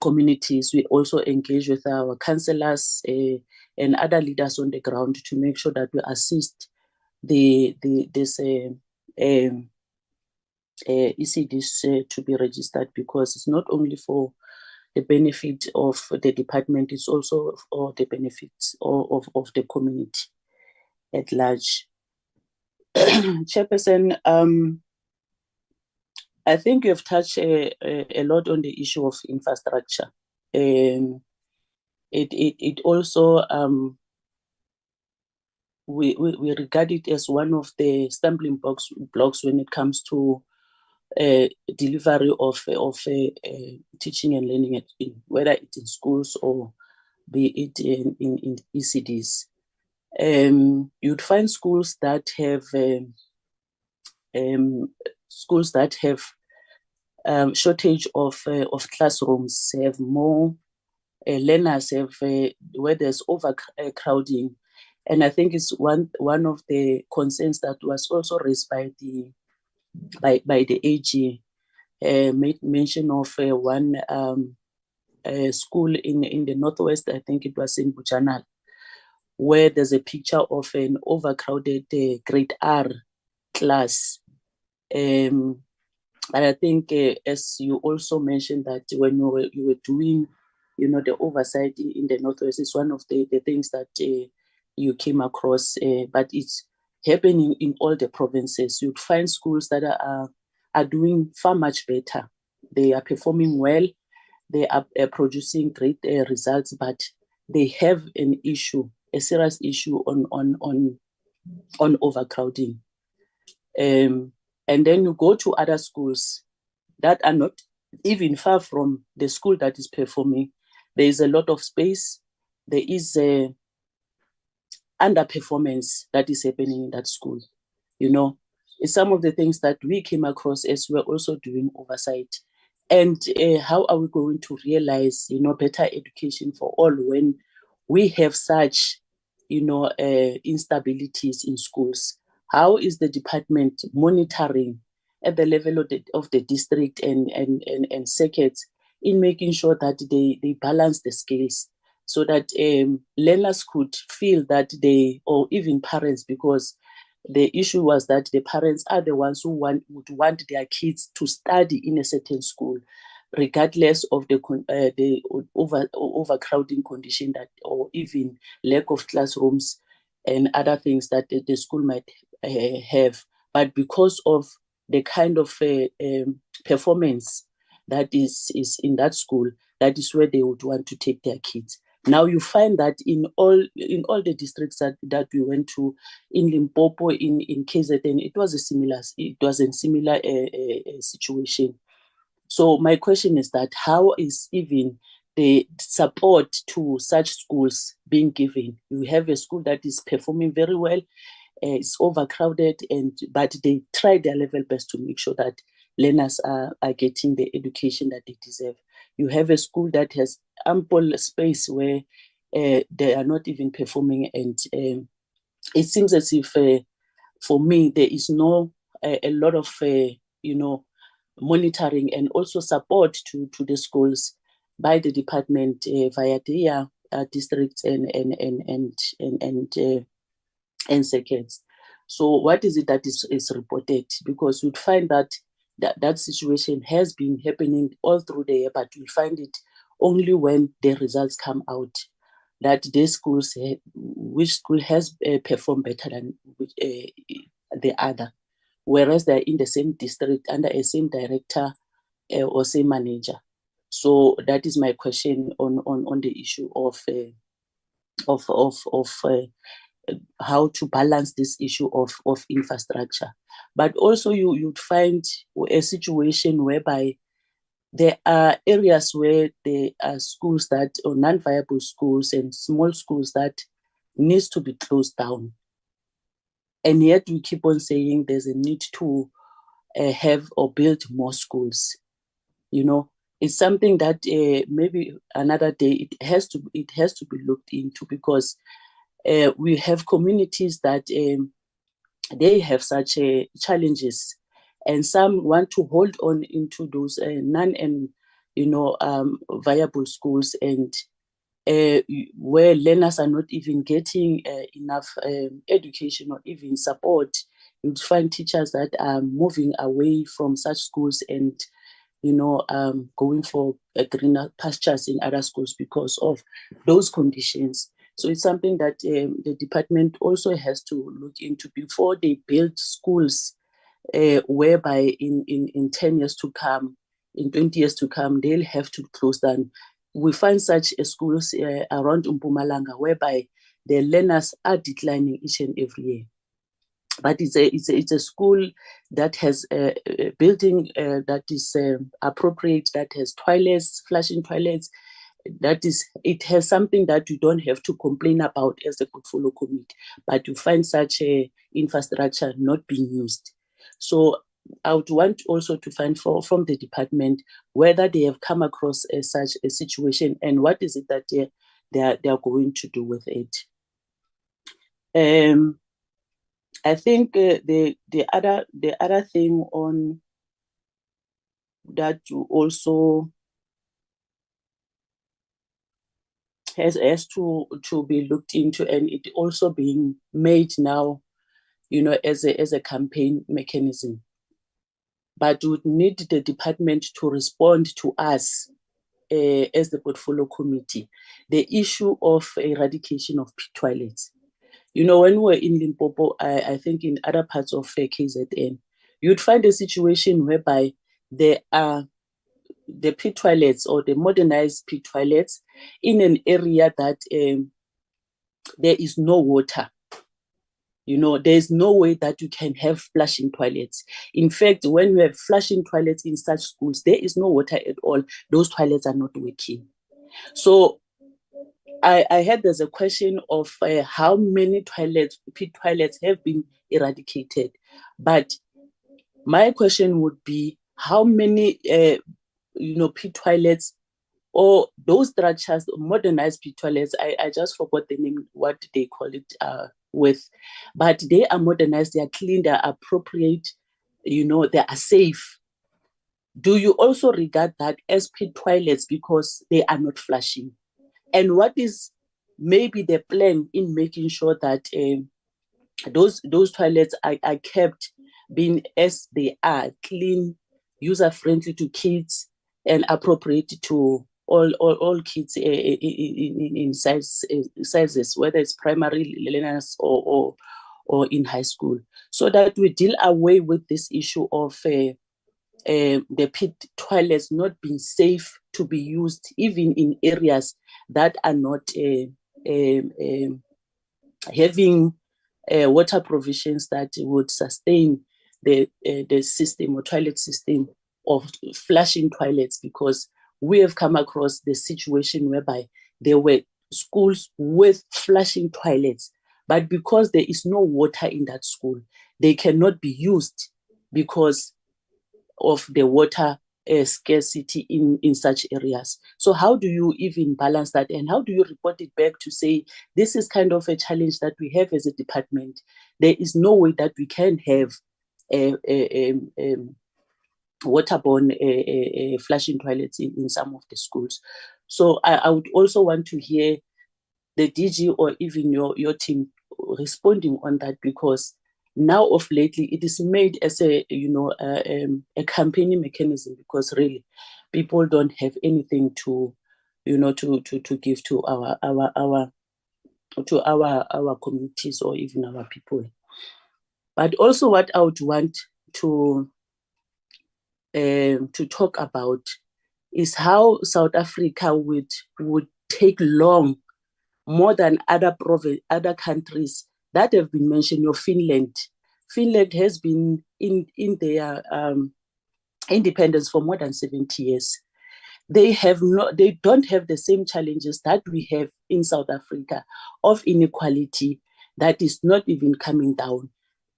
communities, we also engage with our councillors and other leaders on the ground to make sure that we assist this ECDs to be registered, because it's not only for the benefit of the department, it's also for the benefits of the community at large. Chairperson, I think you have touched a lot on the issue of infrastructure. It also, we regard it as one of the stumbling blocks when it comes to delivery of teaching and learning, whether it's in schools or be it in ECDs. You'd find schools that have shortage of classrooms, have more learners, have where there's overcrowding, and I think it's one of the concerns that was also raised by the AG. Made mention of one school in the northwest, I think it was in Bujanal, where there's a picture of an overcrowded grade R class. But I think, as you also mentioned, that when you were doing, the oversight in the northwest, is one of the things that you came across. But it's happening in all the provinces. You'd find schools that are doing far much better. They are performing well. They are producing great results, but they have an issue, a serious issue on overcrowding. And then you go to other schools that are not even far from the school that is performing. There is a lot of space. There is underperformance that is happening in that school. It's some of the things that we came across as we're also doing oversight. And how are we going to realize, better education for all when we have such, instabilities in schools? How is the department monitoring at the level of the district and circuits in making sure that they balance the scales, so that learners could feel that or even parents, because the issue was that the parents are the ones who would want their kids to study in a certain school, regardless of the overcrowding condition that, or even lack of classrooms and other things that the school might have. But because of the kind of performance that is in that school, that is where they would want to take their kids. Now you find that in all the districts that we went to, in Limpopo, in KZN, it was a similar situation. So my question is that how is even the support to such schools being given? You have a school that is performing very well, it's overcrowded, but they try their level best to make sure that learners are getting the education that they deserve. You have a school that has ample space where they are not even performing, and it seems as if, for me, there is no a lot of monitoring and also support to the schools by the department via their districts and circuits. So what is it that is reported? Because you'd find that situation has been happening all through the year, but we find it only when the results come out that the schools, which school has performed better than the other, whereas they're in the same district under a same director or same manager. So that is my question on the issue of how to balance this issue of infrastructure. But also you'd find a situation whereby there are areas where there are schools that, or non-viable schools and small schools that needs to be closed down. And yet we keep on saying there's a need to have or build more schools. It's something that maybe another day it has to be looked into, because we have communities that they have such challenges, and some want to hold on into those viable schools, and where learners are not even getting enough education or even support. You'd find teachers that are moving away from such schools and going for greener pastures in other schools because of those conditions. So it's something that the department also has to look into before they build schools, whereby in 10 years to come, in 20 years to come, they'll have to close down. We find such schools around Mpumalanga whereby the learners are declining each and every year. But it's a school that has a building that is appropriate, that has toilets, flushing toilets. It has something that you don't have to complain about as a portfolio committee, but you find such a infrastructure not being used. So I would want also to find from the department whether they have come across such a situation and what is it that they are going to do with it. I think the other thing on that also has to be looked into, and it also being made now, as a campaign mechanism. But we would need the department to respond to us as the portfolio committee, the issue of eradication of pit toilets. When we're in Limpopo, I think in other parts of KZN, you'd find a situation whereby there are the pit toilets or the modernized pit toilets in an area that there is no water. There's no way that you can have flushing toilets. In fact, when you have flushing toilets in such schools, there is no water at all. Those toilets are not working. So I heard there's a question of how many pit toilets have been eradicated. But my question would be how many pit toilets or those structures, modernized pit toilets, I just forgot the name, what they call it with, but they are modernized, they are clean, they are appropriate, they are safe. Do you also regard that as pit toilets because they are not flushing? And what is maybe the plan in making sure that those toilets are kept being as they are, clean, user-friendly to kids, and appropriate to all kids in sizes, whether it's primary learners or in high school, so that we deal away with this issue of the pit toilets not being safe to be used, even in areas that are not having water provisions that would sustain the system or toilet system of flushing toilets, because we have come across the situation whereby there were schools with flushing toilets, but because there is no water in that school, they cannot be used because of the water scarcity in such areas. So how do you even balance that, and how do you report it back to say this is kind of a challenge that we have as a department? There is no way that we can have waterborne flushing toilets in some of the schools. So I would also want to hear the DG or even your team responding on that, because now of lately it is made as a a campaigning mechanism, because really people don't have anything to to give to our communities or even our people. But also what I would want to talk about is how South Africa would take more than other countries that have been mentioned. Your Finland has been in their independence for more than 70 years. They don't have the same challenges that we have in South Africa of inequality that is not even coming down.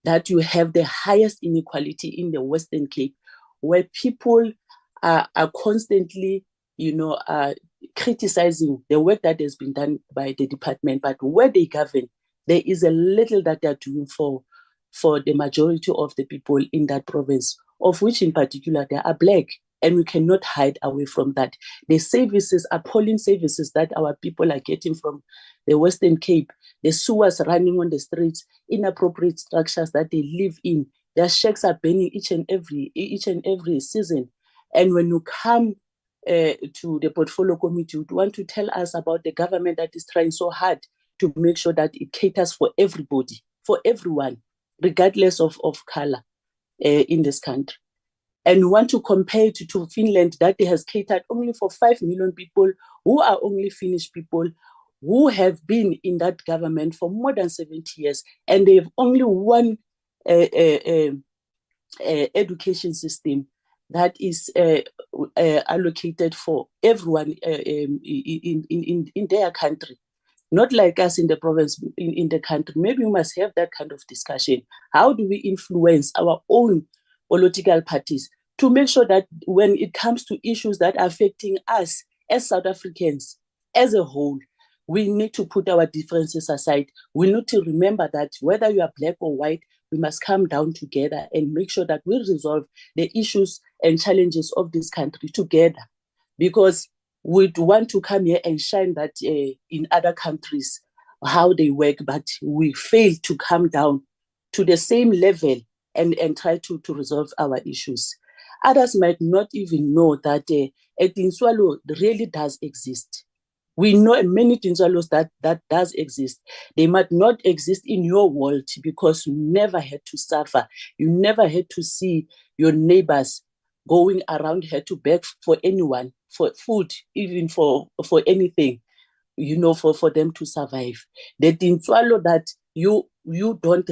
That you have the highest inequality in the Western Cape, where people are constantly criticizing the work that has been done by the department, but where they govern, there is a little that they are doing for the majority of the people in that province, of which in particular they are Black, and we cannot hide away from that. The services, appalling services that our people are getting from the Western Cape, the sewers running on the streets, inappropriate structures that they live in, their shacks are burning each and every season. And when you come to the portfolio committee, would want to tell us about the government that is trying so hard to make sure that it caters for everybody, for everyone, regardless of color in this country. And we want to compare it to Finland, that has catered only for 5 million people who are only Finnish people who have been in that government for more than 70 years, and they have only one education system that is allocated for everyone in their country. Not like us in the province, in the country. Maybe we must have that kind of discussion. How do we influence our own political parties to make sure that when it comes to issues that are affecting us as South Africans as a whole, we need to put our differences aside. We need to remember that whether you are Black or white, we must come down together and make sure that we resolve the issues and challenges of this country together. Because we'd want to come here and shine that in other countries, how they work, but we fail to come down to the same level and try to resolve our issues. Others might not even know that a Tinswalo really does exist. We know many Tinswalos that does exist. They might not exist in your world because you never had to suffer. You never had to see your neighbors going around here to beg for anyone, for food, even for anything, for them to survive. The Tinswalo that you don't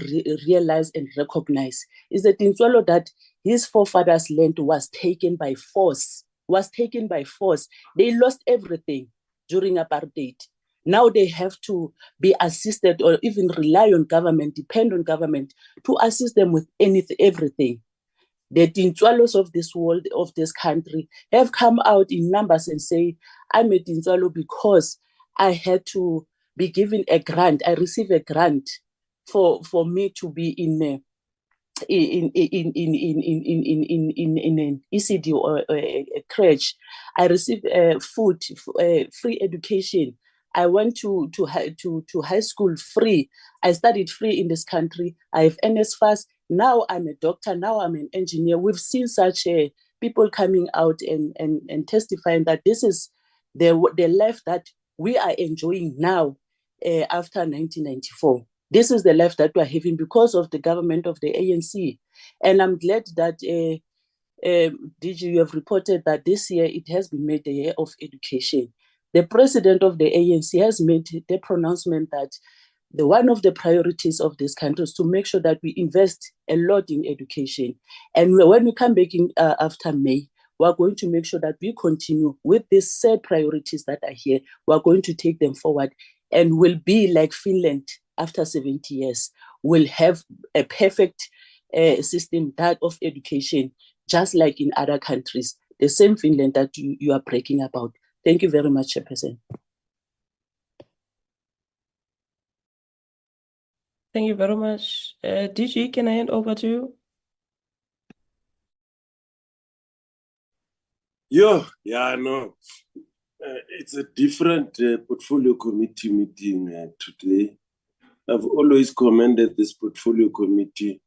realize and recognize is the Tinswalo that his forefathers' land was taken by force. They lost everything during apartheid. Now they have to be assisted or even rely on government, depend on government to assist them with everything. The Tinswalos of this world, of this country, have come out in numbers and say, I'm a Tinswalo because I had to be given a grant. I received a grant for me to be in an ECD or a crèche. I received food, free education. I went to high school free. I studied free in this country. I have NSFAS. Now I'm a doctor. Now I'm an engineer. We've seen such people coming out and testifying that this is the life that we are enjoying now after 1994. This is the life that we're having because of the government of the ANC. And I'm glad that DG, you have reported that this year it has been made the year of education. The president of the ANC has made the pronouncement that one of the priorities of this country is to make sure that we invest a lot in education. And when we come back in after May, we're going to make sure that we continue with these set priorities that are here. We're going to take them forward and will be like Finland after 70 years. We'll have a perfect system that of education, just like in other countries, the same Finland that you are breaking about. Thank you very much, Chairperson. Thank you very much. DG, can I hand over to you? Yeah, no. It's a different portfolio committee meeting today. I've always commended this portfolio committee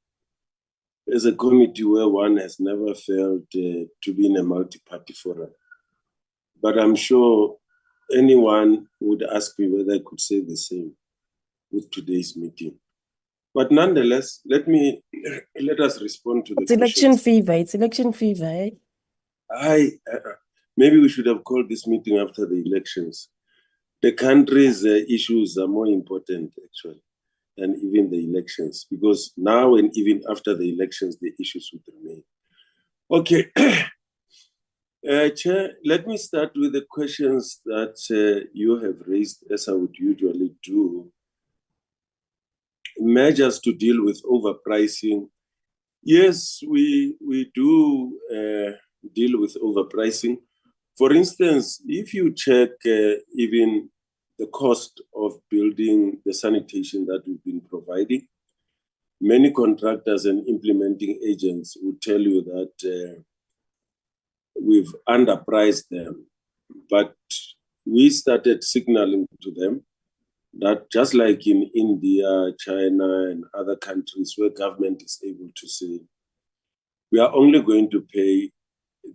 as a committee where one has never felt to be in a multi-party forum. But I'm sure anyone would ask me whether I could say the same with today's meeting. But nonetheless, let us respond to the It's election fever. It's election fever. Maybe we should have called this meeting after the elections. The country's issues are more important, actually, than even the elections, because now and even after the elections, the issues would remain. Okay. Chair, let me start with the questions that you have raised, as I would usually do. Measures to deal with overpricing. Yes, we do deal with overpricing. For instance, if you check even the cost of building the sanitation that we've been providing, many contractors and implementing agents would tell you that we've underpriced them. But we started signaling to them that just like in India, China, and other countries where government is able to say, we are only going to pay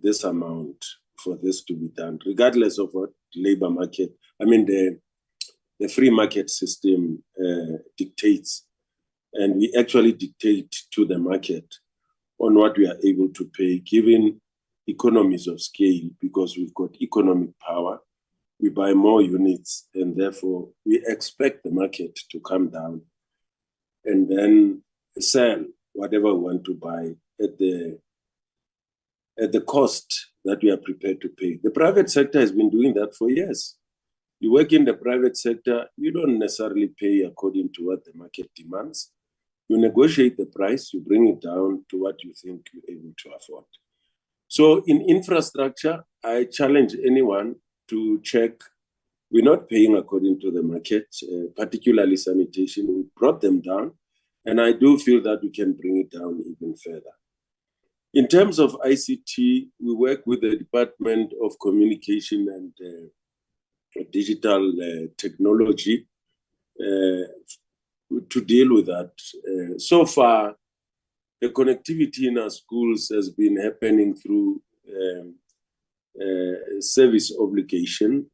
this amount for this to be done, regardless of what labor market, the free market system dictates. And we actually dictate to the market on what we are able to pay, given economies of scale, because we've got economic power. We buy more units, and therefore we expect the market to come down and then sell whatever we want to buy at the cost that we are prepared to pay. The private sector has been doing that for years. You work in the private sector, you don't necessarily pay according to what the market demands. You negotiate the price, you bring it down to what you think you're able to afford. So in infrastructure, I challenge anyone to check. We're not paying according to the market, particularly sanitation. We brought them down, and I do feel that we can bring it down even further. In terms of ICT, we work with the Department of Communication and Digital Technology to deal with that. So far, the connectivity in our schools has been happening through service obligation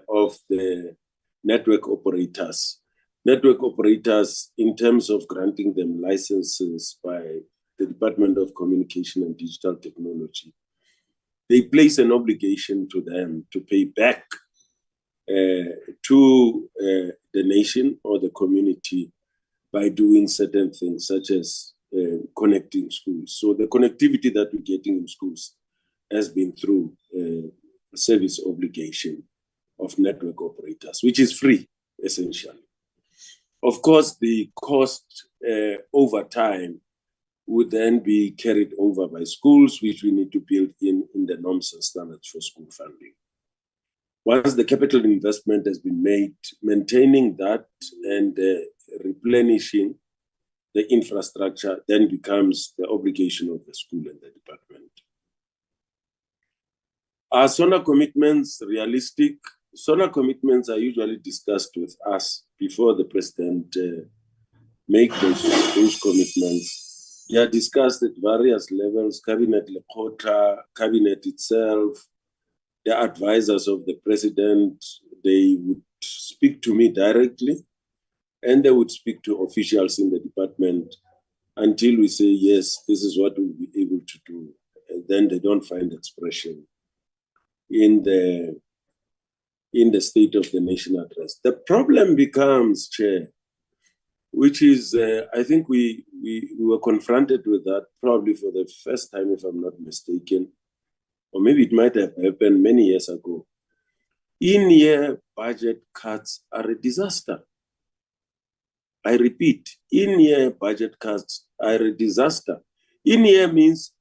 of the network operators. Network operators, in terms of granting them licenses by the Department of Communication and Digital Technology, they place an obligation to them to pay back to the nation or the community by doing certain things, such as connecting schools. So the connectivity that we're getting in schools has been through service obligation of network operators, which is free, essentially. Of course, the cost over time would then be carried over by schools, which we need to build in the norms and standards for school funding. Once the capital investment has been made, maintaining that and replenishing the infrastructure then becomes the obligation of the school and the department. Are SONA commitments realistic? SONA commitments are usually discussed with us before the president make those commitments. They are discussed at various levels, Cabinet Lekota, Cabinet itself, the advisors of the president. They would speak to me directly, and they would speak to officials in the department until we say, yes, this is what we'll be able to do. And then they don't find expression in the State of the Nation address. The problem becomes, Chair, which is, I think we were confronted with that probably for the first time, if I'm not mistaken, or maybe it might have happened many years ago. In-year budget cuts are a disaster. I repeat, in-year budget cuts are a disaster. In-year means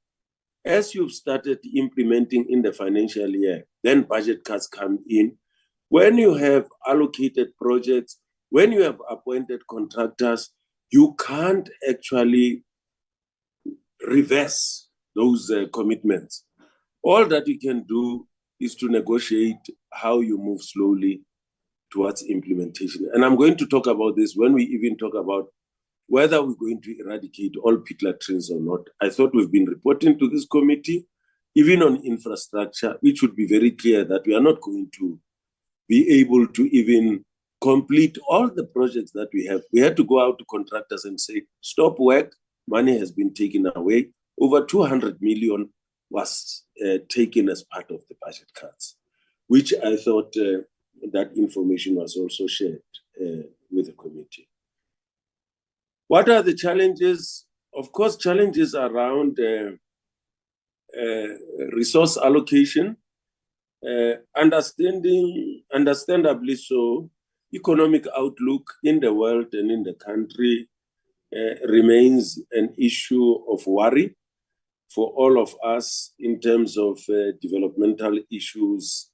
as you've started implementing in the financial year, then budget cuts come in. When you have allocated projects, when you have appointed contractors, you can't actually reverse those commitments. All that you can do is to negotiate how you move slowly towards implementation. And I'm going to talk about this when we even talk about whether we're going to eradicate all pit latrines or not. I thought we've been reporting to this committee, even on infrastructure, which would be very clear that we are not going to be able to even complete all the projects that we have. We had to go out to contractors and say, stop work, money has been taken away. Over 200 million was taken as part of the budget cuts, which I thought that information was also shared with the committee. What are the challenges? Of course, challenges around resource allocation, understandably so. Economic outlook in the world and in the country remains an issue of worry for all of us in terms of developmental issues,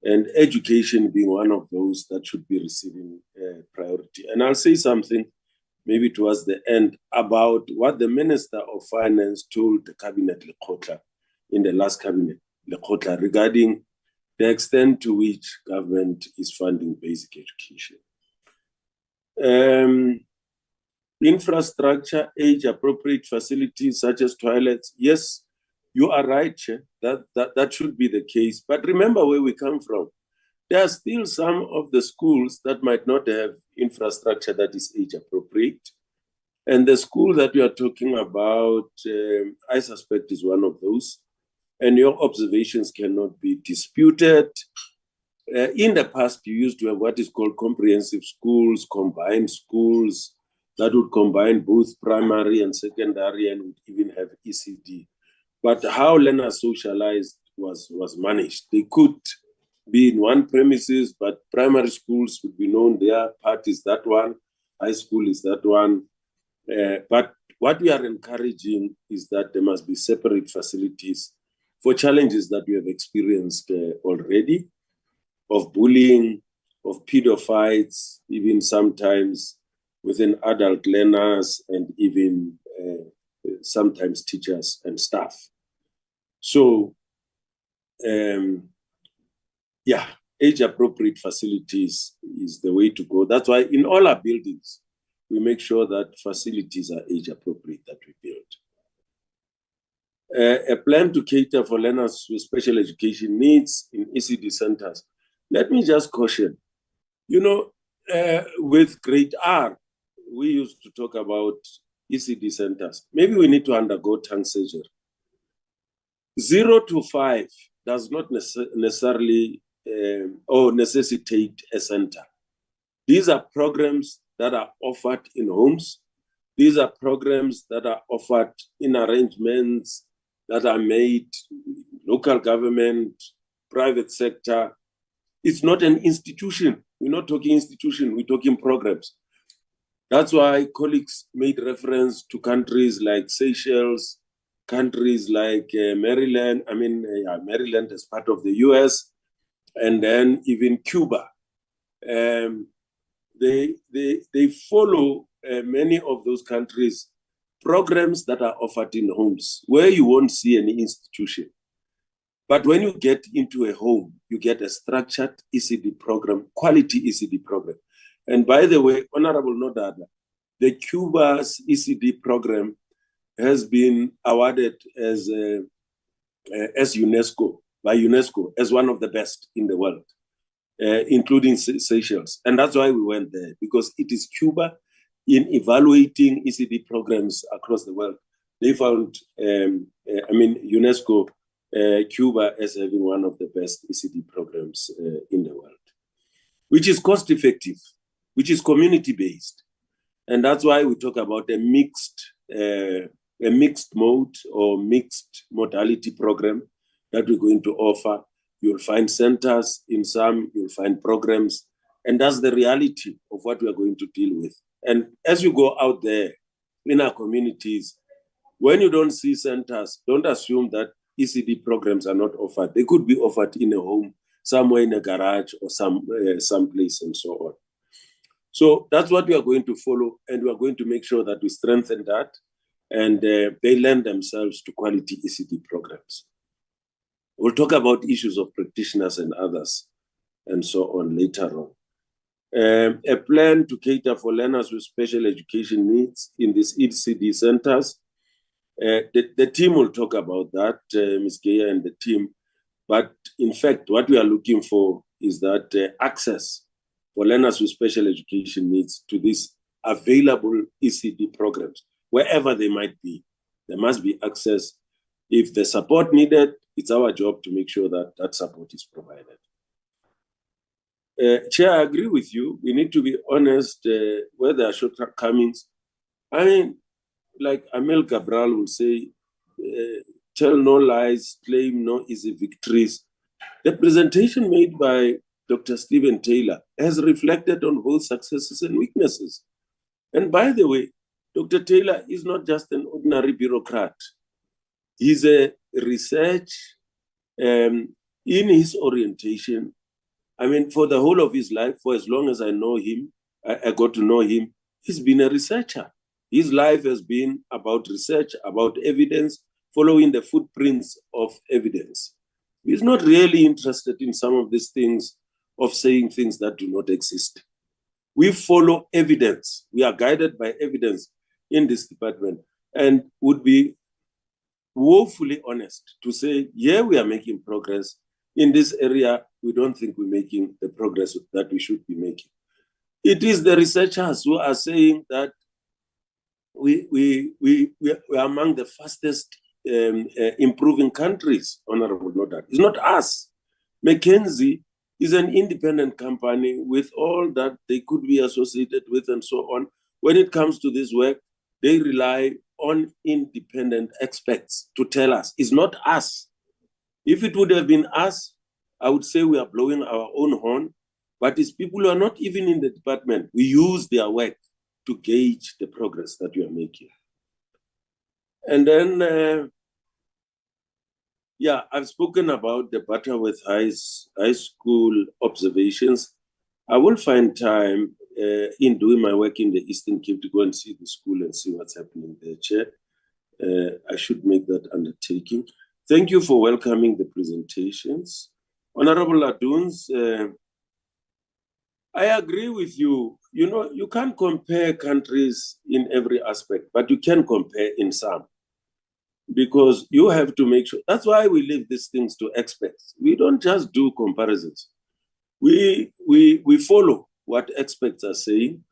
and education being one of those that should be receiving priority. And I'll say something maybe towards the end about what the Minister of Finance told the Cabinet Lekota in the last Cabinet Lekota regarding the extent to which government is funding basic education. Infrastructure, age-appropriate facilities such as toilets. Yes, you are right, Chair, that should be the case. But remember where we come from. There are still some of the schools that might not have infrastructure that is age-appropriate. And the school that we are talking about, I suspect is one of those. And your observations cannot be disputed. In the past, you used to have what is called comprehensive schools, combined schools, that would combine both primary and secondary and would even have ECD. But how learners socialized was managed. They could be in one premises, but primary schools would be known, their part is that one, high school is that one. But what we are encouraging is that there must be separate facilities for challenges that we have experienced already, of bullying, of pedophiles, even sometimes within adult learners and even sometimes teachers and staff. So, yeah, age-appropriate facilities is the way to go. That's why in all our buildings, we make sure that facilities are age-appropriate that we build. A plan to cater for learners with special education needs in ECD centers. Let me just caution, you know, with grade R, we used to talk about ECD centers. Maybe we need to undergo tongue surgery. 0 to 5 does not necessarily or necessitate a center. These are programs that are offered in homes. These are programs that are offered in arrangements that are made, local government, private sector. It's not an institution. We're not talking institution, we're talking programs. That's why colleagues made reference to countries like Seychelles, countries like Maryland. I mean, Maryland is part of the US, and then even Cuba. They follow many of those countries programs that are offered in homes where you won't see any institution. But when you get into a home, you get a structured ECD program, quality ECD program. And by the way, Honorable Nodada, the Cuba's ECD program has been awarded as UNESCO, by UNESCO, as one of the best in the world, including Seychelles. And that's why we went there, because it is Cuba in evaluating ECD programs across the world. They found, UNESCO, Cuba as having one of the best ECD programs in the world, which is cost effective, which is community based. And that's why we talk about a mixed mode or mixed modality program that we're going to offer. You'll find centers in some, you'll find programs, and that's the reality of what we are going to deal with. And as you go out there in our communities, when you don't see centers, don't assume that ECD programs are not offered. They could be offered in a home, somewhere in a garage or someplace and so on. So that's what we are going to follow, and we are going to make sure that we strengthen that, and they lend themselves to quality ECD programs. We'll talk about issues of practitioners and others, and so on later on. A plan to cater for learners with special education needs in these ECD centers. The team will talk about that, Ms. Geyer and the team. But in fact, what we are looking for is that access for learners with special education needs to these available ECD programs, wherever they might be. There must be access. If the support needed, it's our job to make sure that that support is provided. Chair, I agree with you. We need to be honest where there are shortcomings. I mean, like Amel Cabral will say, tell no lies, claim no easy victories. The presentation made by Dr. Stephen Taylor has reflected on both successes and weaknesses. And by the way, Dr. Taylor is not just an ordinary bureaucrat. He's a research in his orientation. I mean, for the whole of his life, for as long as I know him, I got to know him, he's been a researcher. His life has been about research, about evidence, following the footprints of evidence. He's not really interested in some of these things of saying things that do not exist. We follow evidence. We are guided by evidence in this department, and would be woefully honest to say, yeah, we are making progress. In this area, we don't think we're making the progress that we should be making. It is the researchers who are saying that we are among the fastest improving countries, Honorable Nodad. It's not us. McKinsey is an independent company with all that they could be associated with and so on. When it comes to this work, they rely on independent experts to tell us. It's not us. If it would have been us, I would say we are blowing our own horn, but it's people who are not even in the department. We use their work to gauge the progress that we are making. And then, yeah, I've spoken about the Butterworth High School observations. I will find time in doing my work in the Eastern Cape to go and see the school and see what's happening there, Chair. I should make that undertaking. Thank you for welcoming the presentations. Honorable Aduns, I agree with you. You know, you can't compare countries in every aspect, but you can compare in some. Because you have to make sure, that's why we leave these things to experts. We don't just do comparisons. We follow what experts are saying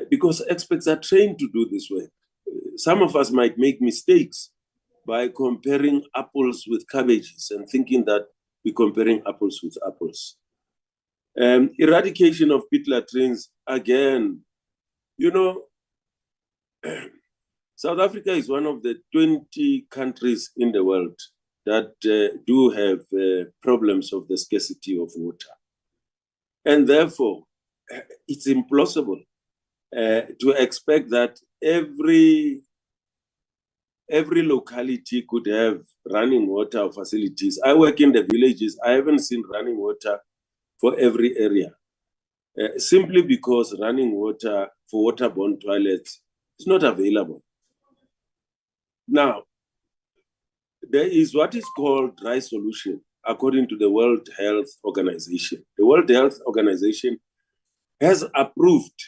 because experts are trained to do this work. Some of us might make mistakes by comparing apples with cabbages and thinking that we're comparing apples with apples. Eradication of pit latrines, again, you know, South Africa is one of the 20 countries in the world that do have problems of the scarcity of water. And therefore, it's implausible to expect that every locality could have running water facilities. I work in the villages. I haven't seen running water for every area, simply because running water for waterborne toilets is not available. Now, there is what is called dry solution, according to the World Health Organization. The World Health Organization has approved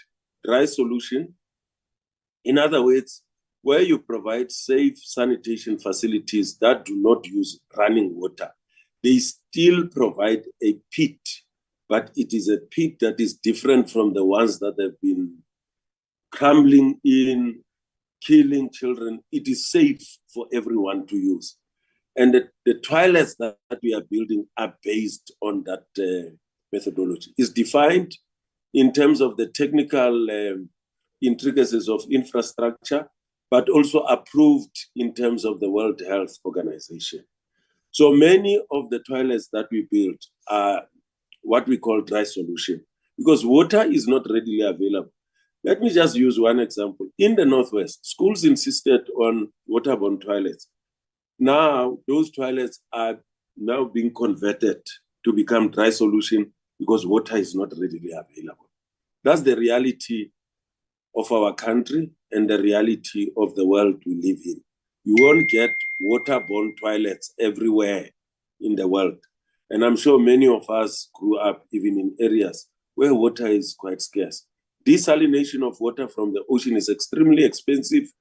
dry solution. In other words, where you provide safe sanitation facilities that do not use running water, they still provide a pit, but it is a pit that is different from the ones that have been crumbling in, killing children. It is safe for everyone to use. And the toilets that we are building are based on that methodology. It's defined in terms of the technical intricacies of infrastructure, but also approved in terms of the World Health Organization. So many of the toilets that we build are what we call dry solution, because water is not readily available. Let me just use one example. In the Northwest, schools insisted on waterborne toilets. Now, those toilets are now being converted to become dry solution because water is not readily available. That's the reality of our country and the reality of the world we live in. You won't get waterborne toilets everywhere in the world. And I'm sure many of us grew up even in areas where water is quite scarce. Desalination of water from the ocean is extremely expensive.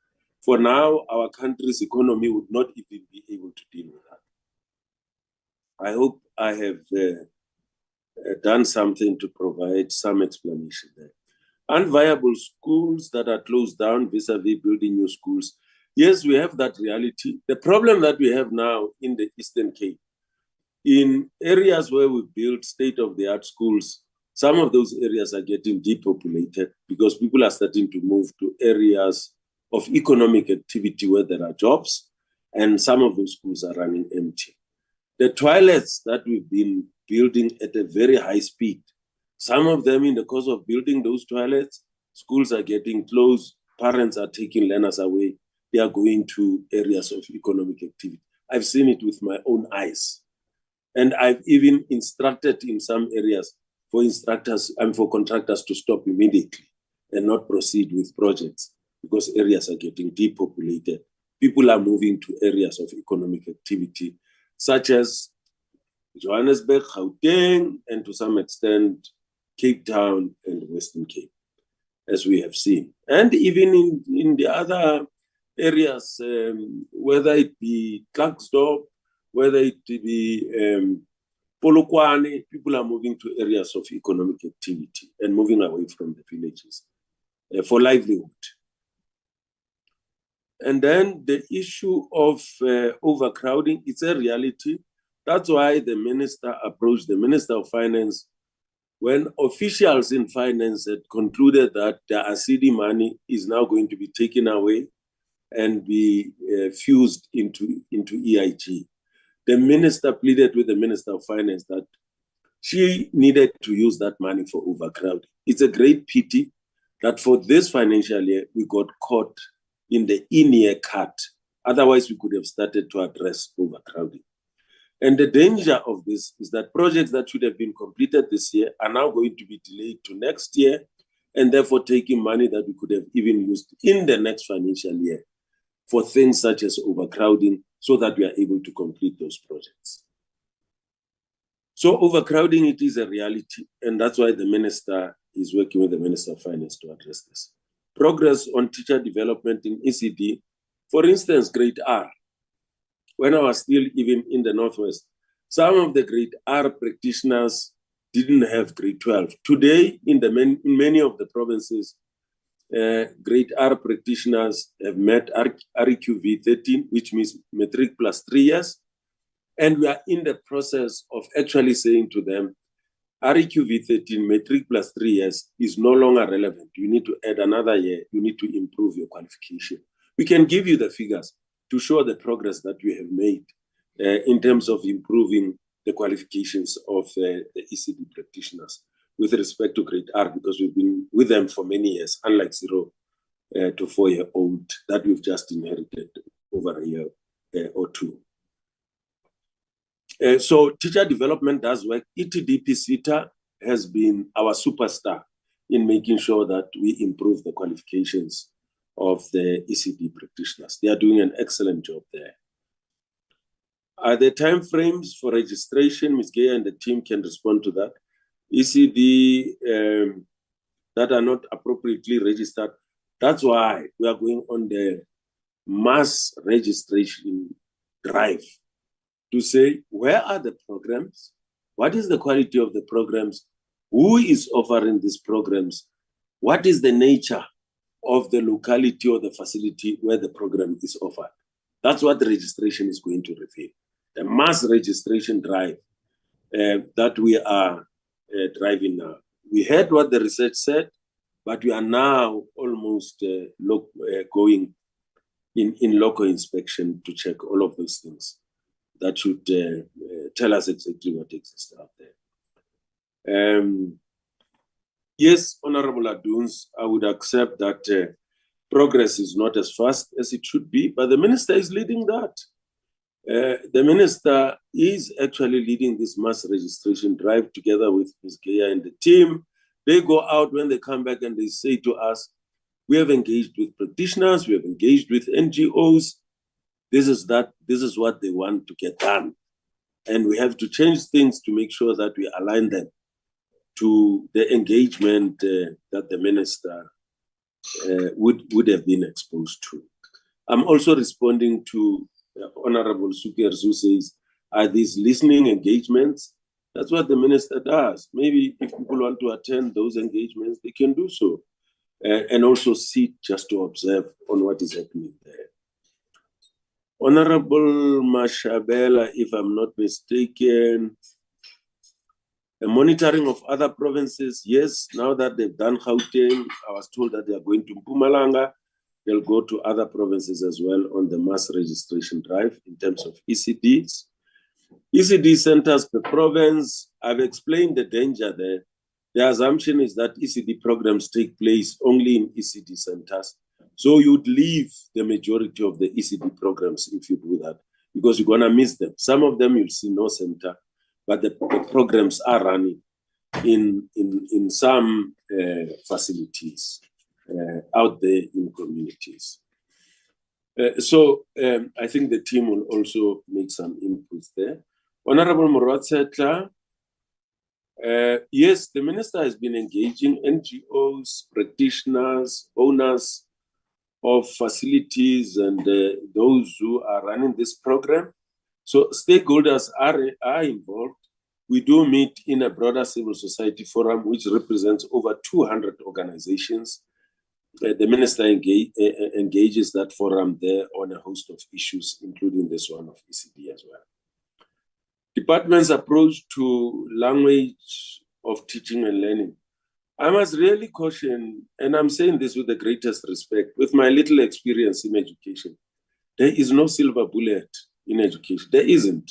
For now, our country's economy would not even be able to deal with that. I hope I have done something to provide some explanation there. Unviable schools that are closed down vis-a-vis building new schools. Yes, we have that reality. The problem that we have now in the Eastern Cape, in areas where we build state-of-the-art schools, some of those areas are getting depopulated because people are starting to move to areas of economic activity where there are jobs, and some of those schools are running empty. The toilets that we've been building at a very high speed, some of them in the course of building those toilets, schools are getting closed, parents are taking learners away, they are going to areas of economic activity. I've seen it with my own eyes. And I've even instructed in some areas for instructors and for contractors to stop immediately and not proceed with projects because areas are getting depopulated. People are moving to areas of economic activity, such as Johannesburg, Gauteng, and to some extent, Cape Town and Western Cape, as we have seen. And even in the other areas, whether it be Klerksdorp, whether it be Polokwane, people are moving to areas of economic activity and moving away from the villages for livelihood. And then the issue of overcrowding, it's a reality. That's why the minister approached the Minister of Finance when officials in finance had concluded that the ASIDI money is now going to be taken away and be fused into EIG. The minister pleaded with the Minister of Finance that she needed to use that money for overcrowding. It's a great pity that for this financial year, we got caught in the in-year cut. Otherwise, we could have started to address overcrowding. And the danger of this is that projects that should have been completed this year are now going to be delayed to next year, and therefore taking money that we could have even used in the next financial year for things such as overcrowding so that we are able to complete those projects. So overcrowding, it is a reality, and that's why the minister is working with the Minister of Finance to address this. Progress on teacher development in ECD, for instance, grade R. When I was still even in the Northwest, some of the grade R practitioners didn't have grade 12. Today, in many of the provinces, grade R practitioners have met REQV 13, which means matric plus 3 years. And we are in the process of actually saying to them, REQV 13, matric plus 3 years is no longer relevant. You need to add another year. You need to improve your qualification. We can give you the figures to show the progress that we have made in terms of improving the qualifications of the ECD practitioners with respect to grade R, because we've been with them for many years, unlike 0 to 4-year-old that we've just inherited over a year or two. So teacher development does work. ETDP SETA has been our superstar in making sure that we improve the qualifications of the ECD practitioners. They are doing an excellent job there. Are there time frames for registration? Ms. Gaya and the team can respond to that. ECD that are not appropriately registered. That's why we are going on the mass registration drive to say, where are the programs? What is the quality of the programs? Who is offering these programs? What is the nature of the locality or the facility where the program is offered? That's what the registration is going to reveal. The mass registration drive that we are driving now. We heard what the research said, but we are now almost going in local inspection to check all of those things. That should tell us exactly what exists out there. Yes, Honorable Aduns, I would accept that progress is not as fast as it should be, but the minister is leading that. The minister is actually leading this mass registration drive together with Ms. Gaya and the team. They go out when they come back and they say to us, we have engaged with practitioners, we have engaged with NGOs. This is what they want to get done. And we have to change things to make sure that we align them to the engagement that the minister would have been exposed to. I'm also responding to Honorable Suker, who says, are these listening engagements? That's what the minister does. Maybe if people want to attend those engagements, they can do so. And also sit just to observe on what is happening there. Honorable Mashabela, if I'm not mistaken, the monitoring of other provinces, yes, now that they've done Gauteng, I was told that they are going to Mpumalanga. They'll go to other provinces as well on the mass registration drive in terms of ECDs. ECD centers per province, I've explained the danger there. The assumption is that ECD programs take place only in ECD centers. So you'd leave the majority of the ECD programs if you do that, because you're going to miss them. Some of them you'll see no center, but the programs are running in some facilities out there in communities. So I think the team will also make some inputs there. Honorable Morotsetla, yes, the minister has been engaging NGOs, practitioners, owners of facilities, and those who are running this program. So stakeholders are involved. We do meet in a broader civil society forum, which represents over 200 organizations. The minister engages that forum there on a host of issues, including this one of ECD as well. Department's approach to language of teaching and learning. I must really caution, and I'm saying this with the greatest respect, with my little experience in education, there is no silver bullet in education. There isn't.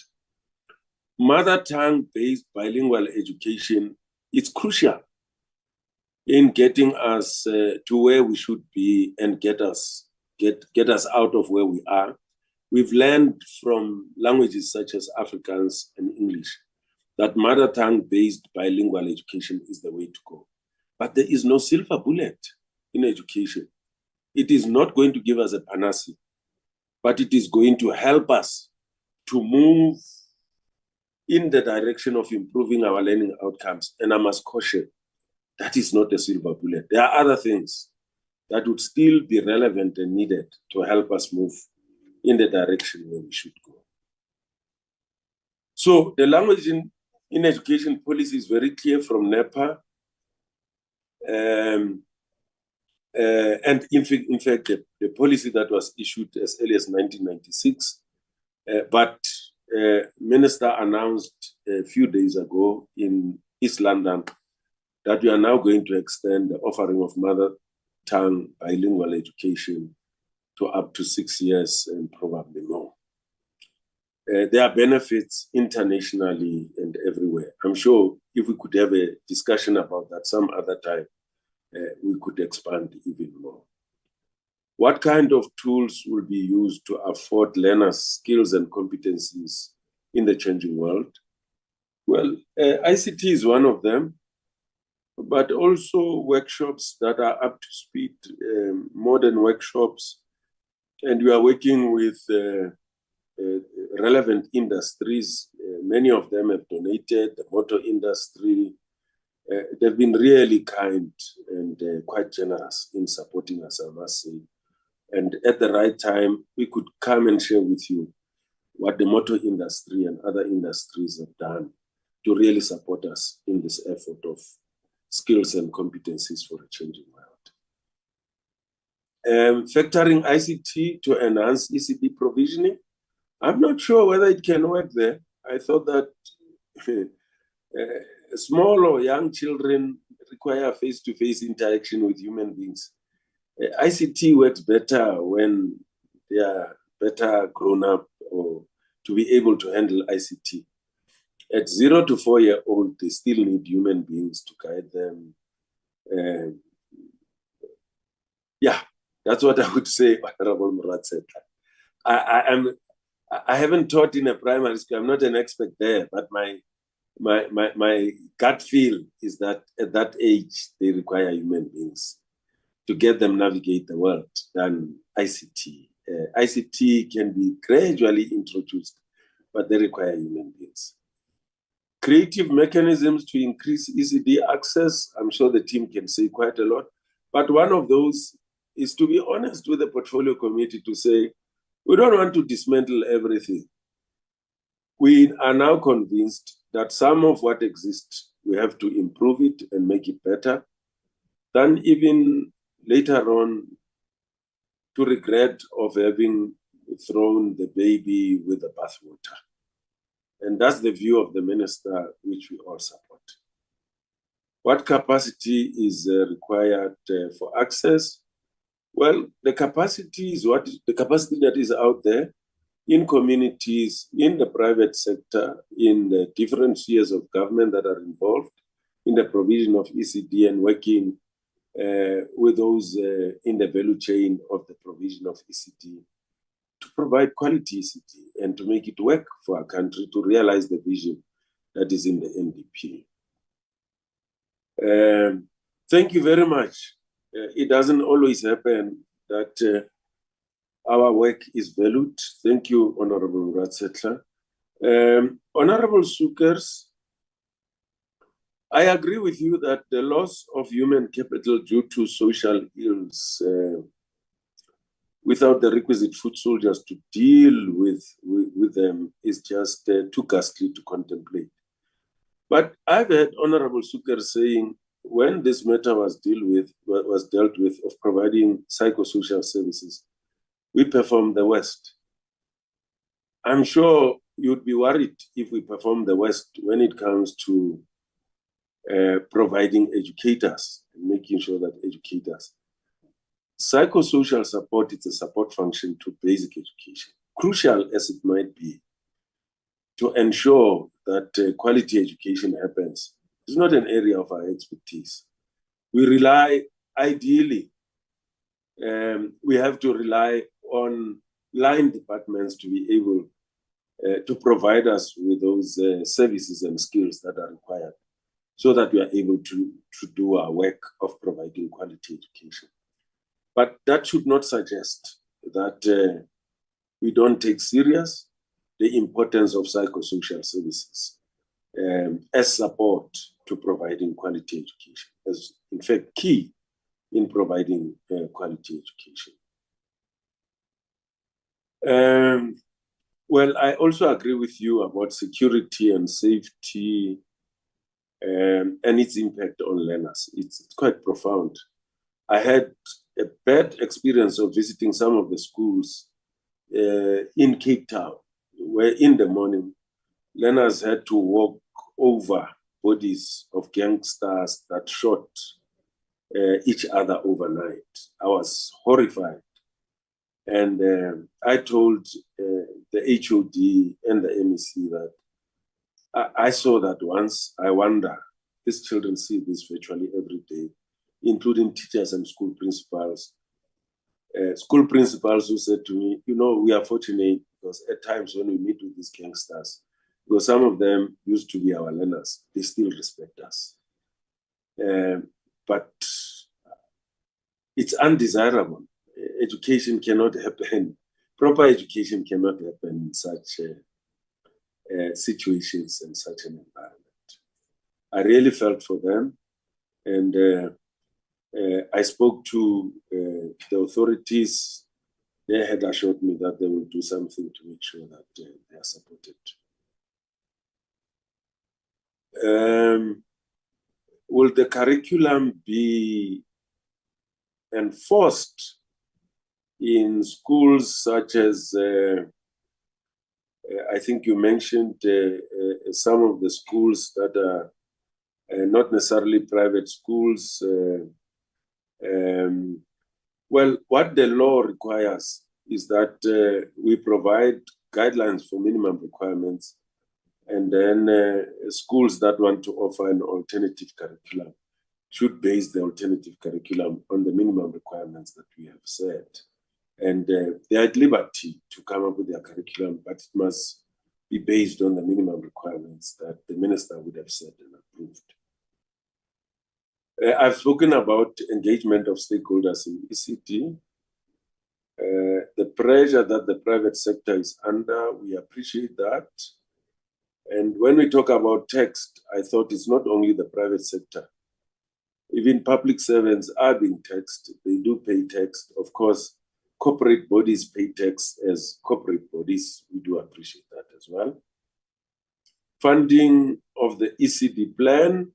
Mother tongue-based bilingual education is crucial in getting us to where we should be and get us out of where we are. We've learned from languages such as Afrikaans and English that mother tongue-based bilingual education is the way to go. But there is no silver bullet in education. It is not going to give us a panacea, but it is going to help us to move in the direction of improving our learning outcomes. And I must caution, that is not a silver bullet. There are other things that would still be relevant and needed to help us move in the direction where we should go. So the language in education policy is very clear from NEPA. And in fact, the policy that was issued as early as 1996, but Minister announced a few days ago in East London that we are now going to extend the offering of mother tongue bilingual education to up to 6 years and probably more. There are benefits internationally and everywhere. I'm sure if we could have a discussion about that some other time, we could expand even more. What kind of tools will be used to afford learners skills and competencies in the changing world? Well, ICT is one of them, but also workshops that are up to speed, modern workshops. And we are working with relevant industries. Many of them have donated, the motor industry. They've been really kind and quite generous in supporting us, I must say. And at the right time, we could come and share with you what the motor industry and other industries have done to really support us in this effort of skills and competencies for a changing world. Factoring ICT to enhance ECD provisioning. I'm not sure whether it can work there. I thought that small or young children require face-to-face interaction with human beings. ICT works better when they are better grown up or to be able to handle ICT. At 0 to 4-year-old, they still need human beings to guide them. Yeah, that's what I would say, Honorable Murat said. I haven't taught in a primary school. I'm not an expert there, but my gut feel is that at that age, they require human beings to get them navigate the world than ICT. ICT can be gradually introduced, but they require human beings. Creative mechanisms to increase ECD access, I'm sure the team can say quite a lot, but one of those is to be honest with the portfolio committee to say, we don't want to dismantle everything. We are now convinced that some of what exists, we have to improve it and make it better, than even later on to regret of having thrown the baby with the bathwater. And that's the view of the minister, which we all support. What capacity is required for access? Well, the capacity is the capacity that is out there in communities, in the private sector, in the different spheres of government that are involved in the provision of ECD and working with those in the value chain of the provision of ECD to provide quality ECD and to make it work for our country to realize the vision that is in the NDP. Thank you very much. It doesn't always happen that our work is valued. Thank you, Honorable Ratsetla. Honorable Sukers, I agree with you that the loss of human capital due to social ills without the requisite foot soldiers to deal with them is just too ghastly to contemplate. But I've heard Honorable Suker saying when this matter was dealt with of providing psychosocial services, we perform the West. I'm sure you'd be worried if we perform the West when it comes to providing educators and making sure that educators. Psychosocial support is a support function to basic education, crucial as it might be, to ensure that quality education happens. It's not an area of our expertise. We rely, ideally, we have to rely on line departments to be able to provide us with those services and skills that are required so that we are able to do our work of providing quality education. But that should not suggest that we don't take serious the importance of psychosocial services as support to providing quality education, as in fact key in providing quality education. Well, I also agree with you about security and safety and its impact on learners. It's quite profound. I had a bad experience of visiting some of the schools in Cape Town, where in the morning, learners had to walk over bodies of gangsters that shot each other overnight. I was horrified. And I told the HOD and the MEC that I saw that once. I wonder, these children see this virtually every day, including teachers and school principals. School principals who said to me, you know, we are fortunate because at times when we meet with these gangsters, because some of them used to be our learners, they still respect us. But it's undesirable. Education cannot happen proper education cannot happen in such situations and such an environment. I really felt for them, and I spoke to the authorities. They had assured me that they will do something to make sure that they are supported. Will the curriculum be enforced in schools such as, I think you mentioned some of the schools that are not necessarily private schools. Well, what the law requires is that we provide guidelines for minimum requirements, and then schools that want to offer an alternative curriculum should base the alternative curriculum on the minimum requirements that we have set. And they are at liberty to come up with their curriculum, but it must be based on the minimum requirements that the minister would have set and approved. I've spoken about engagement of stakeholders in ECD. The pressure that the private sector is under, we appreciate that. And when we talk about text, I thought it's not only the private sector. Even public servants are being taxed. They do pay tax. Of course, corporate bodies pay tax as corporate bodies. We do appreciate that as well. Funding of the ECD plan,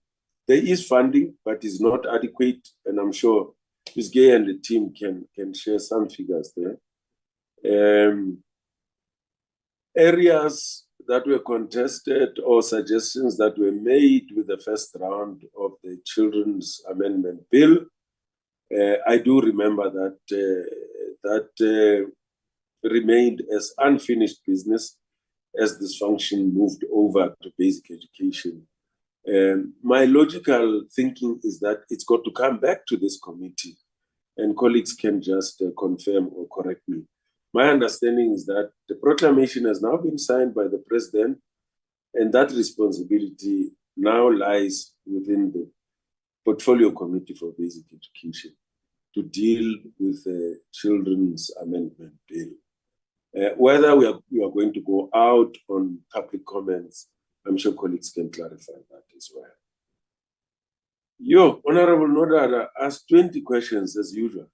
there is funding, but it's not adequate. And I'm sure Ms. Gay and the team can share some figures there. Areas that were contested or suggestions that were made with the first round of the Children's Amendment Bill, I do remember that remained as unfinished business as this function moved over to basic education. My logical thinking is that it's got to come back to this committee, and colleagues can just confirm or correct me. My understanding is that the proclamation has now been signed by the president, and that responsibility now lies within the Portfolio Committee for Basic Education to deal with the Children's Amendment Bill. Whether we are going to go out on public comments, I'm sure colleagues can clarify that as well. Yo, Honorable Nodara asked 20 questions as usual.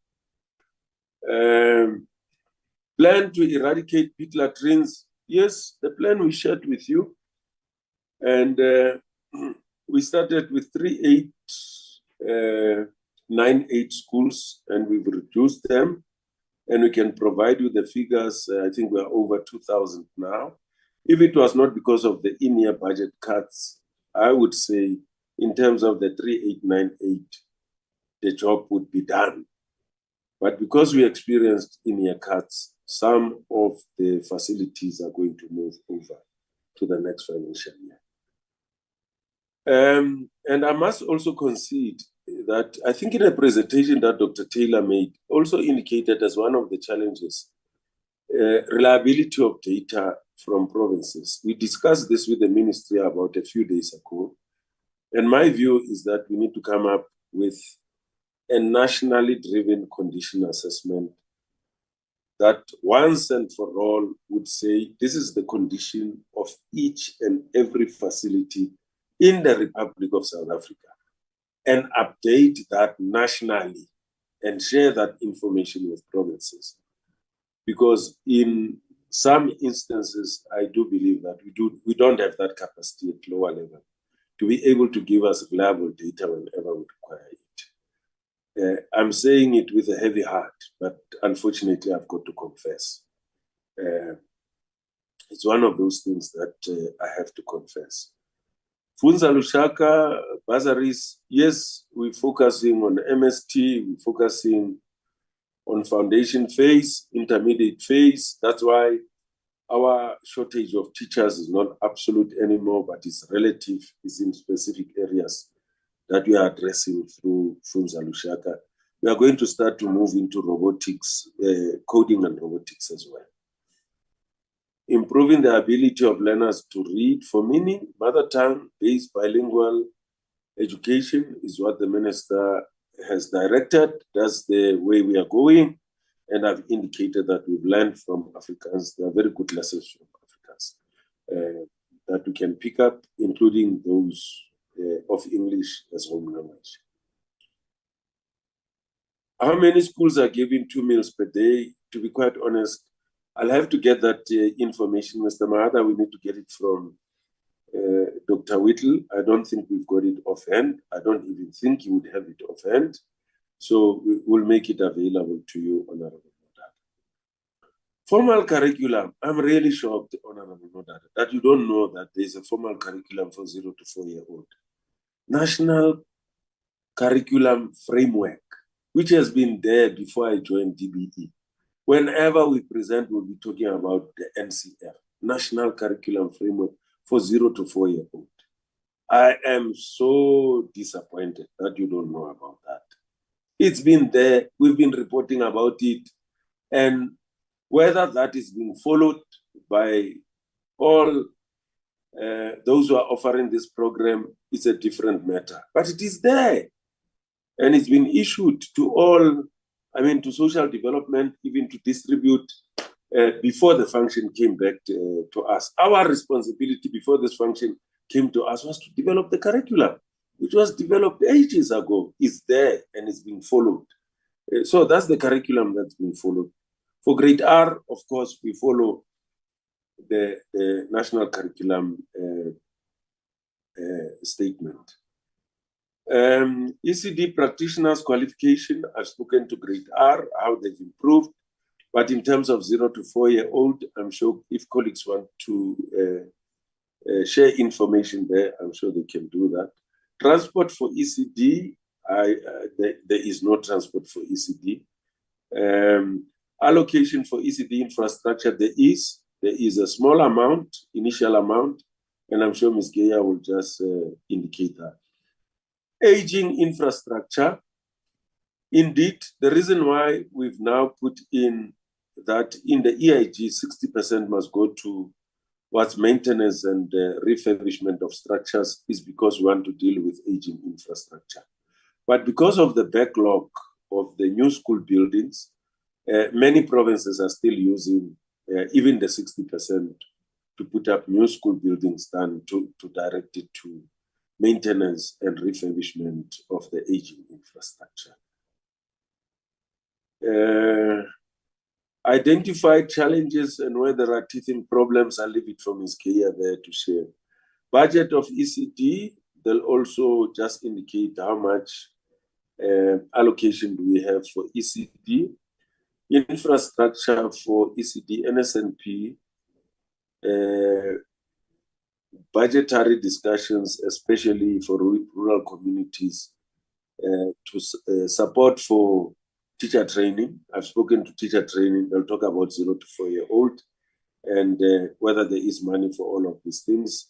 Plan to eradicate pit latrines. Yes, the plan we shared with you. And we started with 3898 schools, and we've reduced them. And we can provide you the figures. I think we're over 2,000 now. If it was not because of the in-year budget cuts, I would say in terms of the 3898, the job would be done. But because we experienced in-year cuts, some of the facilities are going to move over to the next financial year. And I must also concede that I think in a presentation that Dr. Taylor made, also indicated as one of the challenges, reliability of data from provinces. We discussed this with the ministry about a few days ago. And my view is that we need to come up with a nationally driven condition assessment that once and for all would say, this is the condition of each and every facility in the Republic of South Africa, and update that nationally and share that information with provinces. Because in some instances, I do believe that we don't have that capacity at lower level to be able to give us reliable data whenever we require it. I'm saying it with a heavy heart, but unfortunately, I've got to confess. It's one of those things that I have to confess. Funza Lushaka, bursaries, yes, we're focusing on MST, we're focusing on foundation phase, intermediate phase. That's why our shortage of teachers is not absolute anymore, but it's relative, it's in specific areas that we are addressing through Funza Lushaka. We are going to start to move into robotics, coding and robotics as well. Improving the ability of learners to read for meaning, mother tongue-based bilingual education is what the minister has directed. That's the way we are going. and I've indicated that we've learned from Africans. There are very good lessons from Africans that we can pick up, including those of English as home language. How many schools are giving 2 meals per day? To be quite honest, I'll have to get that information, Mr. Mahata. We need to get it from Dr. Whittle. I don't think we've got it offhand. I don't even think he would have it offhand. So we'll make it available to you, Honorable Nodada. Formal curriculum. I'm really shocked, Honorable Nodada, that you don't know that there's a formal curriculum for 0 to 4-year-old. National curriculum framework, which has been there before I joined DBE. Whenever we present, we'll be talking about the NCF, National Curriculum Framework for 0 to 4-year-old. I am so disappointed that you don't know about that. It's been there, we've been reporting about it, and whether that is being followed by all those who are offering this program is a different matter. But it is there, and it's been issued to all, to social development, even to distribute before the function came back to us. Our responsibility before this function came to us was to develop the curriculum, which was developed ages ago. It's there and it's being followed. So that's the curriculum that's been followed. For grade R, of course, we follow the national curriculum statement. ECD practitioners qualification, I've spoken to grade R, how they've improved. But in terms of 0 to 4-year-old, I'm sure if colleagues want to share information there, I'm sure they can do that. Transport for ECD, there is no transport for ECD. Allocation for ECD infrastructure, there is a small amount, initial amount, and I'm sure Ms. Geya will just indicate that. Aging infrastructure, indeed, the reason why we've now put in that in the EIG, 60% must go to what's maintenance and refurbishment of structures is because we want to deal with aging infrastructure. But because of the backlog of the new school buildings, many provinces are still using even the 60% to put up new school buildings than to direct it to maintenance and refurbishment of the aging infrastructure. Identify challenges and where there are teething problems. I'll leave it for Ms. Kaya there to share. Budget of ECD, they'll also just indicate how much allocation do we have for ECD. Infrastructure for ECD, NSNP, budgetary discussions, especially for rural communities, to support for teacher training. I've spoken to teacher training. They'll talk about 0 to 4-year-old and whether there is money for all of these things.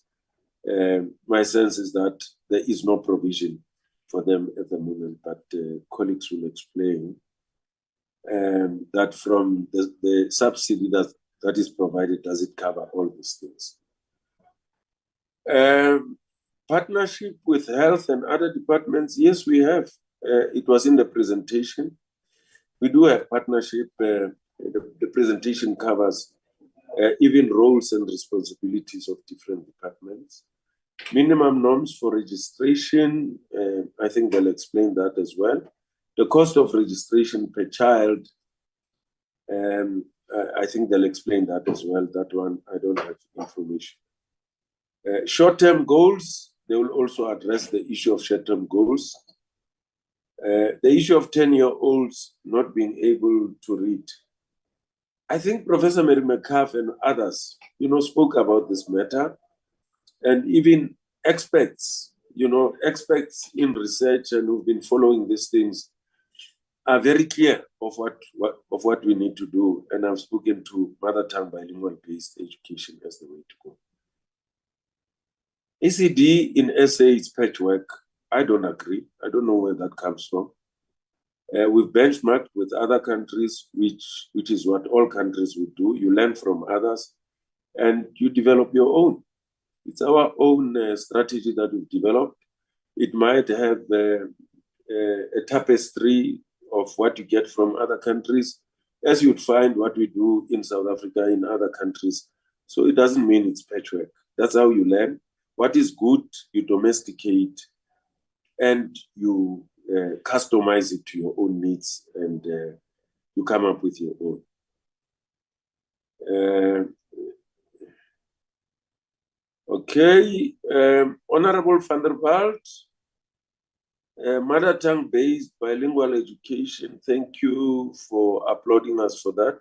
My sense is that there is no provision for them at the moment, but colleagues will explain that from the subsidy that is provided, does it cover all these things? Partnership with health and other departments, yes, we have. It was in the presentation. We do have partnership. The presentation covers even roles and responsibilities of different departments. Minimum norms for registration, I think they'll explain that as well. The cost of registration per child, I think they'll explain that as well. That one, I don't have information. Short-term goals, they will also address the issue of short-term goals. The issue of 10-year-olds not being able to read. I think Professor Mary McCarthy and others, spoke about this matter, and even experts, experts in research and who've been following these things are very clear of what we need to do. And I've spoken to mother tongue bilingual-based education as the way to go. ECD in SA is patchwork. I don't agree. I don't know where that comes from. We've benchmarked with other countries, which is what all countries would do. You learn from others and you develop your own. It's our own strategy that we've developed. It might have a tapestry of what you get from other countries, as you'd find what we do in South Africa, in other countries. So it doesn't mean it's patchwork. That's how you learn. What is good, you domesticate and you customize it to your own needs, and you come up with your own. Okay, Honorable van der Walt, mother tongue based bilingual education. Thank you for applauding us for that.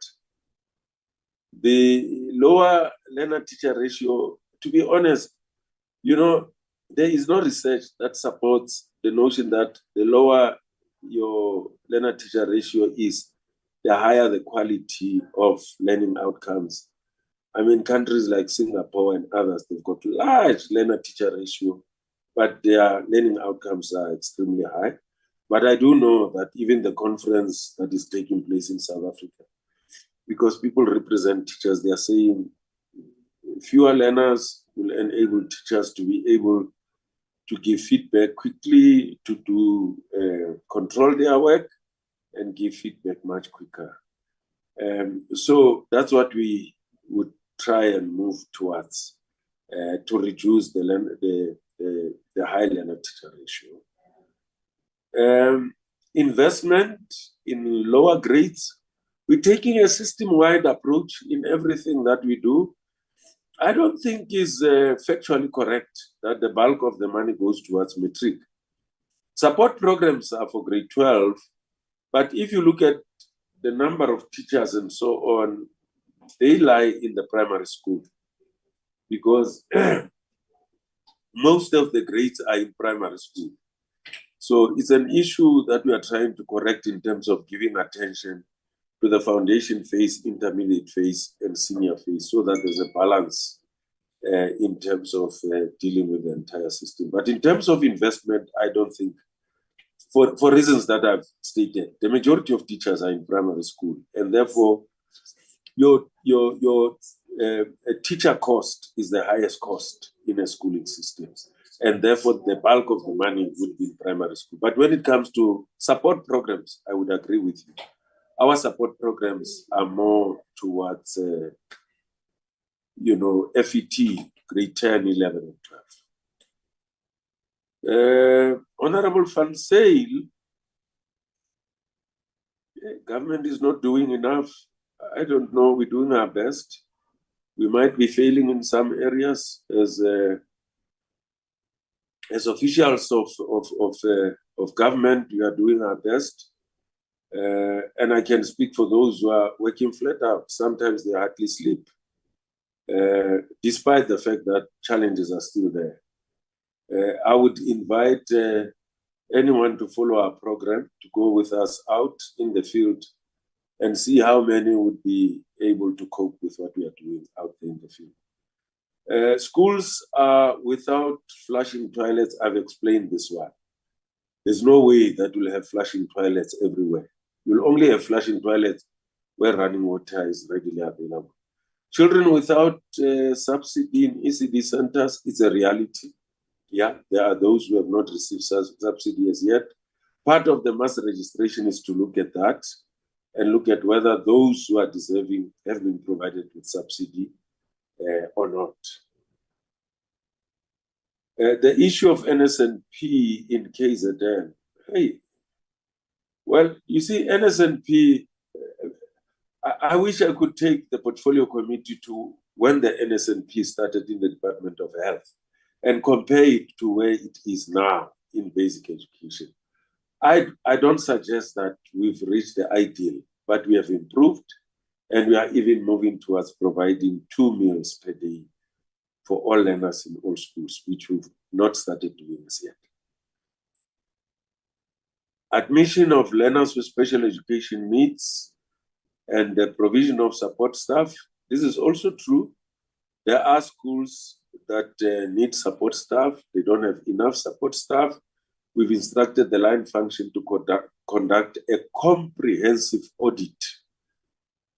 The lower learner teacher ratio, to be honest, you know, there is no research that supports the notion that the lower your learner teacher ratio is, the higher the quality of learning outcomes. I mean, countries like Singapore and others, they've got large learner teacher ratio, but their learning outcomes are extremely high. But I do know that even the conference that is taking place in South Africa, because people represent teachers, they are saying fewer learners will enable teachers to be able to give feedback quickly, to do control their work, and give feedback much quicker. So that's what we would try and move towards, to reduce the high learner teacher ratio. Investment in lower grades. We're taking a system-wide approach in everything that we do. I don't think is factually correct that the bulk of the money goes towards matric. Support programs are for grade 12, but if you look at the number of teachers and so on, they lie in the primary school, because most of the grades are in primary school. So it's an issue that we are trying to correct in terms of giving attention to the foundation phase, intermediate phase, and senior phase, so that there's a balance in terms of dealing with the entire system. But in terms of investment, I don't think, for reasons that I've stated, the majority of teachers are in primary school, and therefore your teacher cost is the highest cost in a schooling system, and therefore the bulk of the money would be in primary school. But when it comes to support programs, I would agree with you. Our support programs are more towards, FET, grade 10, 11, and 12. Honorable Van Sail, government is not doing enough. I don't know, we're doing our best. We might be failing in some areas as officials of government. We are doing our best. And I can speak for those who are working flat out. Sometimes they hardly sleep, despite the fact that challenges are still there. I would invite anyone to follow our program, to go with us out in the field and see how many would be able to cope with what we are doing out there in the field. Schools are without flushing toilets. I've explained this one. There's no way that we'll have flushing toilets everywhere. You'll only have flushing toilets where running water is readily available. Children without subsidy in ECD centers, it's a reality. Yeah, there are those who have not received subsidy as yet. Part of the mass registration is to look at that and look at whether those who are deserving have been provided with subsidy or not. The issue of NSNP in KZN. Hey, well, you see, NSNP, I wish I could take the portfolio committee to when the NSNP started in the Department of Health and compare it to where it is now in basic education. I don't suggest that we've reached the ideal, but we have improved, and we are even moving towards providing 2 meals per day for all learners in all schools, which we've not started doing as yet. Admission of learners with special education needs and the provision of support staff. This is also true. There are schools that need support staff. They don't have enough support staff. We've instructed the line function to conduct a comprehensive audit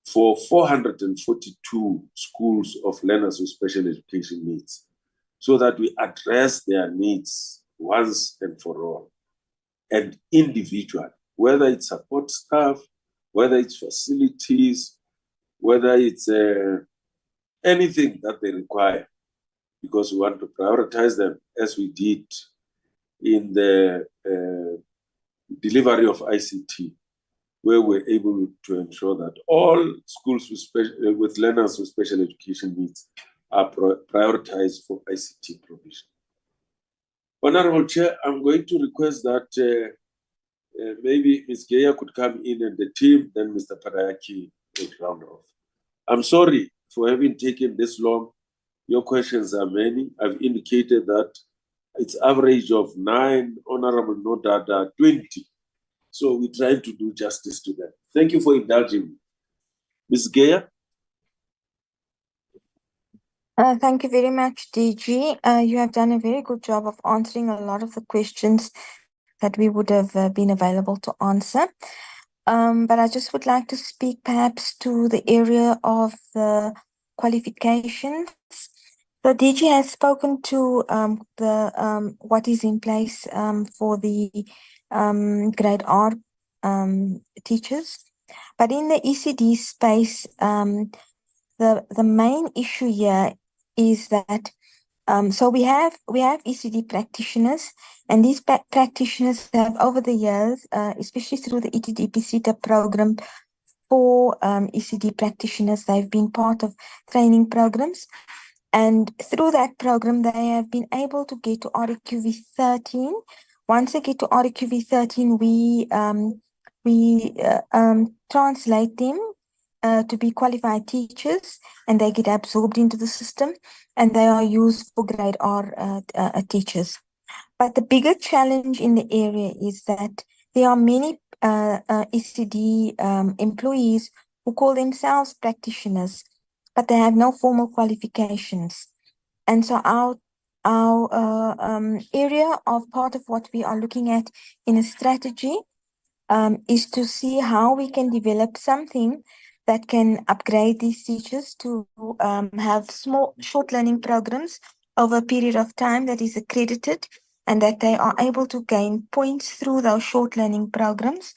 for 442 schools of learners with special education needs, so that we address their needs once and for all, and individual, whether it's support staff, whether it's facilities, whether it's anything that they require, because we want to prioritize them as we did in the delivery of ICT, where we're able to ensure that all schools with learners with special education needs are prioritized for ICT provision. Honorable Chair, I'm going to request that maybe Ms. Geya could come in and the team, then Mr. Padayaki will round off. I'm sorry for having taken this long. Your questions are many. I've indicated that it's average of 9, Honorable Nodada 20. So we're trying to do justice to that. Thank you for indulging me. Ms. Geya? Thank you very much, DG. You have done a very good job of answering a lot of the questions that we would have been available to answer. But I just would like to speak perhaps to the area of the qualifications. So DG has spoken to what is in place for the grade R teachers. But in the ECD space, the main issue here is that so we have ECD practitioners, and these practitioners have over the years, especially through the ETD-PCTA program for ECD practitioners, they've been part of training programs. And through that program, they have been able to get to RQV 13. Once they get to RQV 13, we translate them to be qualified teachers, and they get absorbed into the system, and they are used for grade R teachers. But the bigger challenge in the area is that there are many ECD employees who call themselves practitioners, but they have no formal qualifications. And so our area of part of what we are looking at in a strategy is to see how we can develop something that can upgrade these teachers to have small, short learning programs over a period of time that is accredited, and that they are able to gain points through those short learning programs,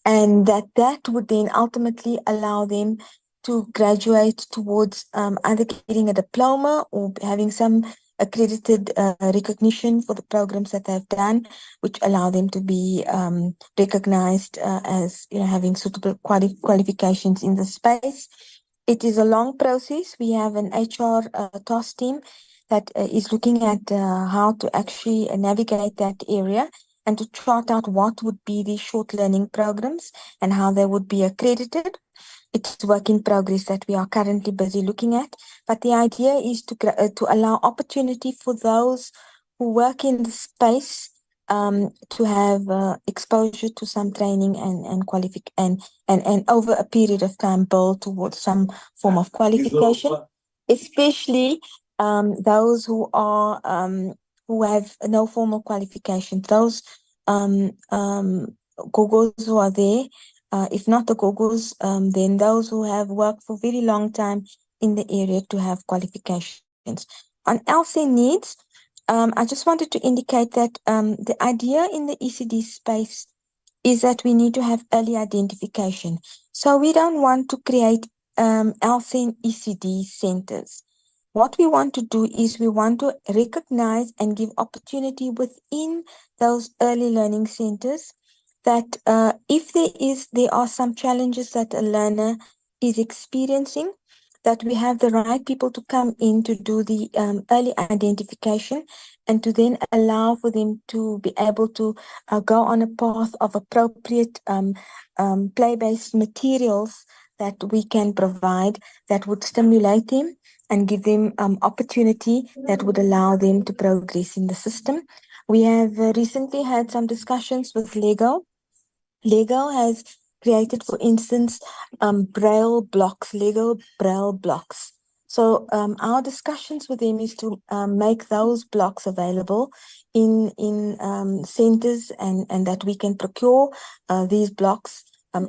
and that would then ultimately allow them to graduate towards either getting a diploma or having some accredited recognition for the programs that they've done, which allow them to be recognized as having suitable qualifications in the space. It is a long process. We have an HR task team that is looking at how to actually navigate that area and to chart out what would be the short learning programs and how they would be accredited. It's work in progress that we are currently busy looking at. But the idea is to allow opportunity for those who work in the space to have exposure to some training and over a period of time build towards some form of qualification, especially those who are who have no formal qualification. Those gogos who are there, if not the gogos, then those who have worked for a very long time in the area to have qualifications. On LC needs, I just wanted to indicate that the idea in the ECD space is that we need to have early identification. So we don't want to create LC ECD centers. What we want to do is we want to recognize and give opportunity within those early learning centers that if there are some challenges that a learner is experiencing, that we have the right people to come in to do the early identification and to then allow for them to be able to go on a path of appropriate play-based materials that we can provide that would stimulate them and give them opportunity that would allow them to progress in the system. We have recently had some discussions with Lego. Lego has created, for instance, Braille blocks, Lego Braille blocks. So our discussions with them is to make those blocks available in centers and that we can procure these blocks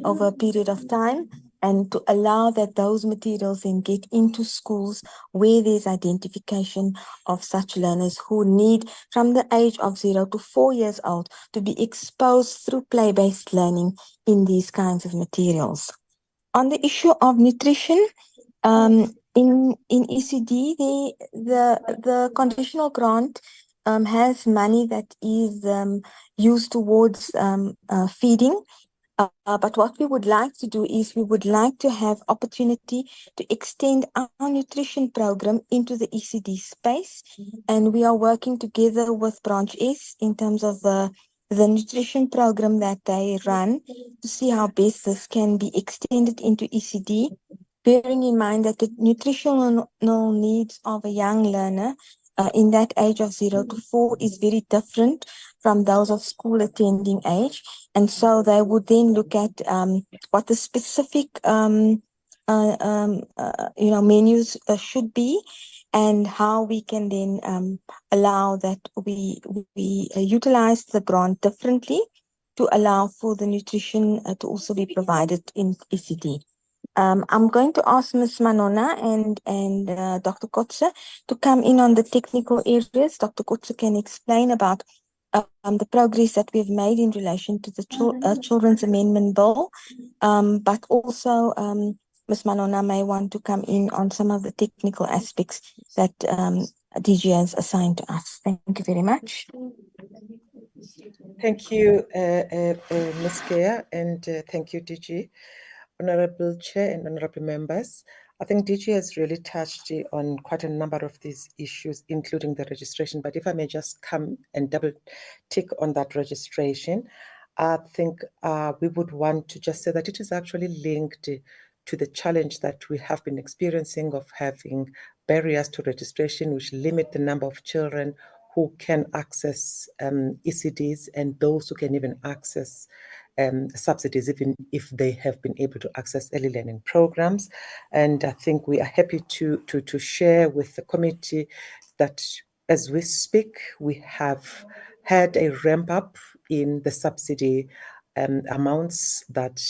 over a period of time and to allow that those materials then get into schools where there's identification of such learners who need from the age of 0 to 4 years old to be exposed through play-based learning in these kinds of materials. On the issue of nutrition, in ECD, the conditional grant has money that is used towards feeding. But what we would like to do is we would like to have opportunity to extend our nutrition program into the ECD space. And we are working together with Branch S in terms of the nutrition program that they run to see how best this can be extended into ECD, bearing in mind that the nutritional needs of a young learner in that age of 0 to 4 is very different from those of school attending age. And so they would then look at what the specific menus should be, and how we can then allow that we utilize the grant differently to allow for the nutrition to also be provided in ECD. I'm going to ask Ms. Manona and Dr. Kotze to come in on the technical areas. Dr. Kotze can explain about the progress that we've made in relation to the Children's Amendment Bill, but also Ms. Manona may want to come in on some of the technical aspects that DG has assigned to us. Thank you very much. Thank you, Ms. Kea, and thank you, DG. Honorable Chair and honorable members, I think DG has really touched on quite a number of these issues, including the registration. But if I may just come and double tick on that registration, I think we would want to just say that it is actually linked to the challenge that we have been experiencing of having barriers to registration, which limit the number of children who can access ECDs and those who can even access subsidies, even if they have been able to access early learning programs. And I think we are happy to share with the committee that as we speak, we have had a ramp up in the subsidy amounts that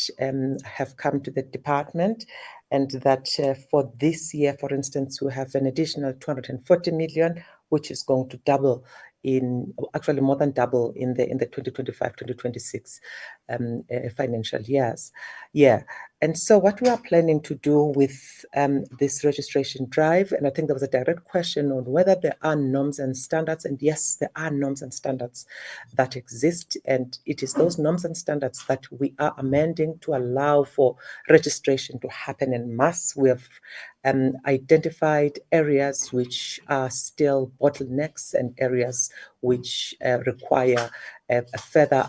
have come to the department, and that for this year, for instance, we have an additional 240 million, which is going to double actually more than double in the 2025-2026 financial years. Yeah, and so what we are planning to do with this registration drive, and I think there was a direct question on whether there are norms and standards, and yes, there are norms and standards that exist, and it is those norms and standards that we are amending to allow for registration to happen en masse. We have identified areas which are still bottlenecks and areas which require a further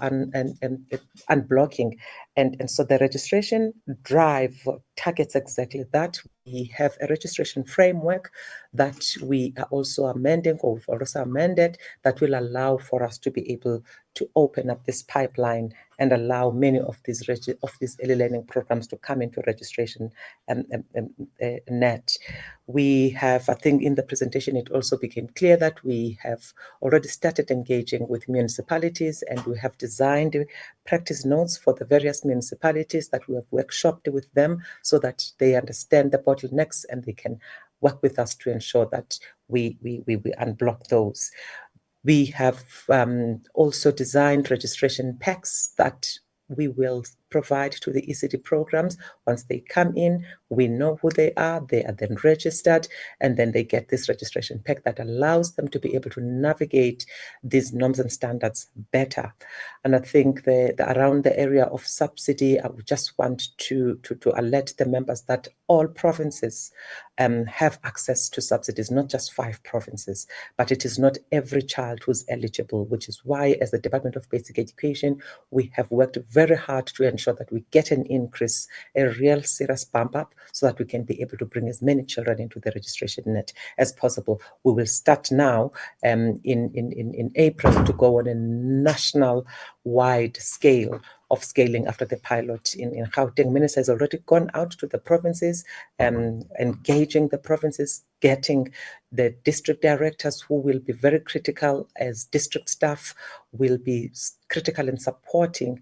unblocking. And so the registration drive targets exactly that. We have a registration framework that we are also amending, or we've also amended, that will allow for us to be able to open up this pipeline and allow many of these early learning programs to come into registration net. We have, I think in the presentation, it also became clear that we have already started engaging with municipalities, and we have designed practice notes for the various municipalities that we have workshopped with them so that they understand the bottlenecks and they can work with us to ensure that we unblock those. We have also designed registration packs that we will provide to the ECD programs. Once they come in, we know who they are then registered, and then they get this registration pack that allows them to be able to navigate these norms and standards better. And I think around the area of subsidy, I would just want to alert the members that all provinces have access to subsidies, not just 5 provinces, but it is not every child who's eligible, which is why as the Department of Basic Education, we have worked very hard to ensure that we get an increase, a real serious bump up, so that we can be able to bring as many children into the registration net as possible. We will start now in April to go on a national wide scale of scaling after the pilot in Gauteng. Minister has already gone out to the provinces, engaging the provinces, getting the district directors, who will be very critical as district staff, will be critical in supporting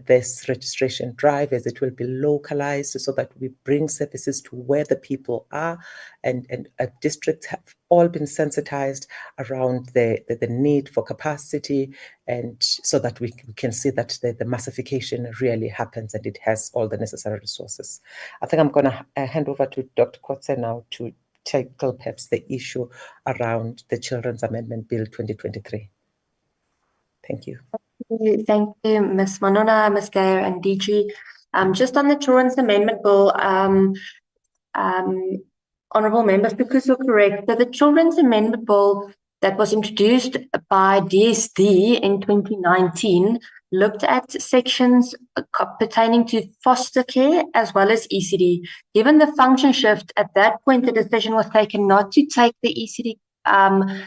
this registration drive, as it will be localized so that we bring services to where the people are. And districts have all been sensitized around the need for capacity, and so that we can see that the massification really happens and it has all the necessary resources. I think I'm going to hand over to Dr. Kotze now to tackle perhaps the issue around the Children's Amendment Bill 2023. Thank you. Thank you, Ms. Manona, Ms. Gayer, and DG. Just on the Children's Amendment Bill, honourable members, because you're correct, that the Children's Amendment Bill that was introduced by DSD in 2019 looked at sections pertaining to foster care as well as ECD. Given the function shift, at that point, the decision was taken not to take the ECD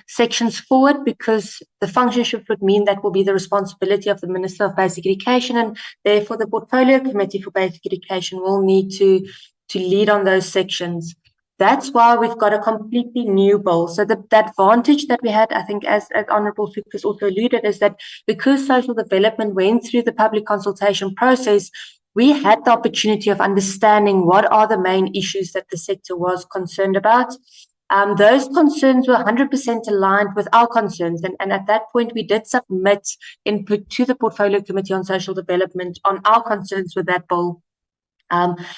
sections forward, because the function shift would mean that will be the responsibility of the Minister of Basic Education, and therefore the Portfolio Committee for Basic Education will need to lead on those sections. That's why we've got a completely new bill. So the advantage that we had, I think, as Honourable Sukus also alluded, is that because social development went through the public consultation process, we had the opportunity of understanding what are the main issues that the sector was concerned about. Those concerns were 100% aligned with our concerns. And at that point, we did submit input to the Portfolio Committee on Social Development on our concerns with that bill.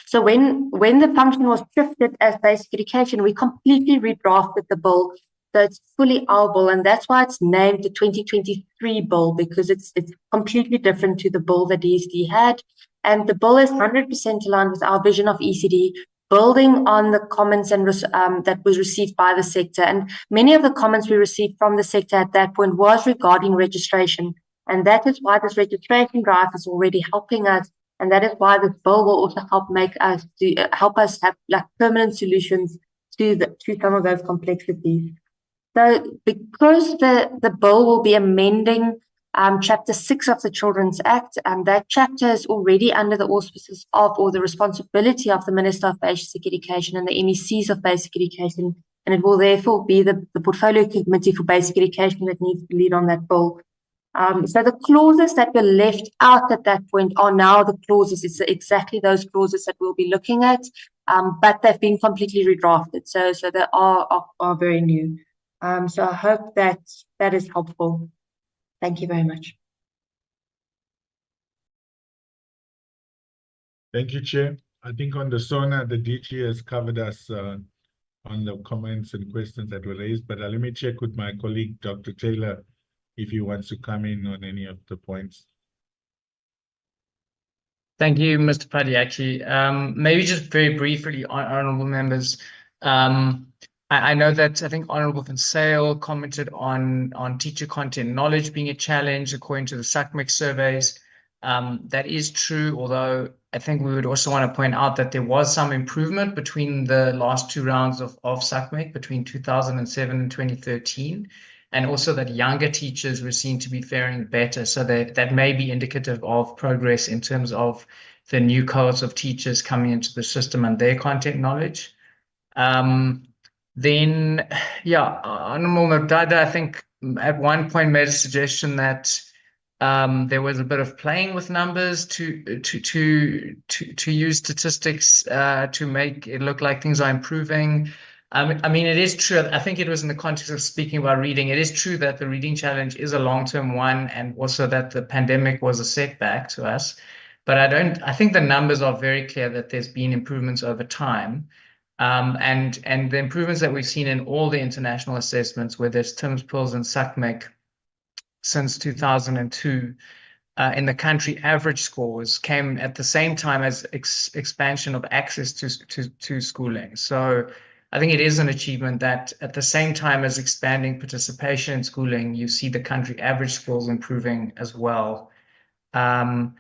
So when the function was shifted as basic education, we completely redrafted the bill. So it's fully our bill, and that's why it's named the 2023 bill, because it's completely different to the bill that DSD had. And the bill is 100% aligned with our vision of ECD, building on the comments and that was received by the sector. And many of the comments we received from the sector at that point was regarding registration. And that is why this registration drive is already helping us. And that is why this bill will also help us have like permanent solutions to some of those complexities. So because the bill will be amending Chapter 6 of the Children's Act, that chapter is already under the auspices of, or the responsibility of, the Minister of Basic Education and the MECs of Basic Education, and it will therefore be the Portfolio Committee for Basic Education that needs to lead on that bill. So the clauses that were left out at that point are now the clauses. It's exactly those clauses that we'll be looking at, but they've been completely redrafted. So they are very new. So I hope that is helpful. Thank you very much. Thank you, Chair. I think on the SONA, the DG has covered us on the comments and questions that were raised, but let me check with my colleague, Dr. Taylor, if he wants to come in on any of the points. Thank you, Mr. Padiachi. Maybe just very briefly, honourable members, I know that I think Honourable Van Sale commented on teacher content knowledge being a challenge according to the SACMEC surveys. That is true, although I think we would also want to point out that there was some improvement between the last two rounds of SACMEC, between 2007 and 2013, and also that younger teachers were seen to be faring better. So that may be indicative of progress in terms of the new cohorts of teachers coming into the system and their content knowledge. Then, yeah, Honourable Mabdada, I think at one point made a suggestion that there was a bit of playing with numbers to use statistics to make it look like things are improving. I mean, it is true. I think it was in the context of speaking about reading. It is true that the reading challenge is a long-term one, and also that the pandemic was a setback to us. But I think the numbers are very clear that there's been improvements over time. And the improvements that we've seen in all the international assessments, whether it's TIMSS, PILS, and SACMEC since 2002, in the country, average scores came at the same time as expansion of access to schooling. So I think it is an achievement that at the same time as expanding participation in schooling, you see the country average scores improving as well. And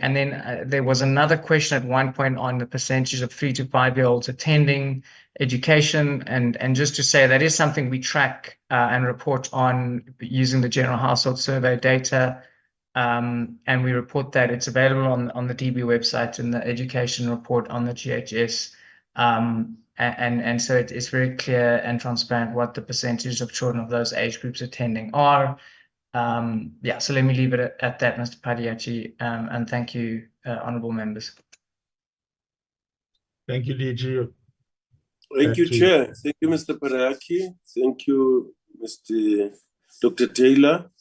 then there was another question at one point on the percentage of 3 to 5 year olds attending education, and just to say that is something we track and report on using the General Household Survey data, and we report that. It's available on the DB website in the education report on the GHS, and so it is very clear and transparent what the percentage of children of those age groups attending are. Yeah, so let me leave it at that, Mr. Padiachi, and thank you, honourable members. Thank you, DG. Thank Back you, to you. Chair. Thank you, Mr. Paraki. Thank you, Dr. Taylor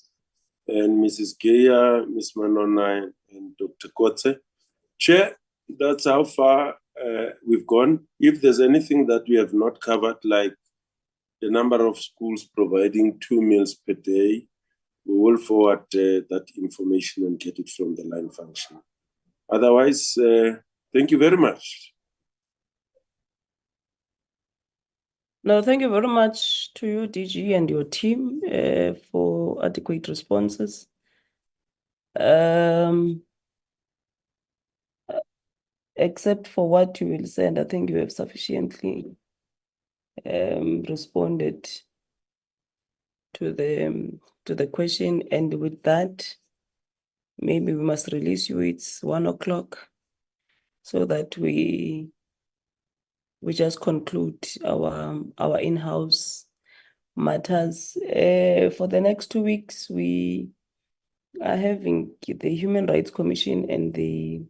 and Mrs. Geya, Ms. Manona, and Dr. Kotze. Chair, that's how far we've gone. If there's anything that we have not covered, like the number of schools providing 2 meals per day, we will forward that information and get it from the line function. Otherwise, thank you very much. No, thank you very much to you, DG, and your team for adequate responses. Except for what you will send, I think you have sufficiently responded to the question, and with that, maybe we must release you. It's 1 o'clock, so that we just conclude our in-house matters. For the next 2 weeks, we are having the Human Rights Commission and the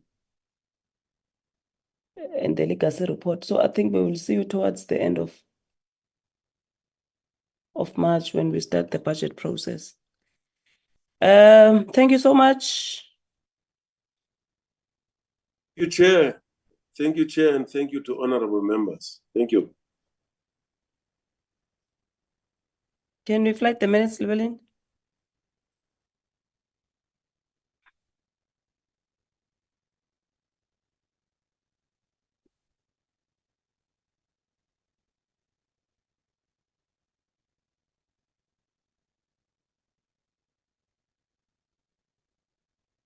legacy report. So I think we will see you towards the end of March when we start the budget process. Thank you so much. Thank you, Chair. Thank you, Chair, and thank you to honorable members. Thank you. Can we flag the minutes, Llewellyn?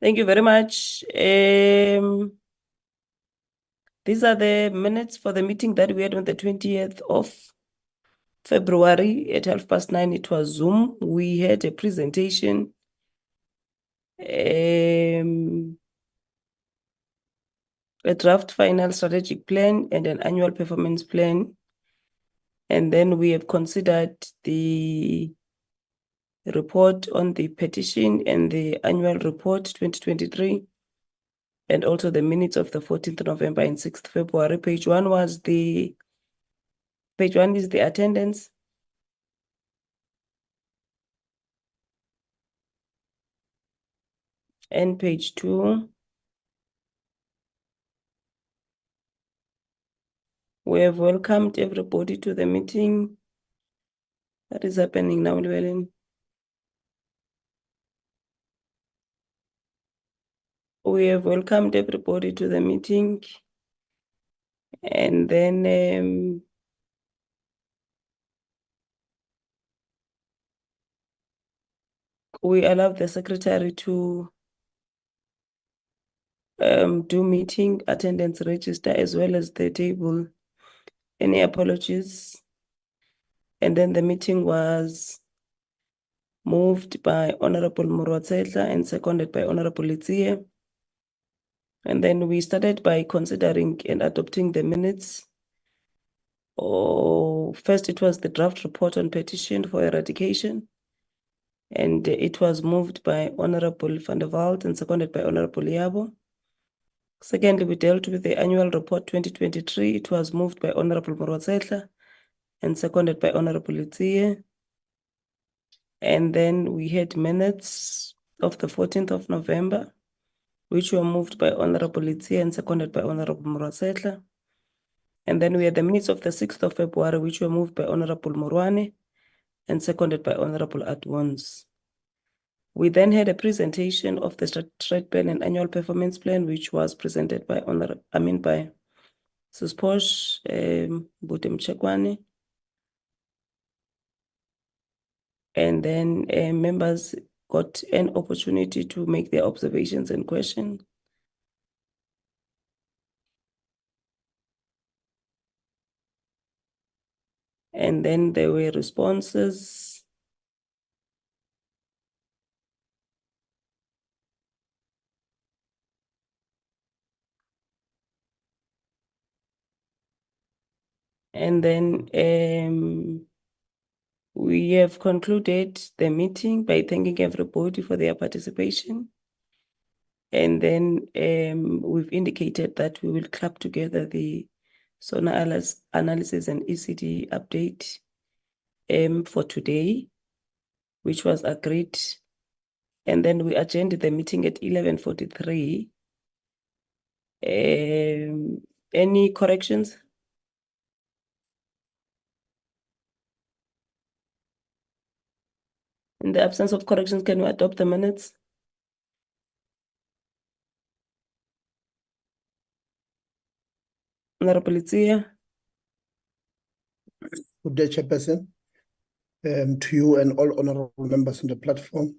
Thank you very much. These are the minutes for the meeting that we had on the 20th of February at 9:30. It was Zoom. We had a presentation. A draft final strategic plan and an annual performance plan. And then we have considered the report on the petition and the annual report 2023, and also the minutes of the 14th November and 6th February. Page one is the attendance. And page 2, we have welcomed everybody to the meeting that is happening now, Llewellyn. We have welcomed everybody to the meeting, and then we allow the secretary to do meeting attendance register as well as the table. Any apologies? And then the meeting was moved by Honorable Murwatsetla and seconded by Honorable Litsie. And then we started by considering and adopting the minutes. First, it was the draft report on petition for eradication. And it was moved by Honorable van der Walt and seconded by Honorable Yabo. Secondly, we dealt with the annual report 2023. It was moved by Honorable Murwatsetla and seconded by Honorable Litsie. And then we had minutes of the 14th of November, which were moved by Honorable Litsie and seconded by Honorable Murwatsetla. And then we had the minutes of the 6th of February, which were moved by Honorable Morwane and seconded by Honorable Adwons. We then had a presentation of the strat plan and annual performance plan, which was presented by by Susposh Butem Chekwane. And then members got an opportunity to make their observations and questions. And then there were responses. And then we have concluded the meeting by thanking everybody for their participation. And then we've indicated that we will club together the SONA analysis and ECD update for today, which was agreed. And then we adjourned the meeting at 11:43. Any corrections? In the absence of corrections, can we adopt the minutes? Honorable Itzia. Good day, Chairperson, to you and all honorable members on the platform.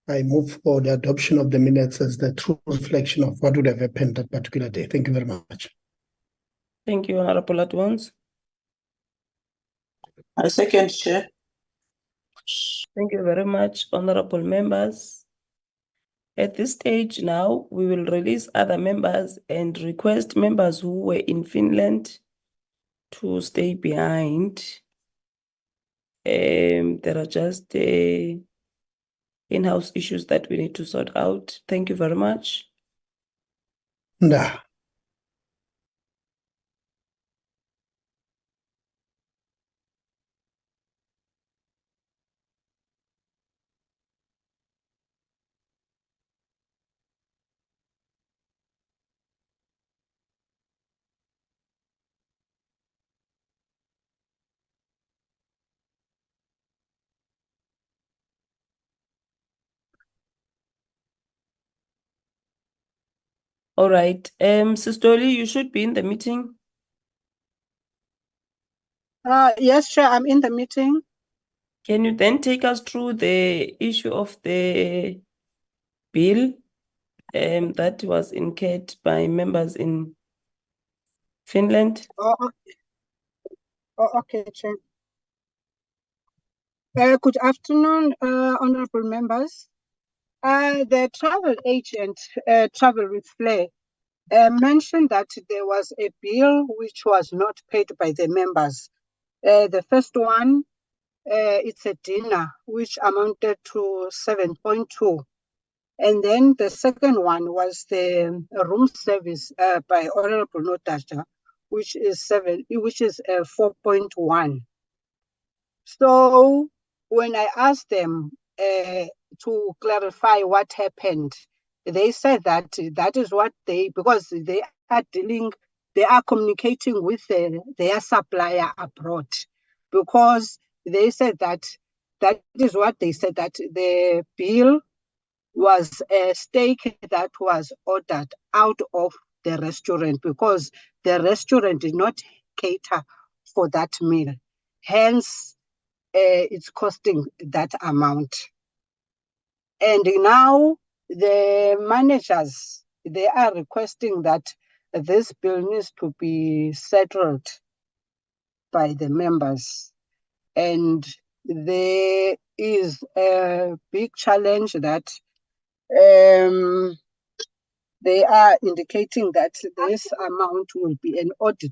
I move for the adoption of the minutes as the true reflection of what would have happened that particular day. Thank you very much. Thank you, Honorable Advance. I second, Chair. Thank you very much, honorable members. At this stage now, we will release other members and request members who were in Finland to stay behind. There are just in-house issues that we need to sort out. Thank you very much. Nah. All right. Sistoli, you should be in the meeting. Yes, Chair, I'm in the meeting. Can you then take us through the issue of the bill that was incurred by members in Finland? Okay, Chair. Good afternoon, honorable members. The travel agent, Travel with Flair, mentioned that there was a bill which was not paid by the members. The first one, it's a dinner, which amounted to 7.2. And then the second one was the room service by Honorable Notasha, which is 4.1. So when I asked them to clarify what happened, they said that that is what because they are communicating with their supplier abroad, because they said that is what they said, that the bill was a steak that was ordered out of the restaurant because the restaurant did not cater for that meal. Hence, it's costing that amount. And now the managers, they are requesting that this bill needs to be settled by the members. And there is a big challenge that they are indicating that this amount will be an audit